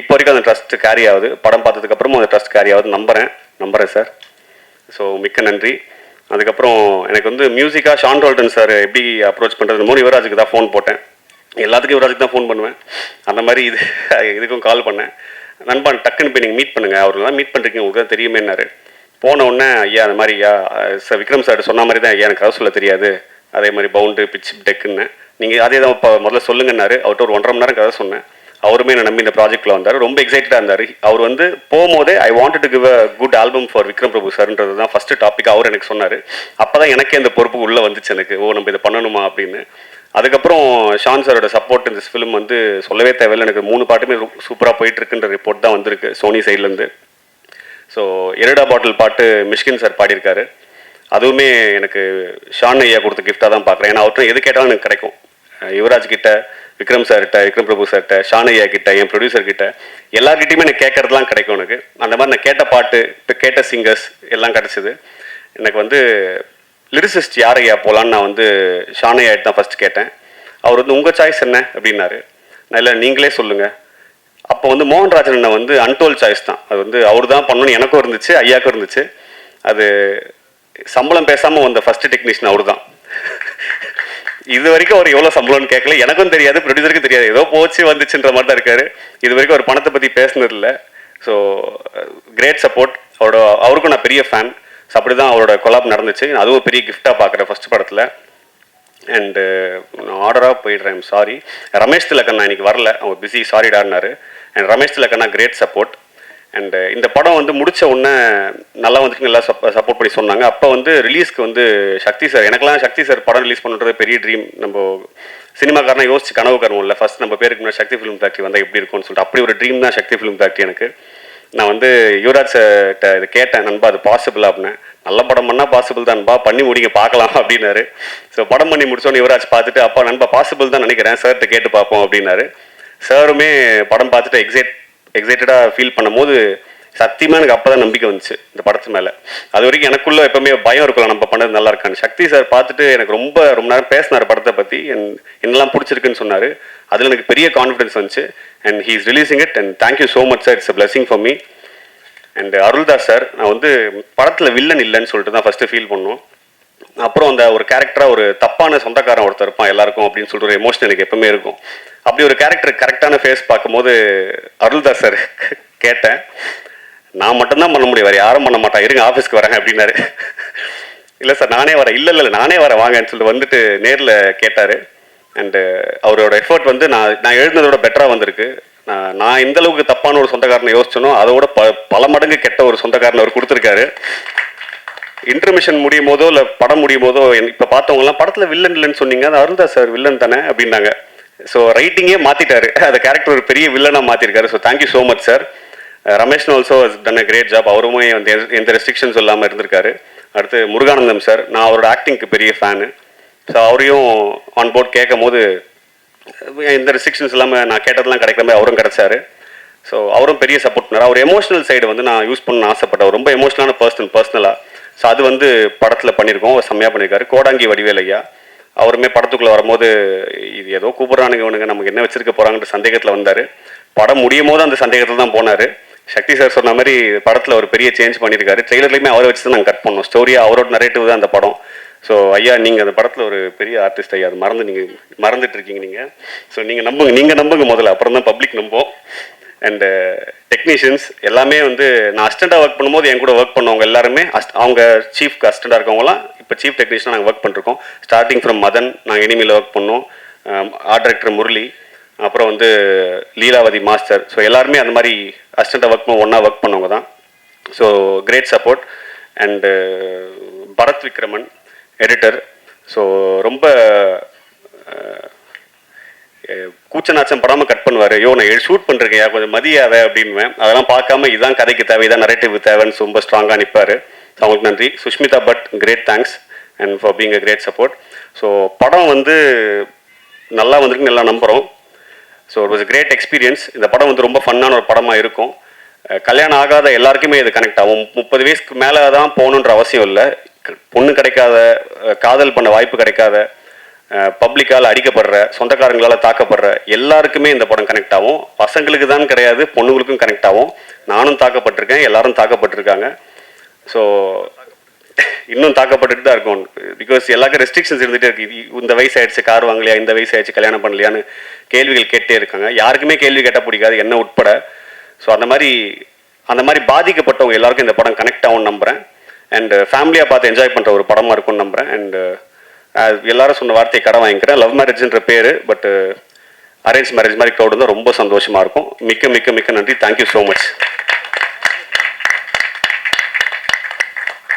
[SPEAKER 13] இப்போ வரைக்கும் அந்த ட்ரஸ்ட் கேரி ஆகுது. படம் பார்த்ததுக்கப்புறமும் அந்த ட்ரஸ்ட் கேரி ஆகுது. நம்புகிறேன் சார். ஸோ மிக்க நன்றி. அதுக்கப்புறம் எனக்கு வந்து மியூசிக்காக ஷான் ரோல்டன் சார் எப்படி அப்ரோச் பண்ணுறது, யுவராஜுக்கு தான் ஃபோன் போட்டேன். எல்லாத்துக்கும் யுவராஜுக்கு தான் ஃபோன் பண்ணுவேன். அந்த மாதிரி இதுக்கும் கால் பண்ணேன். நண்பா டக்குன்னு போய் நீங்கள் மீட் பண்ணுங்கள், அவர்களெலாம் மீட் பண்ணுறீங்க, உங்களுக்கு தான் தெரியுமேன்னாரு. போன உடனே ஐயா அந்த மாதிரி ஐயா சார் விக்ரம் சார் சொன்ன மாதிரி தான் ஐயா எனக்கு கதை சொல்ல தெரியாது, அதே மாதிரி பவுண்டு பிச் டெக்குன்னு நீங்கள் அதே தான் இப்போ முதல்ல சொல்லுங்கன்னாரு. அவர்கிட்ட ஒரு 1.5 மணி நேரம் கதை சொன்னேன். அவருமே என்னை நம்பி இந்த ப்ராஜெக்டில் வந்தார். ரொம்ப எக்ஸைட்டடாக இருந்தார். அவர் வந்து போகும்போதே I wanted to give a good album for Vikram Prabhu சார்ன்றது தான் ஃபஸ்ட்டு டாபிக் அவர் எனக்கு சொன்னார். அப்போ தான் எனக்கே அந்த பொறுப்பு உள்ளே வந்துச்சு எனக்கு, நம்ம இதை பண்ணணுமா அப்படின்னு. அதுக்கப்புறம் ஷான் சாரோட சப்போர்ட் இந்த ஃபிலிம் வந்து சொல்லவே தேவையில்லை. எனக்கு 3 பாட்டுமே சூப்பராக போயிட்டுருக்குன்ற ரிப்போர்ட் தான் வந்திருக்கு சோனி சைட்லேருந்து. ஸோ எரடா பாட்டில் பாட்டு மிஷ்கின் சார் பாடியிருக்காரு. அதுவுமே எனக்கு ஷான் ஐயா கொடுத்த கிஃப்டாக தான் பார்க்குறேன். ஏன்னா அவர்கிட்ட எது கேட்டாலும் எனக்கு கிடைக்கும். யுவராஜ் கிட்ட, விக்ரம் சார்கிட்ட, விக்ரம் பிரபு சார்கிட்ட, ஷான் ஐயா கிட்ட, என் ப்ரொடியூசர் கிட்ட, எல்லார்கிட்டையுமே எனக்கு கேட்கறதுலாம் கிடைக்கும் எனக்கு. அந்த மாதிரி நான் கேட்ட பாட்டு, இப்போ கேட்ட சிங்கர்ஸ் எல்லாம் கிடச்சிது. எனக்கு வந்து லிரிசிஸ்ட் யார் ஐயா போகலான்னு நான் வந்து ஷான் ஐயா தான் ஃபஸ்ட்டு கேட்டேன். அவர் வந்து உங்கள் சாய்ஸ் என்ன அப்படின்னாரு. நான் இல்லை நீங்களே சொல்லுங்கள். அப்போ வந்து மோகன்ராஜன் அண்ணன் வந்து அன்டோல் சாய்ஸ் தான். அது வந்து அவர் தான் பண்ணணும்னு எனக்கும் இருந்துச்சு, ஐயாவுக்கும் இருந்துச்சு. அது சம்பளம் பேசாமல் வந்த ஃபஸ்ட்டு டெக்னீஷியன் அவர் தான். இது வரைக்கும் அவர் எவ்வளோ சம்பளம்னு கேட்கல, எனக்கும் தெரியாது, ப்ரொடியூசருக்கும் தெரியாது. ஏதோ போச்சு வந்துச்சுன்ற மாதிரி தான் இருக்காரு. இது வரைக்கும் அவர் பணத்தை பற்றி பேசுனதில்லை. So great support. அவருக்கும் நான் பெரிய ஃபேன். ஸோ அப்படி தான் அவரோட கொலாப் நடந்துச்சு. அதுவும் பெரிய கிஃப்டாக பார்க்குறேன் ஃபஸ்ட் படத்தில். அண்டு நான் ஆர்டராக போயிடுறேன், சாரி. ரமேஷ் திலக்கண்ணா இன்னைக்கு வரல, அவங்க பிஸி, சாரிடான்னாரு. அண்ட் ரமேஷ் திலக்கண்ணா கிரேட் சப்போர்ட். அண்டு இந்த படம் வந்து முடித்த உடனே நல்லா வந்துட்டு எல்லாம் சப்போர்ட் பண்ணி சொன்னாங்க. அப்போ வந்து ரிலீஸ்க்கு வந்து சக்தி சார், எனக்கெல்லாம் சக்தி சார் படம் ரிலீஸ் பண்ணுறது பெரிய ட்ரீம். நம்ம சினிமாக்காரனை யோசிச்சு கனவு காரணம் இல்லை. ஃபஸ்ட் நம்ம பேருக்கு முன்னாடி சக்தி ஃபிலிம் ஃபேக்ட்ரி வந்தால் எப்படி இருக்கும்னு சொல்லிட்டு அப்படி ஒரு ட்ரீம் தான் சக்தி ஃபிலிம் ஃபேக்ட்ரி எனக்கு. நான் வந்து யுவராஜ் சார்கிட்ட இது கேட்டேன், நண்பா அது பாசிபிளா அப்படின்னு. நல்ல படம் பண்ணால் பாசிபிள் தான்பா, பண்ணி முடிங்க பார்க்கலாம் அப்படின்னாரு. ஸோ படம் பண்ணி முடிச்சோன்னு யுவராஜ் பார்த்துட்டு அப்பா நண்பா பாசிபிள் தான் நினைக்கிறேன், சார்கிட்ட கேட்டு பார்ப்போம் அப்படின்னாரு. சாருமே படம் பார்த்துட்டு எக்ஸைட்டடாக ஃபீல் பண்ணும்போது சத்தியமாக எனக்கு அப்போ தான் நம்பிக்கை வந்துச்சு இந்த படத்து மேலே. அது வரைக்கும் எனக்குள்ளே எப்போவுமே பயம் இருக்கலாம், நம்ம பண்ணது நல்லா இருக்கான்னு. சக்தி சார் பார்த்துட்டு எனக்கு ரொம்ப நேரம் பேசினார் படத்தை பற்றி, என்னெல்லாம் பிடிச்சிருக்குன்னு சொன்னார். அதில் எனக்கு பெரிய கான்ஃபிடன்ஸ் வந்துச்சு. And he is releasing it and thank you so much sir, it's a blessing for me. And Aruldas sir, நான் வந்து படத்தில் வில்லன் இல்லைன்னு சொல்லிட்டு தான் ஃபஸ்ட்டு ஃபீல் பண்ணோம். அப்புறம் அந்த ஒரு கேரக்டராக ஒரு தப்பான சொந்தக்காரன் ஒருத்தர் இருப்பான் எல்லாருக்கும் அப்படின்னு சொல்லிட்டு ஒரு எமோஷன் எனக்கு எப்பவுமே இருக்கும். அப்படி ஒரு கேரக்டர் கரெக்டான ஃபேஸ் பார்க்கும்போது அருள்தாஸ் சார் கேட்டேன், நான் மட்டும்தான் பண்ண முடியும், வேறு யாரும் பண்ண மாட்டான், இருங்க ஆஃபீஸ்க்கு வரேன் அப்படின்னாரு. இல்லை சார் நானே வரேன், இல்லை நானே வரேன் வாங்கன்னு சொல்லிட்டு வந்துட்டு நேரில் கேட்டார். அண்டு அவரோட எஃபர்ட் வந்து நான் எழுதுனதோட பெட்டராக வந்திருக்கு. நான் எந்த அளவுக்கு தப்பான ஒரு சொந்தக்காரனை யோசிச்சனோ அதோட பல மடங்கு கெட்ட ஒரு சொந்தக்காரனை அவர் கொடுத்துருக்காரு. இன்டர்மிஷன் முடியும் போதோ இல்லை படம் முடியும் போதோ இப்போ பார்த்தவங்கலாம் படத்தில் வில்லன் இல்லைன்னு சொன்னீங்க, அது அருள்தாஸ் சார் வில்லன் தானே அப்படின்னாங்க. ஸோ ரைட்டிங்கே மாற்றிட்டாரு, அந்த கேரக்டர் ஒரு பெரிய வில்லனாக மாற்றிருக்காரு. So thank you so much sir. Ramesh also has done a great job. அவருமே வந்து எந்த ரெஸ்ட்ரிக்ஷன்ஸ் இல்லாமல் இருந்திருக்காரு. அடுத்து முருகானந்தம் சார், நான் அவரோட ஆக்டிங்க்கு பெரிய ஃபேனு. ஸோ அவரையும் ஆன் போர்ட் கேட்கும் போது எந்த ரெஸ்ட்ரிக்ஷன்ஸ் இல்லாமல் நான் கேட்டதெல்லாம் கிடைக்கிற மாதிரி அவரும் கிடச்சாரு. ஸோ அவரும் பெரிய சப்போர்ட் பண்ணார். அவர் எமோஷனல் சைடு வந்து நான் யூஸ் பண்ண ஆசைப்பட்டேன். ரொம்ப எமோஷனலான பர்சனலாக. ஸோ அது வந்து படத்தில் பண்ணியிருக்கோம், செம்மையாக பண்ணியிருக்காரு. கோடாங்கி வடிவேல் ஐயா அவருமே படத்துக்குள்ளே வரும்போது இது ஏதோ கூப்பிட்றானுங்க இவனுங்க நமக்கு என்ன வச்சிருக்க போகிறாங்கன்ற சந்தேகத்தில் வந்தார். படம் முடியும் போது அந்த சந்தேகத்தில் தான் போனார். சக்தி சார் சொன்ன மாதிரி படத்தில் ஒரு பெரிய சேஞ்ச் பண்ணியிருக்காரு. ட்ரெய்லர்லையுமே அவரை வச்சு தான் நாங்கள் கட் பண்ணோம். ஸ்டோரியாக அவரோட நரேட்டிவ் தான் அந்த படம். ஸோ ஐயா நீங்கள் அந்த படத்தில் ஒரு பெரிய ஆர்டிஸ்ட் ஐயா, அது மறந்துட்டு இருக்கீங்க நீங்கள். ஸோ நீங்கள் நம்புங்க முதல்ல, அப்புறம் தான் பப்ளிக் நம்போம். அண்டு டெக்னீஷியன்ஸ் எல்லாமே வந்து நான் அசிஸ்டண்ட்டாக ஒர்க் பண்ணும்போது என் கூட ஒர்க் பண்ணவங்க எல்லாருமே அவங்க சீஃப்க்கு அசிஸ்டண்ட்டாக இருக்கவங்களாம் இப்போ சீஃப் டெக்னீஷியனாக நாங்கள் ஒர்க் பண்ணிருக்கோம். ஸ்டார்டிங் ஃப்ரம் மதன் நாங்கள் எனிமியில் ஒர்க் பண்ணோம், ஆர்ட் டைரக்டர் முரளி, அப்புறம் வந்து லீலாவதி மாஸ்டர். ஸோ எல்லாருமே அந்த மாதிரி அசிஸ்டண்ட்டாக ஒன்றா ஒர்க் பண்ணவங்க தான். So great support. And Bharath Vikraman editor. So ரொம்ப கூச்சநாச்சம் படாமல் கட் பண்ணுவார். ஐயோ நான் ஷூட் பண்ணுறேன் கொஞ்சம் மதியாத அப்படின்வேன். அதெல்லாம் பார்க்காம இதுதான் கதைக்கு தேவை, இதான் நரேட்டிவ் தேவைன்னு ரொம்ப ஸ்ட்ராங்காக நிற்பார். அவங்களுக்கு நன்றி. Sushmitha but great thanks and for being a great support. So படம் வந்து நல்லா வந்திருக்குன்னு எல்லாம் நம்புகிறோம். So it was a great experience. இந்த படம் வந்து ரொம்ப ஃபன்னான ஒரு படமாக இருக்கும். கல்யாணம் ஆகாத எல்லாருக்குமே இது கனெக்ட் ஆகும். 30 வயசுக்கு மேலே தான் போகணுன்ற அவசியம் இல்லை. பொண்ணு கிடைக்காத, காதல் பண்ண வாய்ப்பு கிடைக்காத, பப்ளிக்கால் அடிக்கப்படுற, சொந்தக்காரங்களால் தாக்கப்படுற எல்லாருக்குமே இந்த படம் கனெக்ட் ஆகும். பசங்களுக்கு தான் கிடையாது, பொண்ணுங்களுக்கும் கனெக்ட் ஆகும். நானும் தாக்கப்பட்டிருக்கேன், எல்லாரும் தாக்கப்பட்டிருக்காங்க. ஸோ இன்னும் தாக்கப்பட்டுட்டு தான் இருக்கும். பிகாஸ் எல்லாருக்கும் ரெஸ்ட்ரிக்ஷன்ஸ் இருந்துகிட்டே இருக்கு. இந்த வயசு ஆயிடுச்சு கார் வாங்கலையா, இந்த வயசு ஆயிடுச்சு கல்யாணம் பண்ணலையான்னு கேள்விகள் கேட்டே இருக்காங்க. யாருக்குமே கேள்வி கேட்டால் பிடிக்காது, என்ன உட்பட. ஸோ அந்த மாதிரி பாதிக்கப்பட்டவங்க எல்லாருக்கும் இந்த படம் கனெக்ட் ஆகும்னு நம்புகிறேன். அண்ட் ஃபேமிலியாக பார்த்து என்ஜாய் பண்ணுற ஒரு படமாக இருக்கும்னு நம்புகிறேன். அண்ட் எல்லாரும் சொன்ன வார்த்தையை கடை வாங்கிக்கிறேன். லவ் மேரேஜ்ன்ற பேர், பட் அரேஞ்ச் மேரேஜ் மாதிரி க்ரௌட் வந்து ரொம்ப சந்தோஷமாக இருக்கும். மிக்க மிக்க மிக்க நன்றி. Thank you so much.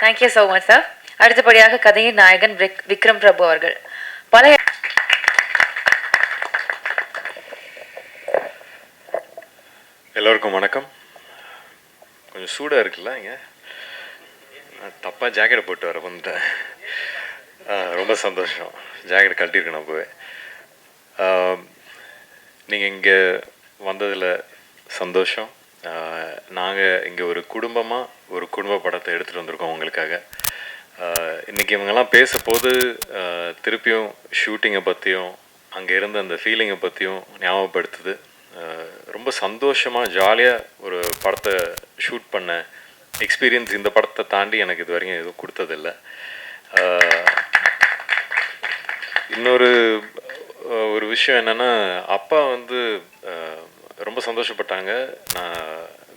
[SPEAKER 14] Thank you so much sir. அடுத்தபடியாக கதையின் நாயகன் விக்ரம் பிரபு அவர்கள். பல
[SPEAKER 15] எல்லோருக்கும் வணக்கம். கொஞ்சம் சூடாக இருக்குல்ல இங்கே, தப்பாக ஜாக்கெட்டை போட்டு வர வந்துட்டேன். ரொம்ப சந்தோஷம். ஜாக்கெட் கழட்டியிருக்கேன் அப்போவே. நீங்கள் இங்கே வந்ததில் சந்தோஷம். நாங்கள் இங்கே ஒரு குடும்பமாக ஒரு குடும்ப படத்தை எடுத்துகிட்டு வந்திருக்கோம் உங்களுக்காக. இன்றைக்கி இவங்கெல்லாம் பேசும்போது திருப்பியும் ஷூட்டிங்கை பற்றியும் அங்கே இருந்த அந்த ஃபீலிங்கை பற்றியும் ஞாபகப்படுத்துது. ரொம்ப சந்தோஷமாக ஜாலியாக ஒரு படத்தை ஷூட் பண்ண எக்ஸ்பீரியன்ஸ் இந்த படத்தை தாண்டி எனக்கு இது வரைக்கும் எதுவும் கொடுத்ததில்லை. இன்னொரு ஒரு விஷயம் என்னென்னா, அப்பா வந்து ரொம்ப சந்தோஷப்பட்டாங்க நான்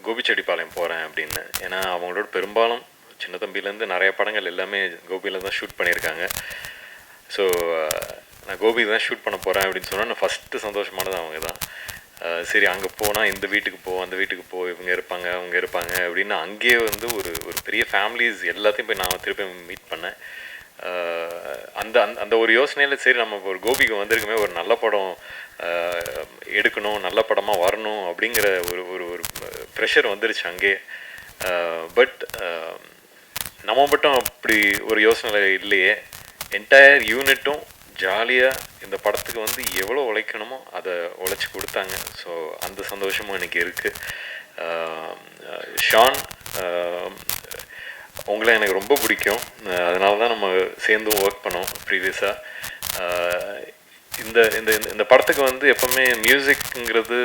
[SPEAKER 15] கோபிச்செட்டிப்பாளையம் போகிறேன் அப்படின்னு. ஏன்னா அவங்களோட பெரும்பாலும் சின்ன தம்பிலேருந்து நிறைய படங்கள் எல்லாமே கோபியில் தான் ஷூட் பண்ணியிருக்காங்க. ஸோ நான் கோபியில் தான் ஷூட் பண்ண போகிறேன் அப்படின்னு சொன்னால் நான் ஃபஸ்ட்டு சந்தோஷமானது அவங்க தான். சரி அங்கே போனால் இந்த வீட்டுக்கு போ, அந்த வீட்டுக்கு போ, இவங்க இருப்பாங்க அவங்க இருப்பாங்க அப்படின்னு அங்கேயே வந்து ஒரு பெரிய ஃபேமிலிஸ் எல்லாத்தையும் போய் நான் திருப்பி மீட் பண்ணேன். அந்த அந்த ஒரு யோசனையில் சரி நம்ம ஒரு கோபிக்கு வந்திருக்குமே, ஒரு நல்ல படம் எடுக்கணும், நல்ல படமாக வரணும் அப்படிங்கிற ஒரு ஒரு ப்ரெஷர் வந்துருச்சு அங்கேயே. பட் நம்ம மட்டும் அப்படி ஒரு யோசனை இல்லையே. என்டையர் யூனிட்டும் ஜாலியாக இந்த படத்துக்கு வந்து எவ்வளோ உழைக்கணுமோ அதை உழைச்சி கொடுத்தாங்க. ஸோ அந்த சந்தோஷமும் எனக்கு இருக்குது. ஷான், உங்களை எனக்கு ரொம்ப பிடிக்கும். அதனால தான் நம்ம சேர்ந்தும் ஒர்க் பண்ணோம் ப்ரீவியஸாக. இந்த இந்த இந்த படத்துக்கு வந்து எப்போவுமே மியூசிக்ங்கிறது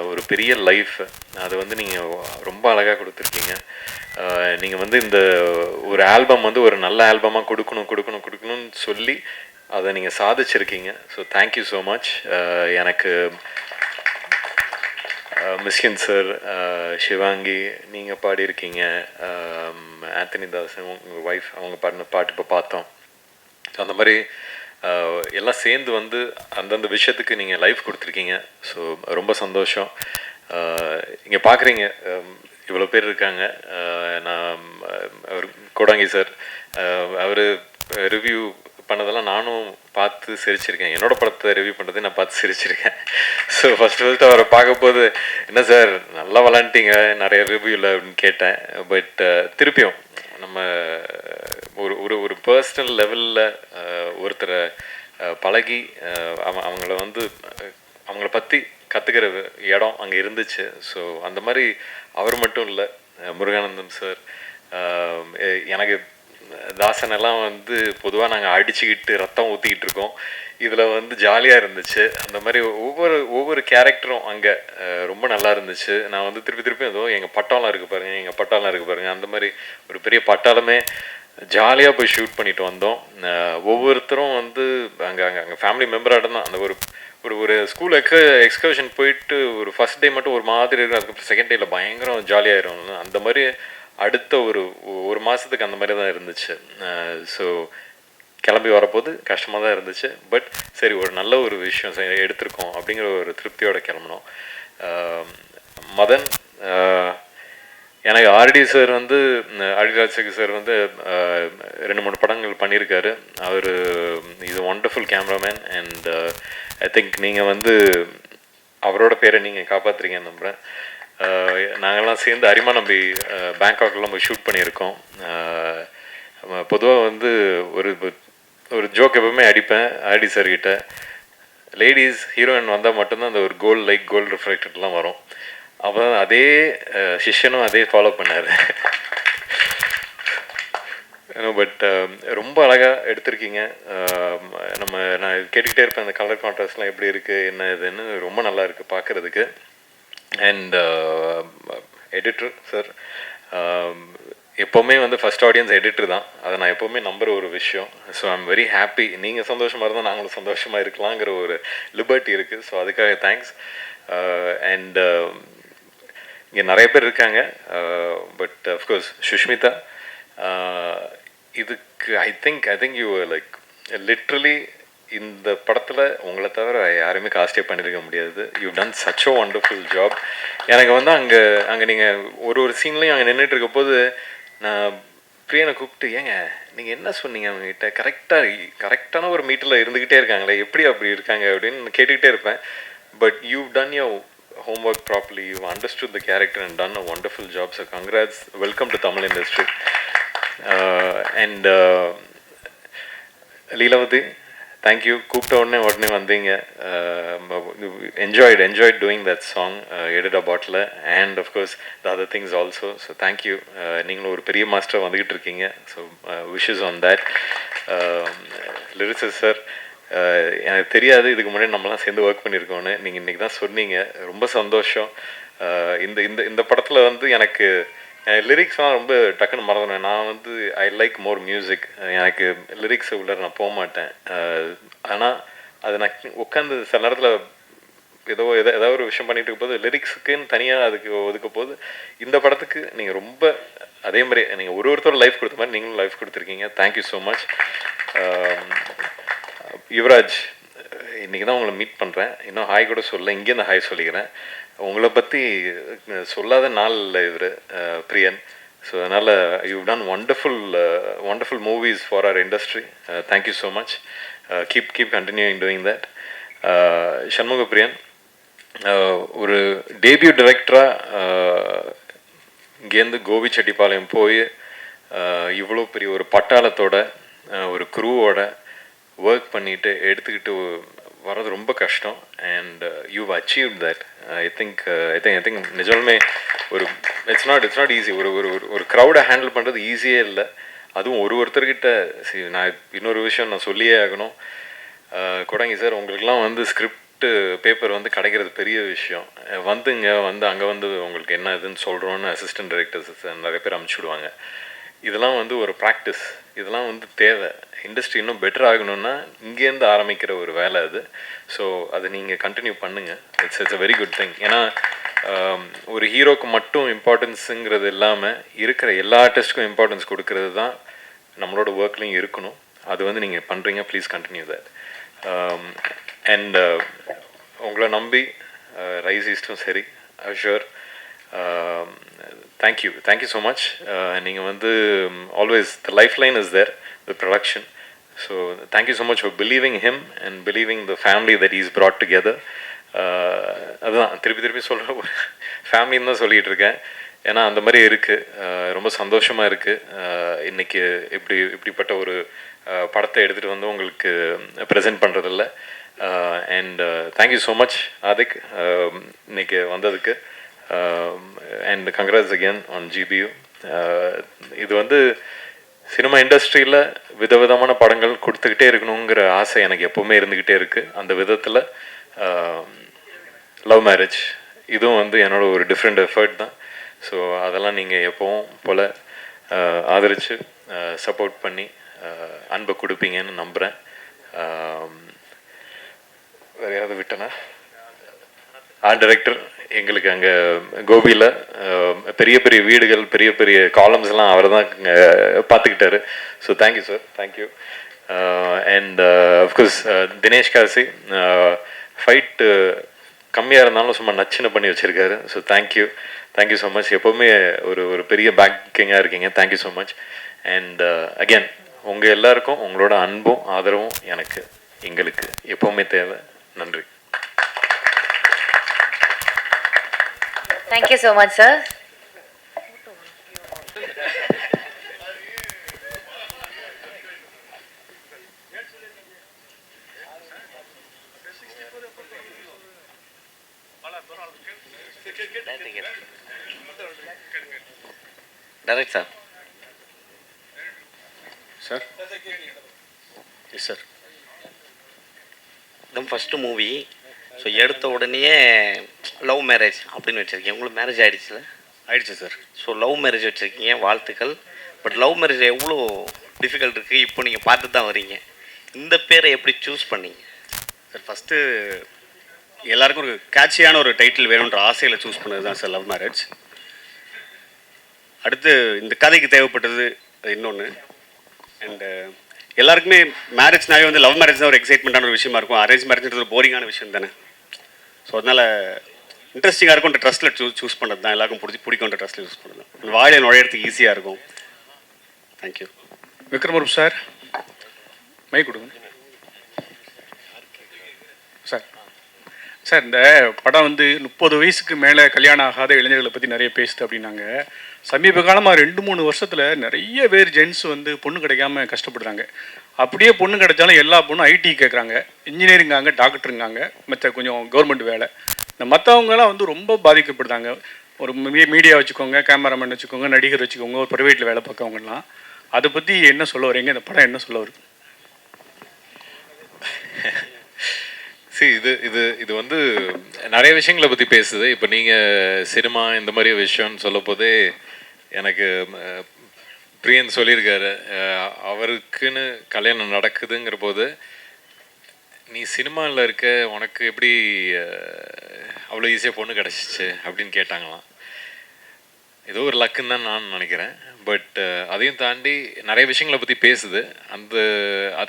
[SPEAKER 15] ஒரு பெரிய லைஃப். அதை வந்து நீங்கள் ரொம்ப அழகாக கொடுத்துருக்கீங்க. நீங்கள் வந்து இந்த ஒரு ஆல்பம் வந்து ஒரு நல்ல ஆல்பமாக கொடுக்கணும்னு சொல்லி அதை நீங்கள் சாதிச்சிருக்கீங்க. So thank you so much. எனக்கு மிஸ்கின் சார், சிவாங்கி நீங்கள் பாடியிருக்கீங்க, ஆந்தனி தாசன் உங்கள் ஒய்ஃப் அவங்க பாடின பாட்டு இப்போ பார்த்தோம். ஸோ அந்த மாதிரி எல்லாம் சேர்ந்து வந்து அந்தந்த விஷயத்துக்கு நீங்கள் லைஃப் கொடுத்துருக்கீங்க. ஸோ ரொம்ப சந்தோஷம். இங்கே பார்க்குறீங்க இவ்வளோ பேர் இருக்காங்க. நான் அவர் கோடாங்கி சார் அவர் ரிவ்யூ பண்ணதெல்லாம் நானும் பார்த்து சிரிச்சிருக்கேன். என்னோடய படத்தை ரிவ்யூ பண்ணுறதை நான் பார்த்து சிரிச்சிருக்கேன். ஸோ ஃபஸ்ட்டு அவரை பார்க்கும்போது என்ன சார் நல்லா விளாண்டிங்க நிறைய ரிவ்யூவில் அப்படின்னு கேட்டேன். பட் திருப்பியும் நம்ம ஒரு ஒரு ஒரு பர்சனல் லெவலில் ஒருத்தரை பழகி அவங்கள வந்து அவங்கள பற்றி கற்றுக்கிற இடம் அங்கே இருந்துச்சு. ஸோ அந்த மாதிரி அவர் மட்டும் இல்லை, முருகானந்தம் சார், எனக்கு தாசனெல்லாம் வந்து பொதுவாக நாங்கள் அடிச்சுக்கிட்டு ரத்தம் ஊற்றிக்கிட்டு இருக்கோம். இதில் வந்து ஜாலியாக இருந்துச்சு. அந்த மாதிரி ஒவ்வொரு கேரக்டரும் அங்கே ரொம்ப நல்லா இருந்துச்சு. நான் வந்து திருப்பி ஏதோ எங்கள் பட்டாளம் இருக்குது பாருங்கள், அந்த மாதிரி ஒரு பெரிய பட்டாளமே ஜாலியாக போய் ஷூட் பண்ணிட்டு வந்தோம். ஒவ்வொருத்தரும் வந்து அங்கே ஃபேமிலி மெம்பராக தான். அந்த ஒரு ஸ்கூல் எக்ஸ்கர்ஷன் போயிட்டு ஒரு ஃபஸ்ட் டே மட்டும் ஒரு மாதிரி இருக்கும், அதுக்கப்புறம் செகண்ட் டேயில் பயங்கரம் ஜாலியாகிடும். அந்த மாதிரி அடுத்த ஒரு மாதத்துக்கு அந்த மாதிரி தான் இருந்துச்சு. ஸோ கிளம்பி வரப்போது கஷ்டமாக தான் இருந்துச்சு. பட் சரி ஒரு நல்ல ஒரு விஷயம் எடுத்திருக்கோம் அப்படிங்கிற ஒரு திருப்தியோடு கிளம்பினோம். மதன், எனக்கு ஆர்டி சார் வந்து ஆர்டிராஜசேகர் சார் வந்து 2-3 படங்கள் பண்ணியிருக்காரு. அவர் is wonderful cameraman. And I think நீங்கள் வந்து அவரோட பேரை நீங்கள் காப்பாற்றுறீங்கன்னு நம்புகிறேன். நாங்கள்லாம் சேர்ந்து அரிமா நம்பி பேங்காக்லாம் போய் ஷூட் பண்ணியிருக்கோம். பொதுவாக வந்து ஒரு ஜோக் எப்பவுமே அடிப்பேன் ஆர்டி சார்கிட்ட. லேடிஸ் ஹீரோயின் வந்தால் மட்டும்தான் அந்த ஒரு கோல்டு ரிஃப்ளெக்டட்லாம் வரும். அப்போ அதே சிஷ்யனும் அதே ஃபாலோ பண்ணார். பட் ரொம்ப அழகாக எடுத்திருக்கீங்க. நான் கேட்டுக்கிட்டே இருப்பேன் அந்த கலர் கான்ட்ராஸ்ட்லாம் எப்படி இருக்குது என்ன இதுன்னு. ரொம்ப நல்லா இருக்குது பார்க்குறதுக்கு. அண்ட் எடிட்டர் சார், எப்போவுமே வந்து ஃபஸ்ட் ஆடியன்ஸ் எடிட்டர் தான். அதை நான் எப்போவுமே நம்புகிற ஒரு விஷயம். So I'm very happy. நீங்கள் சந்தோஷமாக இருந்தால் நாங்களும் சந்தோஷமாக இருக்கலாங்கிற ஒரு லிபர்ட்டி இருக்குது. ஸோ அதுக்காக தேங்க்ஸ். அண்ட் இங்கே நிறைய பேர் இருக்காங்க. பட் அஃப்கோர்ஸ் சுஷ்மிதா, இதுக்கு I think you like literally இந்த படத்தில் உங்களை தவிர யாருமே காஸ்டே பண்ணியிருக்க முடியாது. You done such a wonderful job. எனக்கு வந்து அங்கே நீங்கள் ஒரு சீன்லேயும் அங்கே நின்றுட்டு இருக்க போது நான் பிரியனை கூப்பிட்டு, ஏங்க நீங்கள் என்ன சொன்னீங்க அவங்ககிட்ட, கரெக்டான ஒரு மீட்டில் இருந்துக்கிட்டே இருக்காங்களே, எப்படி அப்படி இருக்காங்க அப்படின்னு கேட்டுக்கிட்டே இருப்பேன். But you done your homework properly, you understood the character and done a wonderful job. So congrats, welcome to Tamil industry. And Leelavati, thank you. கூப்பிட்ட உடனே வந்தீங்க. enjoyed doing that song, Edit a Bottle, and of course the other things also. So thank you. நீங்களும் ஒரு பெரிய master வந்துக்கிட்டு இருக்கீங்க. So wishes on that. Lyricist sir, எனக்கு தெரியாது இதுக்கு முன்னாடி நம்மலாம் சேர்ந்து ஒர்க் பண்ணியிருக்கோன்னு. நீங்கள் இன்றைக்கி தான் சொன்னீங்க. ரொம்ப சந்தோஷம். இந்த இந்த இந்த படத்தில் வந்து எனக்கு லிரிக்ஸ்லாம் ரொம்ப டக்குன்னு மறந்துடுவேன். நான் வந்து ஐ லைக் மோர் மியூசிக். எனக்கு லிரிக்ஸ் உள்ள நான் போக மாட்டேன். ஆனால் அது நான் உட்காந்து சில நேரத்தில் ஏதாவது ஒரு விஷயம் பண்ணிட்டு இருக்கும் போது லிரிக்ஸுக்குன்னு தனியாக அதுக்கு ஒதுக்க போது இந்த படத்துக்கு நீங்கள் ரொம்ப அதே மாதிரி நீங்கள் ஒருத்தரும் லைஃப் கொடுத்த மாதிரி நீங்களும் லைஃப் கொடுத்துருக்கீங்க. Thank you so much. யுவராஜ், இன்றைக்கி தான் உங்களை மீட் பண்ணுறேன். இன்னும் ஹாய் கூட சொல்ல, இங்கேருந்து ஹாய் சொல்லிக்கிறேன். உங்களை பற்றி சொல்லாத நாள் இல்லை இவர் பிரியன். ஸோ அதனால் you done wonderful movies for அவர் industry. Thank you so much. Keep continuing doing that. Shanmuga Priyan, ஒரு டேபியூ டைரக்டராக இங்கேருந்து கோபிச்செட்டிப்பாளையம் போய் இவ்வளோ பெரிய ஒரு பட்டாளத்தோட ஒரு குரூவோட ஒர்க் பண்ணிட்டு எடுத்துக்கிட்டு வர்றது ரொம்ப கஷ்டம். And you achieve that. I think நிஜமே ஒரு இட்ஸ் நாட் ஈஸி. ஒரு க்ரௌடை ஹேண்டில் பண்ணுறது ஈஸியே இல்லை. அதுவும் ஒருத்தர்கிட்ட நான் இன்னொரு விஷயம் நான் சொல்லியே ஆகணும். கொடங்கி சார், உங்களுக்குலாம் வந்து ஸ்கிரிப்ட் பேப்பர் வந்து கிடைக்கிறது பெரிய விஷயம். அங்கே வந்து உங்களுக்கு என்ன இதுன்னு சொல்கிறோன்னு அசிஸ்டன்ட் டைரக்டர்ஸ் நிறைய பேர் அனுப்பிச்சுடுவாங்க. இதெல்லாம் வந்து ஒரு ப்ராக்டிஸ். இதெல்லாம் வந்து தேவை. இண்டஸ்ட்ரி இன்னும் பெட்டர் ஆகணும்னா இங்கேருந்து ஆரம்பிக்கிற ஒரு வேலை அது. ஸோ அதை நீங்கள் கண்டினியூ பண்ணுங்கள். It's a very good thing. ஏன்னா ஒரு ஹீரோக்கு மட்டும் இம்பார்ட்டன்ஸுங்கிறது இல்லாமல் இருக்கிற எல்லா ஆர்டிஸ்ட்டுக்கும் இம்பார்ட்டன்ஸ் கொடுக்கறது தான் நம்மளோட ஒர்க்லையும் இருக்கணும். அது வந்து நீங்கள் பண்ணுறீங்க. Please continue that. அண்ட் உங்களை நம்பி ரைஸ் ஈஸ்டும் சரி, அஷூர். Thank you so much. நீங்கள் வந்து always the life line is there, the production. So thank you so much for believing him and believing the family that is brought together. அதுதான் திருப்பி சொல்கிற ஒரு ஃபேமிலின்னு தான் சொல்லிகிட்டு இருக்கேன். ஏன்னா அந்த மாதிரி இருக்குது. ரொம்ப சந்தோஷமாக இருக்குது. இன்றைக்கி இப்படிப்பட்ட ஒரு படத்தை எடுத்துகிட்டு வந்து உங்களுக்கு ப்ரெசென்ட் பண்ணுறதில்ல. And thank you so much Adhik இன்னைக்கு வந்ததுக்கு. And congrats again on GBU. இது வந்து சினிமா இண்டஸ்ட்ரியில் விதவிதமான படங்கள் கொடுத்துக்கிட்டே இருக்கணுங்கிற ஆசை எனக்கு எப்போவுமே இருந்துக்கிட்டே இருக்குது. அந்த விதத்தில் லவ் மேரேஜ் இதுவும் வந்து என்னோட ஒரு டிஃப்ரெண்ட் எஃபர்ட் தான். ஸோ அதெல்லாம் நீங்கள் எப்போவும் போல் ஆதரித்து சப்போர்ட் பண்ணி அன்பை கொடுப்பீங்கன்னு நம்புகிறேன். வேறு யாராவது விட்டனா? ஆர்ட் டைரக்டர் எங்களுக்கு அங்கே கோபியில் பெரிய பெரிய வீடுகள், பெரிய பெரிய காலம்ஸ்லாம் அவர் தான் பார்த்துக்கிட்டாரு. So thank you sir, thank you. And of course Dinesh Kasi, fight கம்மியாக இருந்தாலும் சும்மா நச்சுன்னு பண்ணி வச்சுருக்காரு. So thank you so much. எப்போவுமே ஒரு பெரிய பேக்கிங்காக இருக்கீங்க. Thank you so much. And again உங்கள் எல்லாருக்கும் உங்களோட அன்பும் ஆதரவும் எங்களுக்கு எப்போவுமே தேவை. நன்றி.
[SPEAKER 14] Thank you so much, sir.
[SPEAKER 16] Direct sir.
[SPEAKER 17] Sir
[SPEAKER 16] yes sir. இதுதான் ஃபஸ்ட்டு மூவி. ஸோ எடுத்த உடனேயே லவ் மேரேஜ் அப்படின்னு வச்சுருக்கீங்க. உங்களுக்கு மேரேஜ் ஆகிடுச்சுல?
[SPEAKER 13] ஆயிடுச்சு சார்.
[SPEAKER 16] ஸோ லவ் மேரேஜ் வச்சுருக்கீங்க, வாழ்த்துக்கள். பட் லவ் மேரேஜ் எவ்வளோ டிஃபிகல்ட் இருக்குது இப்போ நீங்கள் பார்த்து தான் வரீங்க. இந்த பேரை எப்படி சூஸ் பண்ணீங்க
[SPEAKER 13] சார்? ஃபஸ்ட்டு எல்லாருக்கும் ஒரு கேட்சியான ஒரு டைட்டில் வேணுன்ற ஆசையில் சூஸ் பண்ணது தான் சார் லவ் மேரேஜ். அடுத்து இந்த கதைக்கு தேவைப்பட்டது இன்னொன்று. அண்டு எல்லாருக்குமே மேரேஜ்னாவே வந்து லவ் மேரேஜ் தான் ஒரு எக்ஸைட்மெண்ட்டான ஒரு விஷயமா இருக்கும். அரேஞ்ச் மேரேஜ்ன்றது ஒரு போரிங்கான விஷயம் தானே. ஸோ அதனால் இன்ட்ரெஸ்டிங்காக இருக்கும்ன்ற ட்ரஸ்ட்டில் சூஸ் பண்ணது தான், எல்லாருக்கும் பிடிக்கும்ன்ற ட்ரஸ்ட்டில் சூஸ் பண்ணது தான். வாயில நுழையிறதுக்கு ஈஸியாக இருக்கும். தேங்க்யூ.
[SPEAKER 17] விக்ரமரூப் சார், மைக் கொடுங்க சார். சார், இந்த படம் வந்து 30 வயசுக்கு மேலே கல்யாணம் ஆகாத இளைஞர்களை பற்றி நிறைய பேசுது அப்படின்னாங்க. சமீப காலமாக 2-3 வருஷத்தில் நிறைய பேர் ஜென்ஸ் வந்து பொண்ணு கிடைக்காம கஷ்டப்படுறாங்க. அப்படியே பொண்ணு கிடைச்சாலும் எல்லா பொண்ணும் ஐடி கேட்குறாங்க, இன்ஜினியரிங்காங்க, டாக்டருங்காங்க, மற்ற கொஞ்சம் கவர்மெண்ட் வேலை. இந்த மற்றவங்களாம் வந்து ரொம்ப பாதிக்கப்படுறாங்க. ஒரு மீடியா வச்சுக்கோங்க, கேமராமேன் வச்சுக்கோங்க, நடிகர் வச்சுக்கோங்க, ஒரு ப்ரைவேட்டில் வேலை பார்க்கவங்கலாம். அதை பற்றி என்ன சொல்ல வரீங்க? இந்த படம் என்ன சொல்ல வருது?
[SPEAKER 15] இது வந்து நிறைய விஷயங்களை பற்றி பேசுது. இப்போ நீங்கள் சினிமா இந்த மாதிரி விஷயம்னு சொல்ல போதே எனக்கு பிரியன் சொல்லியிருக்காரு, அவருக்குன்னு கல்யாணம் நடக்குதுங்கிற போது நீ சினிமாவில் இருக்க, உனக்கு எப்படி அவ்வளோ ஈஸியாக பொண்ணு கிடச்சிச்சு அப்படின்னு கேட்டாங்களாம். ஏதோ ஒரு லக்குன்னு தான் நான் நினைக்கிறேன். பட் அதையும் தாண்டி நிறைய விஷயங்களை பற்றி பேசுது.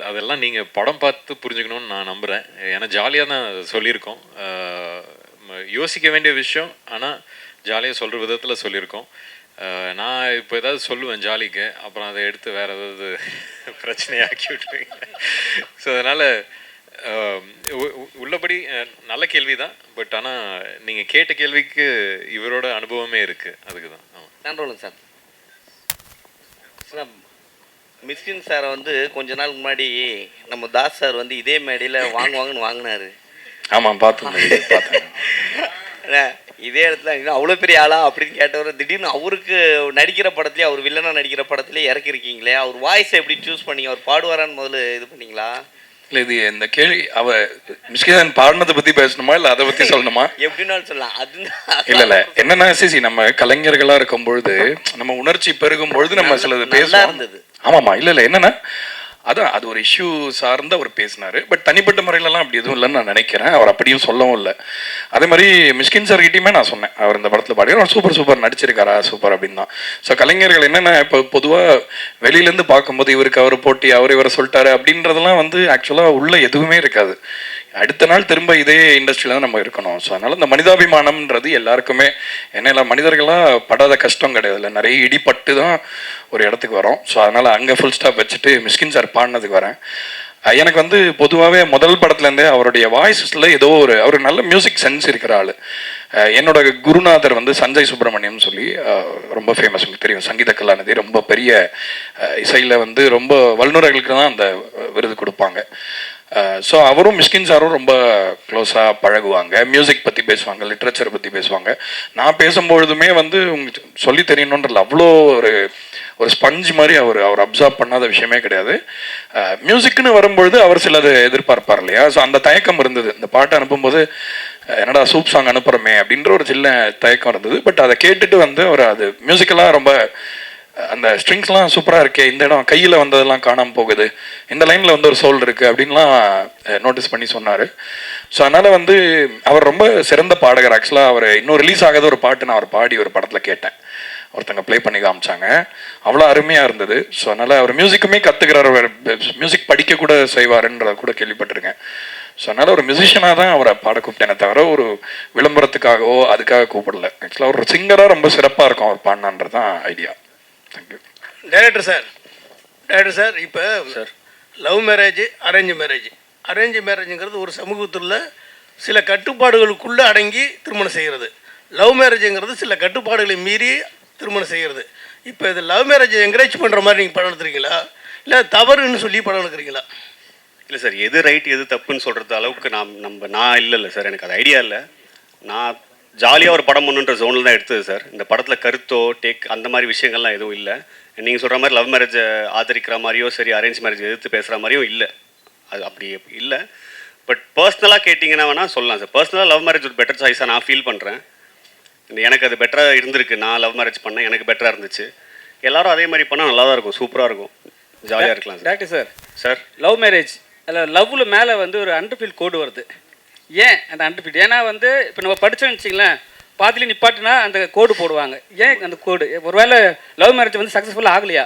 [SPEAKER 15] அதெல்லாம் நீங்கள் படம் பார்த்து புரிஞ்சுக்கணும்னு நான் நம்புகிறேன். ஏன்னா ஜாலியாக தான் சொல்லியிருக்கோம். யோசிக்க வேண்டிய விஷயம், ஆனால் ஜாலியாக சொல்கிற விதத்தில் சொல்லியிருக்கோம். நான் இப்போ ஏதாவது சொல்லுவேன் ஜாலிக்கு, அப்புறம் அதை எடுத்து வேறு ஏதாவது பிரச்சனையாக்கி விட்டுருவீங்க. ஸோ அதனால் உள்ளபடி நல்ல கேள்வி தான். பட் ஆனால் நீங்கள் கேட்ட கேள்விக்கு இவரோட அனுபவமே இருக்குது. அதுக்கு தான்.
[SPEAKER 16] நன்றி சார். சார், மிஸ்கின் சாரை வந்து கொஞ்ச நாள் முன்னாடி நம்ம தாஸ் சார் வந்து இதே மேடையில் வாங்குவாங்கன்னு வாங்கினாரு.
[SPEAKER 11] ஆமாம், பார்த்தேன்.
[SPEAKER 16] இதே இடத்துல அவ்வளோ பெரிய ஆளா அப்படின்னு கேட்டவர், திடீர்னு அவருக்கு நடிக்கிற படத்துலேயே, அவர் வில்லனாக நடிக்கிற படத்துலேயே இறக்கிருக்கீங்களே, அவர் வாய்ஸை எப்படி சூஸ் பண்ணீங்க? அவர் பாடுவாரான்னு முதல்ல இது பண்ணீங்களா?
[SPEAKER 11] இல்லை, இது இந்த கேள்வி மிஷ்கின் பாடினதை பற்றி பேசணுமா இல்லை அதை பற்றி சொல்லணுமா?
[SPEAKER 16] எப்படின்னாலும் சொல்லலாம்.
[SPEAKER 11] இல்லை என்னன்னா சிசி, நம்ம கலைஞர்களாக இருக்கும் பொழுது, நம்ம உணர்ச்சி பெருகும் பொழுது நம்ம சிலது பேசலாம். ஆமாம்மா, இல்லை என்னன்னா அது ஒரு இஷ்யூ சார்ந்து அவர் பேசினார். பட் தனிப்பட்ட முறையிலலாம் அப்படி எதுவும் இல்லைன்னு நான் நினைக்கிறேன். அவர் அப்படியும் சொல்லவும் இல்லை. அதே மாதிரி மிஷ்கின் சார் கிட்டையுமே நான் சொன்னேன், அவர் இந்த படத்தில் பாடி அவர் சூப்பர் நடிச்சிருக்காரா, சூப்பர் அப்படின்னு தான். ஸோ கலைஞர்கள் என்னென்ன இப்போ பொதுவாக வெளியிலேருந்து பார்க்கும்போது இவருக்கு அவர் போட்டி, அவர் இவரை சொல்லிட்டாரு அப்படின்றதெல்லாம் வந்து ஆக்சுவலாக உள்ள எதுவுமே இருக்காது. அடுத்த நாள் திரும்ப இதே இண்டஸ்ட்ரியில் தான் நம்ம இருக்கணும். ஸோ அதனால் இந்த மனிதாபிமானம்ன்றது எல்லாருக்குமே, என்ன மனிதர்களாக படாத கஷ்டம் கிடையாது, இல்லை நிறைய இடிப்பட்டு தான் ஒரு இடத்துக்கு வரோம். ஸோ அதனால் அங்கே ஃபுல் ஸ்டாப் வச்சுட்டு மிஷ்கின் சார் பாடினதுக்கு வரேன். எனக்கு வந்து பொதுவாகவே முதல் படத்துலேருந்தே அவருடைய வாய்ஸில் ஏதோ அவர் நல்ல மியூசிக் சென்ஸ் இருக்கிற ஆள். என்னோட குருநாதர் வந்து சஞ்சய் சுப்பிரமணியம் சொல்லி ரொம்ப ஃபேமஸ், உங்களுக்கு தெரியும், சங்கீத கலாநிதி, ரொம்ப பெரிய இசையில் வந்து ரொம்ப வல்லுநர்களுக்கு தான் அந்த விருது கொடுப்பாங்க. ஸோ அவரும் மிஷ்கின் சாரும் ரொம்ப க்ளோஸாக பழகுவாங்க, மியூசிக் பற்றி பேசுவாங்க, லிட்ரேச்சரை பற்றி பேசுவாங்க. நான் பேசும்பொழுதுமே வந்து உங்களுக்கு சொல்லி தெரியணுன்றதுல அவ்வளோ ஒரு ஸ்பஞ்ச் மாதிரி அவர் அப்சர்வ் பண்ணாத விஷயமே கிடையாது. மியூசிக்னு வரும்பொழுது அவர் சிலது எதிர்பார்ப்பார் இல்லையா. ஸோ அந்த தயக்கம் இருந்தது. இந்த பாட்டை அனுப்பும்போது என்னடா சூப் சாங் அனுப்புகிறோமே அப்படின்ற ஒரு சின்ன தயக்கம் இருந்தது. பட் அதை கேட்டுட்டு வந்து அவர் அது மியூசிக்கெல்லாம் ரொம்ப அந்த ஸ்ட்ரிங்ஸ்லாம் சூப்பராக இருக்கே, இந்த இடம் கையில் வந்ததெல்லாம் காணாமல் போகுது, இந்த லைனில் வந்து ஒரு சோல் இருக்குது அப்படின்லாம் நோட்டீஸ் பண்ணி சொன்னார். ஸோ அதனால் வந்து அவர் ரொம்ப சிறந்த பாடகர். ஆக்சுவலாக அவர் இன்னும் ரிலீஸ் ஆகாத ஒரு பாட்டு நான் அவர் பாடி ஒரு படத்தில் கேட்டேன், ஒருத்தங்க ப்ளே பண்ணி காமிச்சாங்க, அவ்வளோ அருமையாக இருந்தது. ஸோ அதனால் அவர் மியூசிக்குமே கற்றுக்கிறார், மியூசிக் படிக்க கூட செய்வாருன்றத கூட கேள்விப்பட்டிருக்கேன். ஸோ அதனால் ஒரு மியூசிஷியனாக தான் அவரை பாட கூப்பிட்டேனே தவிர ஒரு விளம்பரத்துக்காகவோ அதுக்காக கூப்பிடல. ஆக்சுவலாக ஒரு சிங்கராக ரொம்ப சிறப்பாக இருக்கும் அவர் பாடினான்றது தான் ஐடியா. தேங்க்யூ.
[SPEAKER 18] டைரக்டர் சார், இப்போ சார் லவ் மேரேஜ், அரேஞ்ச் மேரேஜுங்கிறது ஒரு சமூகத்தில் சில கட்டுப்பாடுகளுக்குள்ளே அடங்கி திருமணம் செய்கிறது. லவ் மேரேஜுங்கிறது சில கட்டுப்பாடுகளை மீறி திருமணம் செய்கிறது. இப்போ இது லவ் மேரேஜை என்கரேஜ் பண்ணுற மாதிரி நீங்கள் படம் எடுத்துறீங்களா, இல்லை தவறுன்னு சொல்லி படம் எடுக்கிறீங்களா?
[SPEAKER 13] இல்லை சார், எது ரைட் எது தப்புன்னு சொல்கிறது அளவுக்கு நான் இல்லைல்ல சார், எனக்கு அது ஐடியா இல்லை. நான் ஜாலியாக ஒரு படம் பண்ணுன்ற ஜோனில் தான் எடுத்தது சார். இந்த படத்தில் கருத்தோ டேக் அந்த மாதிரி விஷயங்கள்லாம் எதுவும் இல்லை. நீங்கள் சொல்கிற மாதிரி லவ் மேரேஜை ஆதரிக்கிற மாதிரியோ சரி, அரேஞ்ச் மேரேஜ் எதிர்த்து பேசுகிற மாதிரியும் இல்லை. அது அப்படி இல்லை. பட் பர்சனலாக கேட்டிங்கன்னா வேணால் சொல்லலாம் சார். பர்சனலாக லவ் மேரேஜ் ஒரு பெட்டர் சாய்ஸாக நான் ஃபீல் பண்ணுறேன். எனக்கு அது பெட்டராக இருந்திருக்கு. நான் லவ் மேரேஜ் பண்ணேன், எனக்கு பெட்டராக இருந்துச்சு. எல்லாரும் அதே மாதிரி பண்ணால் நல்லா தான் இருக்கும், சூப்பராக இருக்கும், ஜாலியாக இருக்கலாம் sir.
[SPEAKER 19] Doctor sir,
[SPEAKER 13] sir
[SPEAKER 19] love marriage அதில் லவ்வில் மேலே வந்து ஒரு அண்டர்ஃபீல்ட் கோடு வருது. ஏன் அந்த அண்டர்ஃபீல்ட்? ஏன்னா வந்து இப்போ நம்ம படித்தோன்னு வச்சிங்களேன், பாதியில் நிப்பாட்டினா அந்த கோடு போடுவாங்க. ஏன் அந்த கோடு? ஒருவேளை லவ் மேரேஜ் வந்து சக்ஸஸ்ஃபுல்லாக ஆகலையா?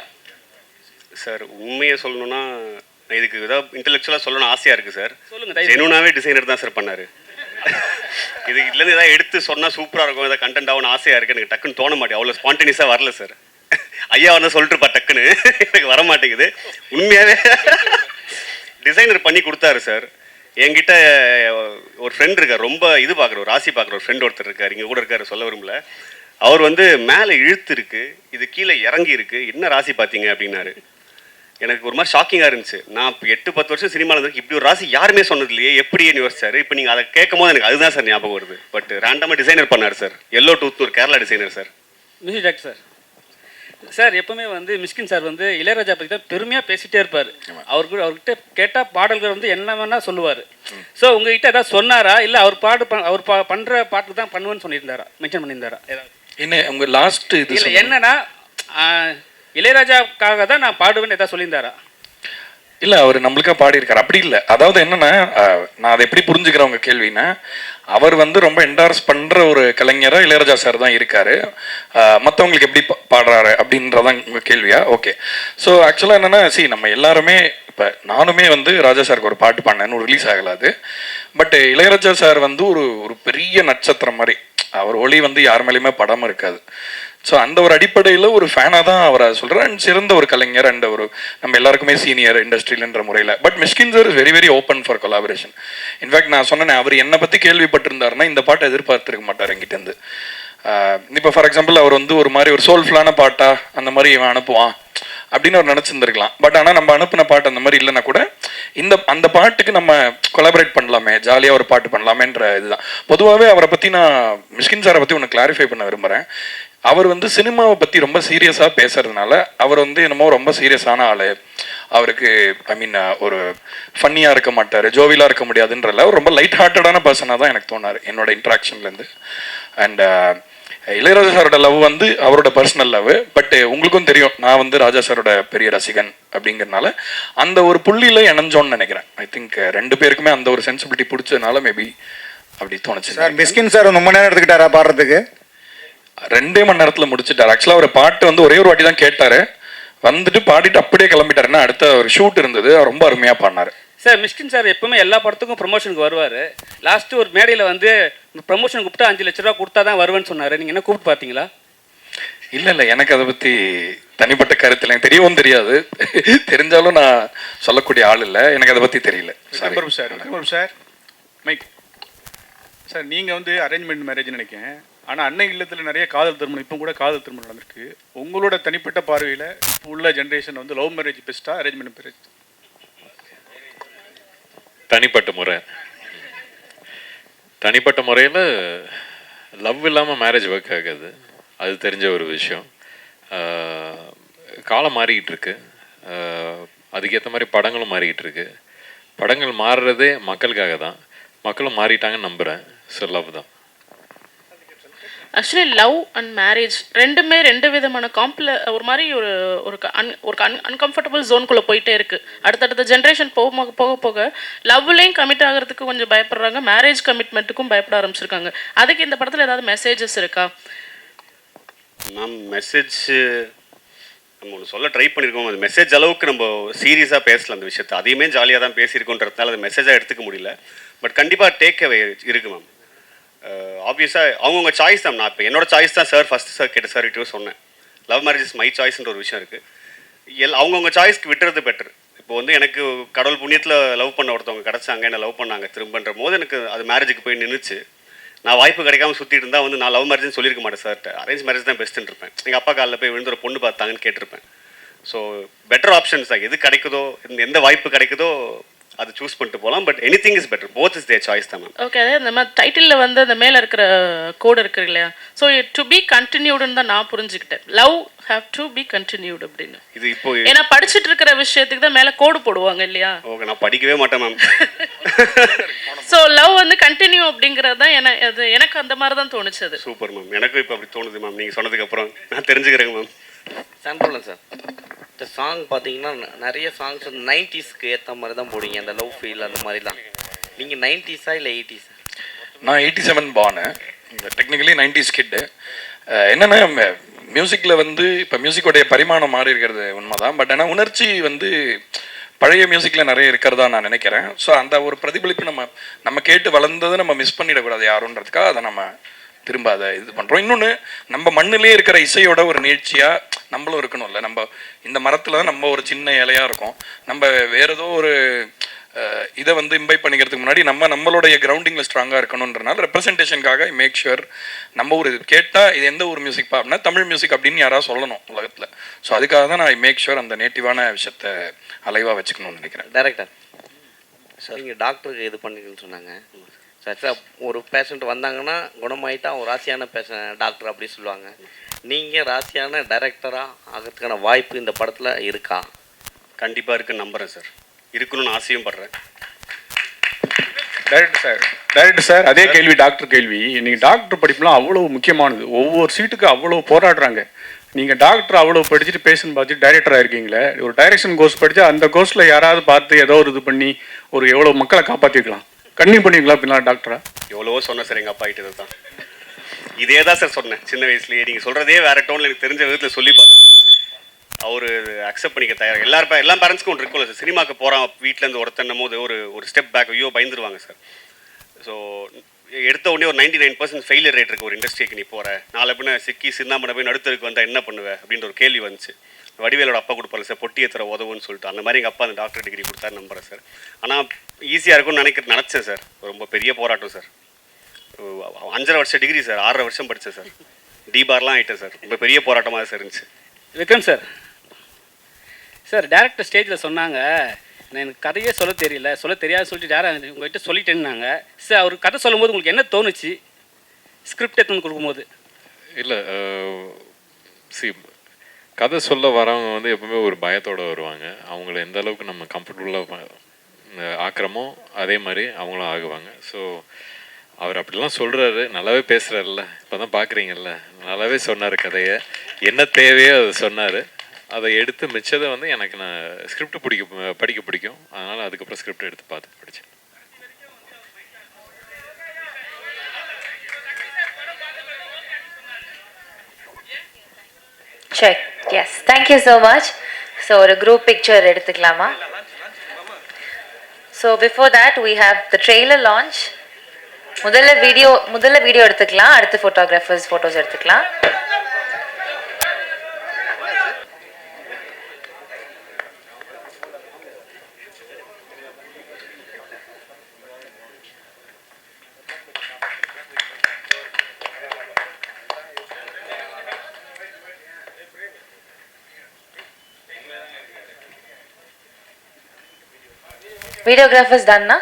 [SPEAKER 13] சார் உண்மையை சொல்லணும்னா இதுக்கு ஏதாவது இன்டெலெக்சுவலாக சொல்லணும்னு ஆசையாக இருக்குது சார்.
[SPEAKER 19] சொல்லுங்கள்.
[SPEAKER 13] ஜெனுனாவே டிசைனர் தான் சார் பண்ணார். இதுக்கு இதுலேருந்து ஏதாவது எடுத்து சொன்னால் சூப்பராக இருக்கும், ஏதாவது கண்டென்ட் ஆகும்னு ஆசையாக இருக்குது. எனக்கு டக்குன்னு தோண மாட்டேன், அவ்வளோ ஸ்பான்டேனியஸாக வரல சார். ஐயா வந்து சொல்லிட்டுருப்பா டக்குன்னு, எனக்கு வர மாட்டேங்குது. உண்மையாகவே டிசைனர் பண்ணி கொடுத்தாரு சார். என்கிட்ட ஒரு ஃப்ரெண்ட் இருக்கார், ரொம்ப இது பார்க்குற ஒரு ராசி பார்க்குற ஒரு ஃப்ரெண்ட் ஒருத்தர் இருக்கார், இங்கே கூட இருக்கார், சொல்ல விரும்பல. அவர் வந்து மேலே இழுத்து இருக்கு, இது கீழே இறங்கி இருக்கு, என்ன ராசி பார்த்தீங்க அப்படின்னாரு. எனக்கு ஒரு மாதிரி ஷாக்கிங்காக இருந்துச்சு. நான் இப்போ 8-10 வருஷம் சினிமாவில் இருக்கு, இப்படி ஒரு ராசி யாருமே சொன்னது இல்லையே, எப்படின்னு யோசிச்சாரு. இப்போ நீங்கள் அதை கேட்கும் போது எனக்கு அதுதான் சார் ஞாபகம் வருது. பட் ரேண்டமாக டிசைனர் பண்ணார் சார். எல்லோ டூத் ஒரு Kerala designer sir.
[SPEAKER 19] Mister doctor sir, sir எப்பவுமே வந்து மிஸ்கின் சார் வந்து இளையராஜா பற்றி தான் பெருமையாக பேசிகிட்டே இருப்பார். அவர்கிட்ட கேட்டால் பாடல்கள் வந்து என்ன வேணால் சொல்லுவார். ஸோ உங்ககிட்ட ஏதாவது சொன்னாரா, இல்லை அவர் பண்ணுற பாட்டு தான் பண்ணுவேன்னு சொல்லியிருந்தாரா, மென்ஷன் பண்ணியிருந்தாரா ஏதாவது?
[SPEAKER 11] என்ன உங்கள் லாஸ்ட் இது
[SPEAKER 19] இல்லை என்னன்னா இளையராஜாவுக்காக தான் நான் பாடுவேன்னு ஏதாவது சொல்லியிருந்தாரா?
[SPEAKER 11] இல்லை, அவர் நம்மளுக்காக பாடியிருக்காரு. அப்படி இல்லை. அதாவது என்னன்னா, நான் அதை எப்படி புரிஞ்சுக்கிறேன் உங்கள் கேள்வின்னா, அவர் வந்து ரொம்ப என்டார்ஸ் பண்ணுற ஒரு கலைஞராக இளையராஜா சார் தான் இருக்காரு. மற்றவங்களுக்கு எப்படி பாடுறாரு அப்படின்றதான் உங்கள் கேள்வியா? ஓகே. ஸோ ஆக்சுவலாக என்னென்னா, நம்ம எல்லாருமே இப்போ நானுமே வந்து ராஜா சாருக்கு ஒரு பாட்டு பாடினேன்னு ரிலீஸ் ஆகலாது. பட் இளையராஜா சார் வந்து ஒரு பெரிய நட்சத்திரம் மாதிரி, அவர் ஒளி வந்து யார் மேலேயுமே படாமல் இருக்காது. ஸோ அந்த ஒரு அடிப்படையில் ஒரு ஃபேனாக தான் அவரை சொல்கிறேன். அண்ட் சிறந்த ஒரு கலைஞர் அண்ட் ஒரு நம்ம எல்லாருக்குமே சீனியர் இண்டஸ்ட்ரியில்ன்ற முறையில். But Mysskin sir is very very open for collaboration. In fact நான் சொன்னேன், அவர் என்னை பற்றி கேள்விப்பட்டிருந்தாருன்னா இந்த பாட்டை எதிர்பார்த்துருக்க மாட்டார் என்கிட்டேருந்து. இப்போ ஃபார் எக்ஸாம்பிள் அவர் வந்து ஒரு மாதிரி ஒரு சோல்ஃபுல்லான பாட்டா அந்த மாதிரி இவன் அனுப்புவான் அப்படின்னு அவர் நினச்சிருந்துருக்கலாம். பட் ஆனால் நம்ம அனுப்பின பாட்டு அந்த மாதிரி இல்லைன்னா கூட அந்த பாட்டுக்கு நம்ம கொலாபரேட் பண்ணலாமே, ஜாலியாக ஒரு பாட்டு பண்ணலாமேன்ற இதுதான். பொதுவாகவே அவரை பற்றி நான் மிஷ்கின் சாரை பற்றி ஒன்று கிளாரிஃபை பண்ண விரும்புகிறேன். அவர் வந்து சினிமாவை பற்றி ரொம்ப சீரியஸாக பேசுறதுனால அவர் வந்து என்னமோ ரொம்ப சீரியஸான ஆள், அவருக்கு ஐ மீன் ஒரு ஃபன்னியாக இருக்க மாட்டார், ஜோவிலாக இருக்க முடியாதுன்றல அவர் ரொம்ப லைட் ஹார்ட்டடான பர்சனாக தான் எனக்கு தோணார் என்னோட இன்ட்ராக்ஷன்லேருந்து. அண்ட் இளையராஜா சாரோட லவ் வந்து அவரோட பர்சனல் லவ். பட் உங்களுக்கும் தெரியும், நான் வந்து ராஜா சாரோட பெரிய ரசிகன் அப்படிங்கிறதுனால அந்த ஒரு புள்ளியில் இணைஞ்சோன்னு நினைக்கிறேன். ஐ திங்க் ரெண்டு பேருக்குமே அந்த ஒரு சென்சிபிலிட்டி பிடிச்சதுனால மேபி அப்படி தோணுச்சு.
[SPEAKER 20] சார் மிஸ்கின் சார் ரொம்ப நேரம் எடுத்துக்கிட்டாரா பாடுறதுக்கு?
[SPEAKER 11] 2 மணி நேரத்தில் முடிச்சுட்டார். ஆக்சுவலாக ஒரு பாட்டு வந்து ஒரே ஒரு வாட்டி தான் கேட்டார், வந்துட்டு பாடிட்டு அப்படியே கிளம்பிட்டாருன்னா அடுத்த ஒரு ஷூட் இருந்தது, ரொம்ப அருமையாக பாடினார்.
[SPEAKER 19] சார் மிஷ்கின் சார் எப்பவுமே எல்லா படத்துக்கும் ப்ரொமோஷனுக்கு வருவார். லாஸ்ட்டு ஒரு மேடையில் வந்து ப்ரொமோஷன் கூப்பிட்டா 5 லட்ச ரூபா கொடுத்தா தான் வருவேன்னு சொன்னார். நீங்கள் என்ன கூப்பிட்டு பார்த்தீங்களா?
[SPEAKER 11] இல்லை, எனக்கு அதை பற்றி தனிப்பட்ட கருத்து எனக்கு தெரியவும் தெரியாது. தெரிஞ்சாலும் நான் சொல்லக்கூடிய ஆள் இல்லை, எனக்கு அதை பற்றி தெரியல.
[SPEAKER 17] சார் மைக் சார், நீங்கள் வந்து அரேஞ்ச்மெண்ட் மேரேஜ் நினைக்கிறேன். ஆனால் அன்னை இல்லத்தில் நிறைய காதல் திருமணம், இப்போ கூட காதல் திருமணம் நடந்திருக்கு. உங்களோட தனிப்பட்ட பார்வையில் இப்போ உள்ள ஜென்ரேஷன் வந்து லவ் மேரேஜ் பெஸ்ட்டா, அரேஞ்ச்மெண்ட் மேரேஜ்?
[SPEAKER 15] தனிப்பட்ட முறையில் லவ் இல்லாமல் மேரேஜ் ஒர்க் ஆகாது, அது தெரிஞ்ச ஒரு விஷயம். காலம் மாறிக்கிட்டு இருக்கு, அதுக்கேற்ற மாதிரி படங்களும் மாறிக்கிட்டு இருக்கு. படங்கள் மாறுறதே மக்களுக்காக தான், மக்களும் மாறிட்டாங்கன்னு நம்புகிறேன். ஸோ லவ் தான்.
[SPEAKER 21] ஆக்சுவலி லவ் அண்ட் மேரேஜ் ரெண்டுமே 2 விதமான ஒரு மாதிரி ஒரு அன்கம்ஃபர்டபுள் ஜோனுக்குள்ளே போயிட்டே இருக்குது. அடுத்தடுத்த ஜென்ரேஷன் போக போக லவ்லேயும் கமிட் ஆகிறதுக்கு கொஞ்சம் பயப்படுறாங்க, மேரேஜ் கமிட்மெண்ட்டுக்கும் பயப்பட ஆரம்பிச்சிருக்காங்க. அதுக்கு இந்த படத்தில் ஏதாவது மெசேஜஸ் இருக்கா?
[SPEAKER 13] மேம் மெசேஜ் நம்ம ஒன்று சொல்ல ட்ரை பண்ணியிருக்கோம். அது மெசேஜ் அளவுக்கு நம்ம சீரியஸாக பேசலாம் அந்த விஷயத்தை, அதையுமே ஜாலியாக தான் பேசியிருக்கோன்றதுனால அது மெசேஜாக எடுத்துக்க முடியல. பட் கண்டிப்பாக டேக் அவே இருக்குது மேம். ஆப்வியஸாக அவங்கவுங்க சாய்ஸ் தான். நான் இப்போ என்னோட சாய்ஸ் தான் சார் ஃபஸ்ட்டு சார் கேட்ட சார் கிட்டே சொன்னேன். லவ் மேரேஜ் இஸ் மை சாய்ஸ்ன்ற ஒரு விஷயம் இருக்குது. அவங்கவுங்க சாய்ஸ்க்கு விட்டுறது பெட்டர். இப்போ வந்து எனக்கு கடவுள் புண்ணியத்தில் லவ் பண்ண ஒருத்தவங்க கிடச்சாங்க, என்ன லவ் பண்ணாங்க திரும்பன்ற போது எனக்கு அது மேரேஜுக்கு போய் நின்றுச்சு. நான் வாய்ப்பு கிடைக்காம சுற்றிட்டு இருந்தால் வந்து நான் லவ் மேரேஜ்னு சொல்லியிருக்க மாட்டேன் சார்ட்ட, அரேஞ்ச் மேரேஜ் தான் பெஸ்ட்டுன்னு இருப்பேன். எங்கள் அப்பா காலில் போய் விழுந்து ஒரு பொண்ணு பார்த்தாங்கன்னு கேட்டிருப்பேன். ஸோ பெட்டர் ஆப்ஷன்ஸ் தான். எது கிடைக்குதோ, எந்த வாய்ப்பு கிடைக்குதோ அது சூஸ் பண்ணிட்டு போகலாம். But any thing is better, both is there choice தான் மேம்.
[SPEAKER 21] ஓகே, அதே அந்த மாதிரி டைட்டிலில் வந்து அந்த மேலே இருக்கிற கோடு இருக்கு இல்லையா, ஸோ டு பி கண்டினியூடுன்னு தான் நான் புரிஞ்சுக்கிட்டேன். Love have to be continued அப்படின்னு.
[SPEAKER 13] இது இப்போ
[SPEAKER 21] ஏன்னா படிச்சுட்டு இருக்கிற விஷயத்துக்கு தான் மேலே கோடு போடுவாங்க இல்லையா?
[SPEAKER 13] ஓகே, நான் படிக்கவே மாட்டேன் மேம்.
[SPEAKER 21] ஸோ லவ் வந்து கண்டினியூ அப்படிங்கிறது தான் எனக்கு அந்த மாதிரி தான் தோணுச்சு. அது
[SPEAKER 13] சூப்பர் மேம், எனக்கும் இப்போ அப்படி தோணுது மேம். நீங்கள் சொன்னதுக்கப்புறம் நான் தெரிஞ்சுக்கிறேங்க மேம்.
[SPEAKER 16] சாம்பிள் சார், இந்த சாங் பார்த்தீங்கன்னா நிறைய சாங்ஸ் வந்து 90ஸ்க்கு ஏற்ற மாதிரி தான் போடுங்க, அந்த லவ் ஃபீல் அந்த மாதிரி தான். நீங்கள் 90ஸா இல்லை 80ஸா?
[SPEAKER 11] நான் 87 பானு, டெக்னிக்கலி 90s கிட்டு. என்னென்னா மியூசிக்கில் வந்து இப்போ மியூசிக்கோடைய பரிமாணம் மாறி இருக்கிறது உண்மைதான். பட் ஆனால் உணர்ச்சி வந்து பழைய மியூசிக்கில் நிறைய இருக்கிறதா நான் நினைக்கிறேன். ஸோ அந்த ஒரு பிரதிபலிப்பு நம்ம கேட்டு வளர்ந்ததை நம்ம மிஸ் பண்ணிடக்கூடாது யாருன்றதுக்காக அதை நம்ம திரும்ப அதை இது பண்ணுறோம். இன்னொன்று, நம்ம மண்ணிலே இருக்கிற இசையோட ஒரு நீட்சியாக நம்மளும் இருக்கணும்ல. நம்ம இந்த மரத்தில் தான் நம்ம ஒரு சின்ன இலையாக இருக்கும். நம்ம வேறு ஏதோ ஒரு இதை வந்து இம்பைப் பண்ணிக்கிறதுக்கு முன்னாடி நம்மளுடைய கிரவுண்டிங்கில் ஸ்ட்ராங்காக இருக்கணுன்றனால ரெப்ரசன்டேஷனுக்காக மேக் ஷுர் நம்ம ஒரு கேட்டால் இது எந்த ஒரு மியூசிக் அப்படின்னா தமிழ் மியூசிக் அப்படின்னு யாராவது சொல்லணும் உலகத்தில். ஸோ அதுக்காக தான் நான் மேக் ஷுர் அந்த நேட்டிவான விஷயத்தை அலைவாக வச்சுக்கணும்னு நினைக்கிறேன்.
[SPEAKER 16] டைரக்டர் சார், நீங்கள் டாக்டருக்கு இது பண்ணிக்கணும்னு சொன்னாங்க சார். ஒரு பேஷண்ட் வந்தாங்கன்னா குணமாயிட்டா ஒரு ராசியான டாக்டர் அப்படி சொல்லுவாங்க. நீங்கள் ராசியான டைரக்டராக ஆகிறதுக்கான வாய்ப்பு இந்த படத்தில் இருக்கா?
[SPEAKER 13] கண்டிப்பாக இருக்குன்னு நம்புகிறேன் சார், இருக்கணும்னு ஆசையும் படுறேன்.
[SPEAKER 17] டைரக்டர் சார், அதே கேள்வி டாக்டர் கேள்வி. நீங்கள் டாக்டர் படிப்புலாம் அவ்வளோ முக்கியமானது, ஒவ்வொரு சீட்டுக்கு அவ்வளோ போராடுறாங்க. நீங்கள் டாக்டர் அவ்வளோ படிச்சுட்டு பேஷண்ட் பார்த்துட்டு டைரக்டராக இருக்கீங்களே, ஒரு டைரக்ஷன் கோர்ஸ் படித்தா அந்த கோர்ஸில் யாராவது பார்த்து ஏதோ ஒரு இது பண்ணி ஒரு எவ்வளோ மக்களை காப்பாற்றிருக்கலாம். கண்டினியூ பண்ணிக்கலாம் பின்னால் டாக்டரா?
[SPEAKER 13] எவ்வளவோ சொன்னேன் சார், எங்கள் அப்பா கிட்ட தான் இதே தான் சார் சொன்னேன் சின்ன வயசுலேயே. நீங்கள் சொல்கிறதே வேறு டோனில் எனக்கு தெரிஞ்ச விதத்தில் சொல்லி பார்த்தேன். அவர் அக்செப்ட் பண்ணிக்க தயார். எல்லா பேரண்ட்ஸ்க்கும் ஒன்று இருக்கும்ல சார், சினிமாவுக்கு போகிறான் வீட்டிலேருந்து ஒருத்தன்னும் போது ஒரு ஸ்டெப் பேக் ஐயோ பயந்துருவாங்க சார். ஸோ எடுத்த உடனே ஒரு 99% ஃபெயிலியர் ரேட் இருக்குது ஒரு இண்டஸ்ட்ரிக்கு. நீ போகிற நாளை பின்ன சிக்கி சின்னாமனை போய் நடுத்தருக்கு வந்தால் என்ன பண்ணுவேன் அப்படின்ற ஒரு கேள்வி வந்துச்சு. வடிவேலோட அப்பா கொடுப்பாரு சார், பொட்டி ஏற்றுற உதவுன்னு சொல்லிட்டு. அந்த மாதிரி எங்கள் அப்பா அந்த டாக்டர் டிகிரி கொடுத்தாரு நம்புறேன் சார். ஆனால் ஈஸியாக இருக்கும்னு நினச்சேன் சார். ரொம்ப பெரிய போராட்டம் சார். 5.5 வருஷம் டிகிரி சார், 6.5 வருஷம் படித்தேன் சார். டிபார்லாம் ஆகிட்டேன் சார். ரொம்ப பெரிய போராட்டமாக சார் இருந்துச்சு.
[SPEAKER 19] விக்ரம் சார், டேரக்டர் ஸ்டேஜில் சொன்னாங்க எனக்கு கதையே சொல்ல தெரியாது சொல்லிட்டு டேரக்டர் உங்கள்கிட்ட சொல்லிட்டேன்னாங்க சார். அவர் கதை சொல்லும்போது உங்களுக்கு என்ன தோணுச்சு ஸ்கிரிப்ட் எடுத்து கொடுக்கும்போது?
[SPEAKER 15] இல்லை கதை சொல்ல வரவங்க வந்து எப்பவுமே ஒரு பயத்தோடு வருவாங்க. அவங்கள எந்த அளவுக்கு நம்ம கம்ஃபர்டபுளாக ஆக்குறோமோ அதே மாதிரி அவங்களும் ஆகுவாங்க. ஸோ அவர் அப்படிலாம் சொல்கிறாரு, நல்லாவே பேசுகிறாருல்ல, இப்போ தான் பார்க்குறீங்கல்ல, நல்லாவே சொன்னார் கதையை. என்ன தேவையோ அதை சொன்னார். அதை எடுத்து மிச்சதை வந்து எனக்கு நான் ஸ்கிரிப்ட் படிக்க பிடிக்கும். அதனால் அதுக்கப்புறம் ஸ்கிரிப்ட் எடுத்து பார்த்து படித்தேன்.
[SPEAKER 14] Check. Yes. Thank you so much. So ஒரு group picture எடுத்துக்கலாமா? So before that we have the trailer launch. முதல்ல வீடியோ எடுத்துக்கலாம், அடுத்து போட்டோஸ் எடுத்துக்கலாம். Videographers done na?